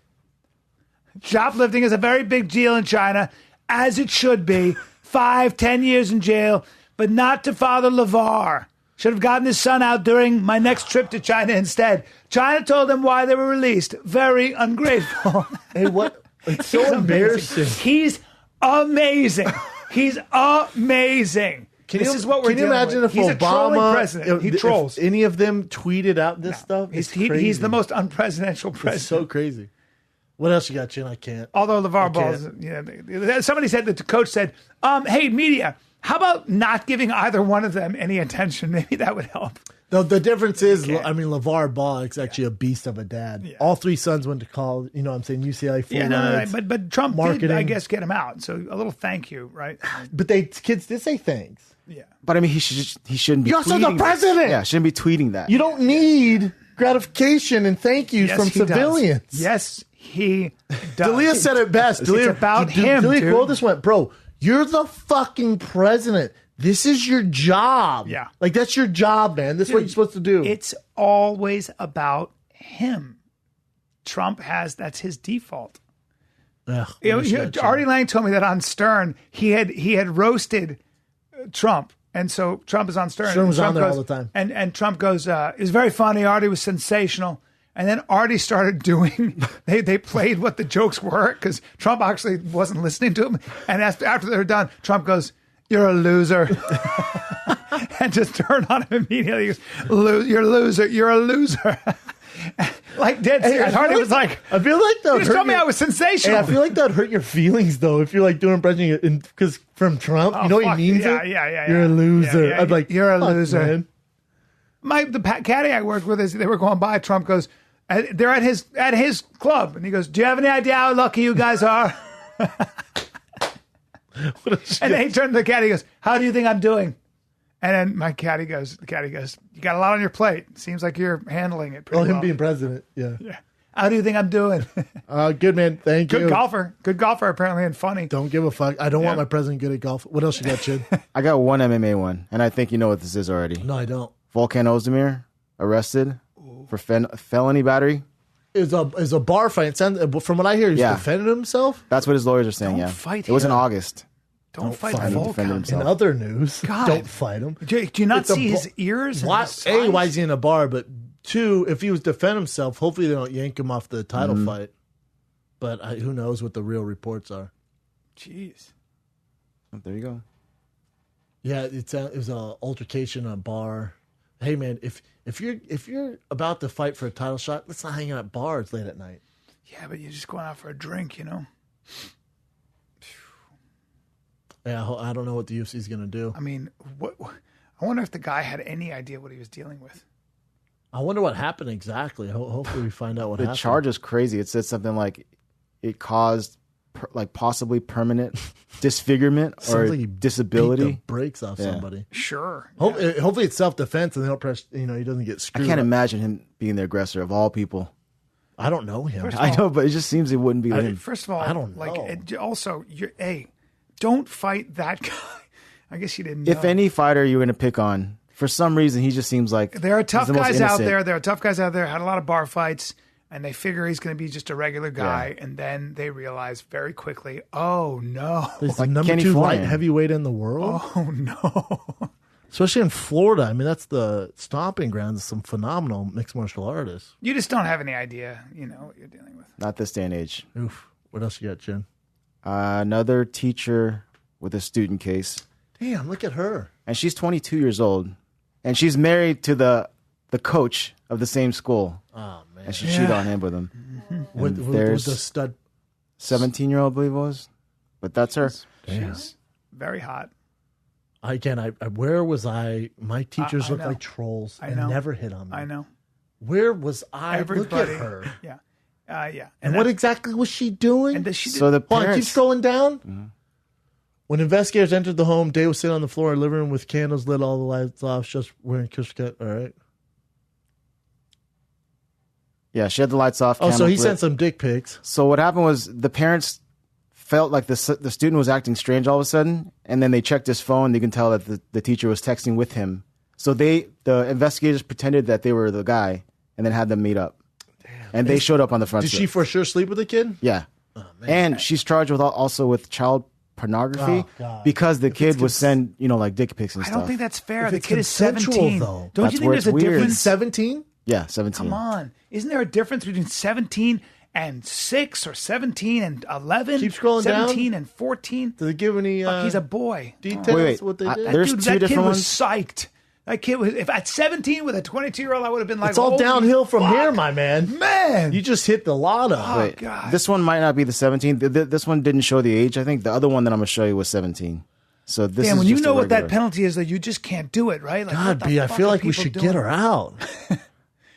Shoplifting is a very big deal in China, as it should be. 5-10 years in jail, but not to Father Levar. Should have gotten his son out during my next trip to China instead. China told them why they were released. Very ungrateful. Hey, what? It's so embarrassing. He's amazing. He's amazing. This is what we're Can you dealing imagine with. if He's a trolling Obama, president. He trolls. If any of them tweeted out this stuff? It's crazy. He's the most unpresidential president. It's so crazy. What else you got, Chin? I can't. Although LeVar Ball, somebody said that the coach said, "Hey, media, how about not giving either one of them any attention? Maybe that would help." The difference is, I mean, LeVar Ball is actually a beast of a dad. Yeah. All three sons went to college. You know what I'm saying? UCLA, full rides, but Trump did, I guess, get him out. So a little thank you, right? But kids did say thanks. Yeah. But I mean, he shouldn't be. You're also the president. Yeah, shouldn't be tweeting that. You don't need gratification and thank yous from civilians. Yes, he does. Dalia said it best. It's about him. Dalia quote this went, bro, you're the fucking president. This is your job. Yeah. Like, that's your job, man. This is what you're supposed to do. It's always about him. Trump that's his default. Artie Lang told me that on Stern, he had roasted Trump. And so Trump is on Stern. Stern was on there all the time. And Trump goes, it was very funny. Artie was sensational. And then Artie started doing, they played what the jokes were because Trump actually wasn't listening to him. And after they were done, Trump goes, "You're a loser." And just turned on him immediately. He goes, "You're a loser. You're a loser." Like dead serious. Artie was like, I feel like that. You just told me I was sensational. Hey, I feel like that hurt your feelings though. If you're like doing impression, because from Trump, you know what he means? Yeah. You're a loser. Yeah. I'd like, you're a loser. Man. The caddy I worked with, they were going by. Trump goes, they're at his club, and he goes, "Do you have any idea how lucky you guys are?" And then he turned to the caddy. He goes, "How do you think I'm doing?" And then the caddy goes, "You got a lot on your plate. Seems like you're handling it pretty well." Him being president. Yeah. How do you think I'm doing? Good, man. Thank you. Good golfer, apparently, and funny. Don't give a fuck. I don't want my president good at golf. What else you got, Chid? I got one MMA one, and I think you know what this is already. No, I don't. Volkan Ozdemir arrested for felony battery. Is a bar fight. From what I hear, he's defending himself. That's what his lawyers are saying. Don't fight it was in him. August. Don't fight Volkan. In other news, don't fight him. Do you not see his ears? Why is he in a bar? But two, if he was defending himself, hopefully they don't yank him off the title fight. But who knows what the real reports are? Jeez. Oh, there you go. Yeah, it was an altercation in a bar. Hey man, if you're about to fight for a title shot, let's not hang out at bars late at night. Yeah, but you're just going out for a drink, you know. Yeah, I don't know what the UFC is going to do. I mean, I wonder if the guy had any idea what he was dealing with. I wonder what happened exactly. Hopefully we find out what happened. The charge is crazy. It said something like it caused possibly permanent disfigurement or like disability. Beat the brakes off somebody. Sure. Hopefully it's self-defense and they don't press. He doesn't get screwed. I can't imagine him being the aggressor of all people. I don't know him. I know, but it just seems it wouldn't be him. First of all, I don't know. Also, don't fight that guy. I guess you didn't know. If any fighter you're going to pick on, for some reason, he just seems like there are tough guys out there. There are tough guys out there. Had a lot of bar fights, and they figure he's going to be just a regular guy, and then they realize very quickly, oh no, he's the number 2 light heavyweight in the world. Oh no, especially in Florida. I mean, that's the stomping grounds of some phenomenal mixed martial artists. You just don't have any idea, what you're dealing with. Not this day and age. Oof. What else you got, Jen? Another teacher with a student case. Damn, look at her. And she's 22 years old. And she's married to the coach of the same school. Oh, man. And she cheated on him with him. Mm-hmm. With the stud 17-year-old, I believe it was. But that's her. She's very hot. Where was I? My teachers look like trolls and never hit on me. I know. Where was I? Everybody. Look at her. Yeah. Yeah. And what exactly was she doing? And she so the parents... keep scrolling down. Mm-hmm. When investigators entered the home, Day was sitting on the floor in the living room with candles lit, all the lights off, just wearing kiss cut. All right. Yeah, she had the lights off. Oh, so he sent some dick pics. So what happened was the parents felt like the student was acting strange all of a sudden, and then they checked his phone. You can tell that the teacher was texting with him. So the investigators pretended that they were the guy and then had them meet up. Damn. And they showed up on the front. Did she for sure sleep with the kid? Yeah. Oh, man. And she's charged also with child pornography because the kid would send, like dick pics and stuff. I don't think that's fair. The kid is 17. Though. Don't you think there's a difference? 17? Yeah, 17. Come on. Isn't there a difference between 17 and 6 or 17 and 11? Keep scrolling 17 down. and 14? Do they give any he's a boy. details? Wait. What they did? There's two different that kid ones. was psyched That kid was, if at 17 with a 22-year-old, I would have been like, It's all holy downhill from fuck. here, my man. Man. You just hit the lotto. Oh, God. This one might not be the 17. This one didn't show the age. I think the other one that I'm going to show you was 17. So this Damn, is when you just know a what that regular. penalty is, though, you just can't do it, right? Like, God, B, I feel like we should get her out.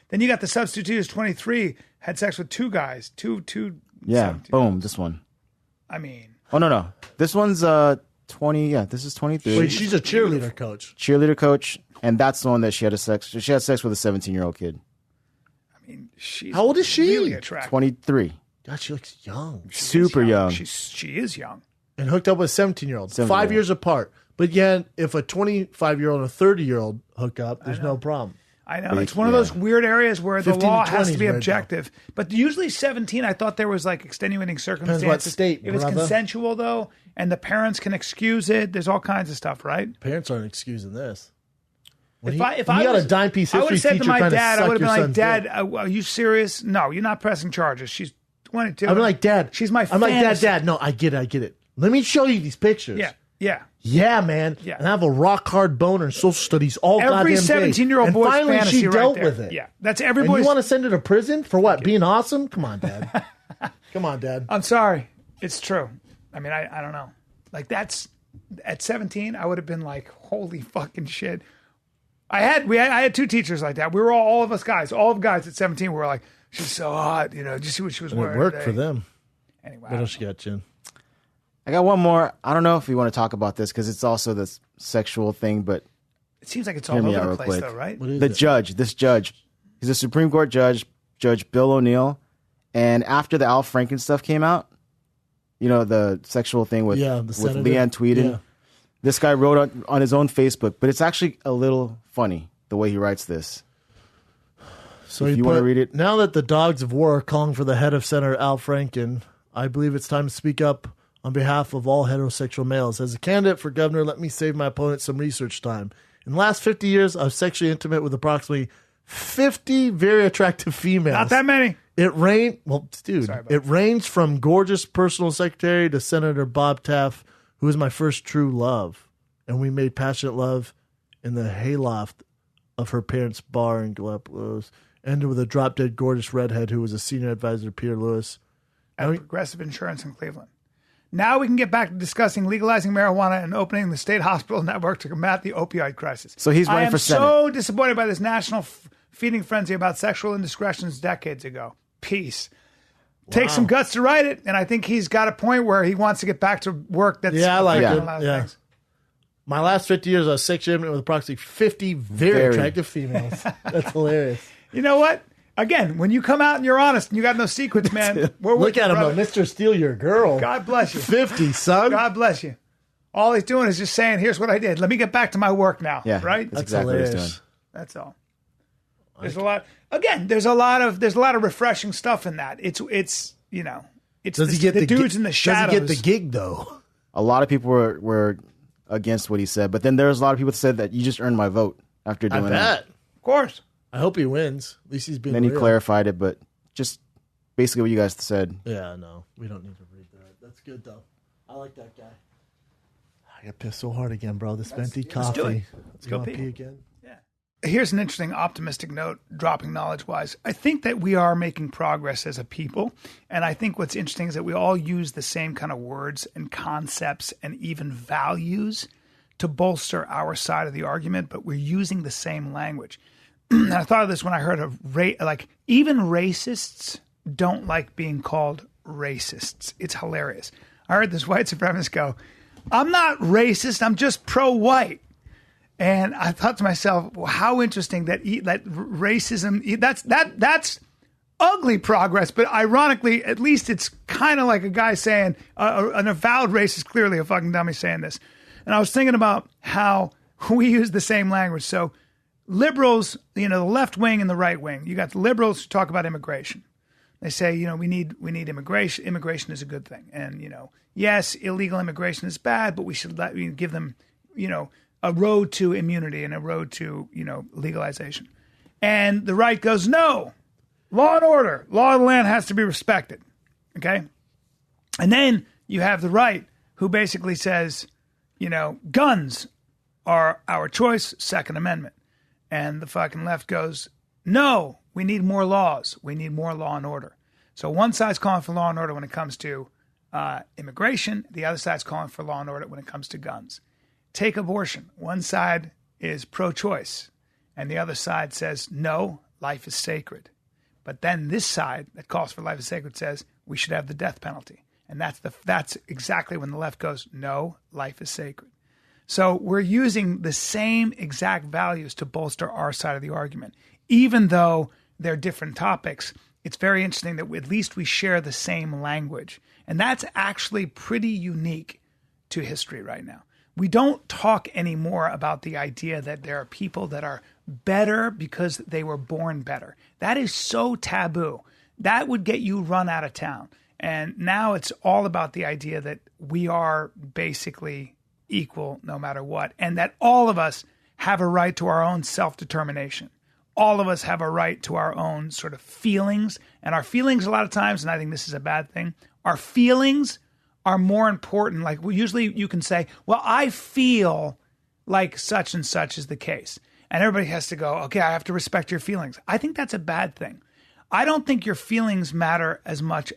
Then you got the substitute who's 23, had sex with two guys. Two. Yeah, boom, this one. I mean. Oh, no. This one's 20. Yeah, this is 23. Wait, she's a cheerleader coach. Cheerleader coach. And that's the one that she had sex. She had sex with a 17-year-old kid. I mean, she's How old is she? Really attractive. 23. God, she looks young. Super young. She is young. And hooked up with a 17-year-old. 5 17-year-old. years apart. But yet, if a 25-year-old and a 30-year-old hook up, there's no problem. I know. It's one of those weird areas where the 15 to law 20 has to is be where it objective. But usually 17, I thought there was like extenuating circumstances. what state, If it's brother. consensual, though, and the parents can excuse it, there's all kinds of stuff, right? Parents aren't excusing this. When If he- I when you got was, a dime piece I would history have said to teacher my trying to dad, I suck would have been your like, son's Dad, dick. are you serious? No, you're not pressing charges. She's 22. I'm like, Dad. She's my I'm like, fantasy. Dad. No, I get it. Let me show you these pictures. Yeah. Yeah, man. Yeah. And I have a rock hard boner in social studies all Every goddamn day. 17-year-old And boy's finally fantasy she right dealt there. with it. Yeah, that's every And boy's. you want to send her to prison for what? Being awesome? Come on, Dad. Come on, Dad. I'm sorry. It's true. I mean, I don't know. Like that's at 17, I would have been like, holy fucking shit. I had two teachers like that. We were all of us guys, all of guys at 17 were like, she's so hot, you know. Did you see what she was And wearing? it worked today? for them. Anyway, What else you got, Jen? I got one more. I don't know if we want to talk about this because it's also this sexual thing, but it seems like it's hear all me over out the real place, quick. though, right? This judge, he's a Supreme Court judge, Judge Bill O'Neill. And after the Al Franken stuff came out, you know, the sexual thing with senator. Leanne Tweeden, Yeah. this guy wrote on his own Facebook, but it's actually a little funny the way he writes this. So if he you want to put, read it. Now that the dogs of war are calling for the head of Senator Al Franken, I believe it's time to speak up on behalf of all heterosexual males. As a candidate for governor, let me save my opponent some research time. In the last 50 years, I was sexually intimate with approximately 50 very attractive females. Not that many. It ranged from gorgeous personal secretary to Senator Bob Taft, who was my first true love. And we made passionate love in the hayloft of her parents' bar in Galapagos. Ended with a drop-dead gorgeous redhead who was a senior advisor to Peter Lewis. At Progressive Insurance in Cleveland. Now we can get back to discussing legalizing marijuana and opening the state hospital network to combat the opioid crisis. So he's running for Senate. I am so disappointed by this national feeding frenzy about sexual indiscretions decades ago. Peace. Takes some guts to write it, and I think he's got a point where he wants to get back to work. That's I like affecting it. a lot of Yeah. things. My last 50 years, I was sexually intimate with approximately 50 very attractive females. That's hilarious. You know what? Again, when you come out and you're honest and you got no secrets, man, we're with Look you, at him, brother. Mr. Steal Your Girl. God bless you. 50, son. God bless you. All he's doing is just saying, here's what I did. Let me get back to my work now. Yeah, right? that's exactly what he's doing. That's all. There's a lot. Again, there's a lot of refreshing stuff in that. It's you know, it's Does he get the dudes gi- in the shadows. Does he get the gig, though? A lot of people were against what he said, but then there's a lot of people that said that you just earned my vote after I doing bet. that. Of course. I hope he wins. At least he's being Then he real. clarified it, but just basically what you guys said. Yeah, no. We don't need to read that. That's good, though. I like that guy. I got pissed so hard again, bro. This venti let's do coffee. it. Let's You go wanna pee. pee again? Here's an interesting optimistic note, dropping knowledge-wise. I think that we are making progress as a people, and I think what's interesting is that we all use the same kind of words and concepts and even values to bolster our side of the argument, but we're using the same language. And I thought of this when I heard of even racists don't like being called racists. It's hilarious. I heard this white supremacist go, "I'm not racist, I'm just pro-white." And I thought to myself, well, how interesting that racism, that's ugly progress. But ironically, at least it's kind of like a guy saying, an avowed racist, clearly a fucking dummy saying this. And I was thinking about how we use the same language. So liberals, you know, the left wing and the right wing, you got the liberals who talk about immigration. They say, you know, we need immigration. Immigration is a good thing. And, you know, yes, illegal immigration is bad, but we should give them, you know, a road to immunity and a road to, you know, legalization. And the right goes, no, law and order, law of the land has to be respected. Okay. And then you have the right who basically says, you know, guns are our choice, Second Amendment. And the fucking left goes, no, we need more laws. We need more law and order. So one side's calling for law and order when it comes to immigration. The other side's calling for law and order when it comes to guns. Take abortion. One side is pro-choice, and the other side says, no, life is sacred. But then this side that calls for life is sacred says we should have the death penalty. And that's exactly when the left goes, no, life is sacred. So we're using the same exact values to bolster our side of the argument. Even though they're different topics, it's very interesting that at least we share the same language. And that's actually pretty unique to history right now. We don't talk anymore about the idea that there are people that are better because they were born better. That is so taboo. That would get you run out of town. And now it's all about the idea that we are basically equal no matter what, and that all of us have a right to our own self-determination. All of us have a right to our own sort of feelings. And our feelings a lot of times, and I think this is a bad thing, our feelings are more important. Like usually you can say, well, I feel like such and such is the case. And everybody has to go, okay, I have to respect your feelings. I think that's a bad thing. I don't think your feelings matter as much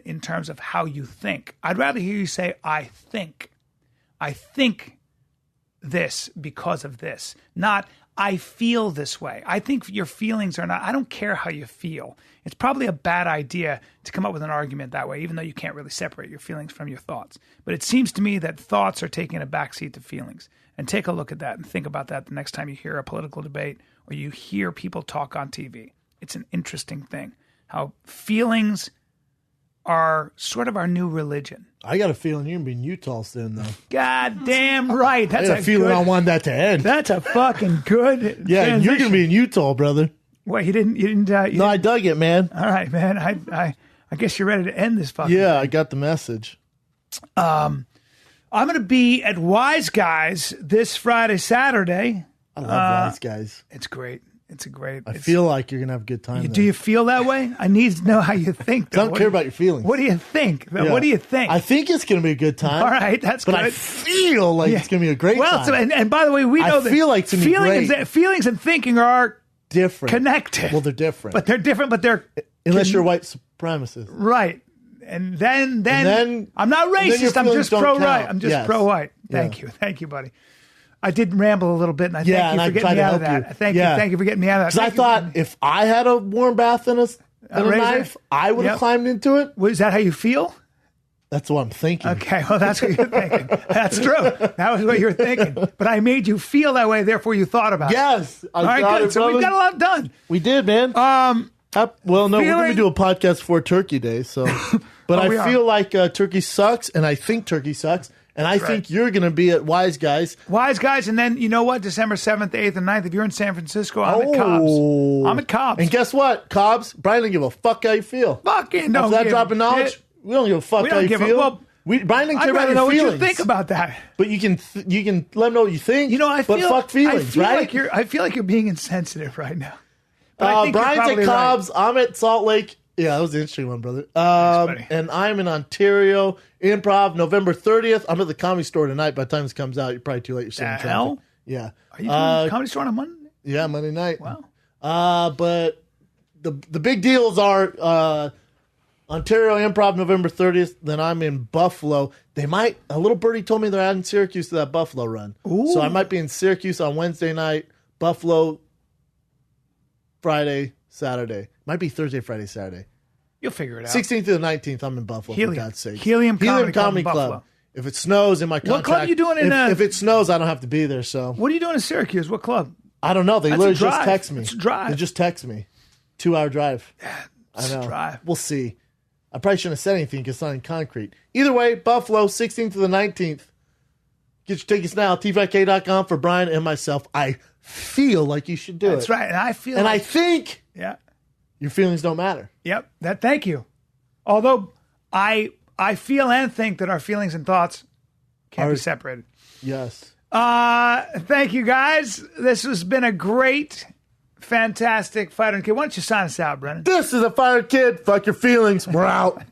in terms of how you think. I'd rather hear you say, I think this because of this, not I feel this way. I think your feelings are not, I don't care how you feel. It's probably a bad idea to come up with an argument that way, even though you can't really separate your feelings from your thoughts. But it seems to me that thoughts are taking a backseat to feelings. And take a look at that and think about that the next time you hear a political debate or you hear people talk on TV. It's an interesting thing, how feelings are sort of our new religion. I got a feeling you're going to be in Utah soon, though. God damn right. That's I got a feeling I want that to end. That's a fucking good Yeah, transition. you're going to be in Utah, brother. What, you didn't? No, I dug it, man. All right, man. I guess you're ready to end this fucking Yeah, thing. I got the message. I'm going to be at Wise Guys this Friday, Saturday. I love Wise Guys. It's great. It's a great. I feel like you're going to have a good time. Do you feel that way? I need to know how you think. I don't care about your feelings. What do you think? Yeah. What do you think? I think it's going to be a good time. All right, that's but good. I feel like it's going to be a great time. So, and by the way, we know I feel like it's going to be great. Feelings and thinking are different. Connected. Well, they're different. But they're different, but they're... Unless you're white supremacist. Right. And then I'm not racist. I'm just pro-right. I'm just pro-white. Thank you. Thank you, buddy. I did ramble a little bit, and I thank you for getting me out of that. Thank you for getting me out of that. Because I thought if I had a warm bath and a knife, I would have climbed into it. Is that how you feel? That's what I'm thinking. Okay, well, that's what you're thinking. That's true. That was what you were thinking. But I made you feel that way, therefore you thought about it. Yes. All right, good. So we've got a lot done. We did, man. Well, no, we're going to do a podcast for Turkey Day. So, but I feel like turkey sucks, and I think turkey sucks. And I think you're going to be at Wise Guys. Wise Guys, and then, you know what? December 7th, 8th, and 9th, if you're in San Francisco, I'm at Cobb's. I'm at Cobb's. And guess what, Cobbs? Brian don't give a fuck how you feel. Fucking don't After that drop of knowledge, we don't give a fuck how you feel. Brian didn't care about your feelings. What you think about that. But you can let him know what you think. You know, I feel fuck feelings, right? I feel like you're being insensitive right now. Brian's at Cobb's. Right. I'm at Salt Lake. Yeah, that was an interesting one, brother. And I'm in Ontario Improv November 30th. I'm at the Comedy Store tonight. By the time this comes out, you're probably too late. You're sitting in traffic. Hell? Yeah. Are you doing Comedy Store on Monday? Yeah, Monday night. Wow. But the big deals are Ontario Improv November 30th. Then I'm in Buffalo. A little birdie told me they're adding Syracuse to that Buffalo run. Ooh. So I might be in Syracuse on Wednesday night, Buffalo Friday, Saturday. Might be Thursday, Friday, Saturday. You'll figure it out. 16th to the 19th, I'm in Buffalo, for God's sake. Helium Comedy Club. If it snows in my contract. What club are you doing in? If it snows, I don't have to be there. So what are you doing in Syracuse? What club? I don't know. They literally just text me. It's a drive. They just text me. 2-hour drive. It's I know. a drive. We'll see. I probably shouldn't have said anything because it's not in concrete. Either way, Buffalo, 16th to the 19th. Get your tickets now, tfk.com for Brian and myself. I feel like you should do it. That's right. And I feel and I think your feelings don't matter. Yep. Thank you. Although I feel and think that our feelings and thoughts can't be separated. Yes. Thank you, guys. This has been a great, fantastic Fighter and Kid. Why don't you sign us out, Brennan? This is a Fighter Kid. Fuck your feelings. We're out.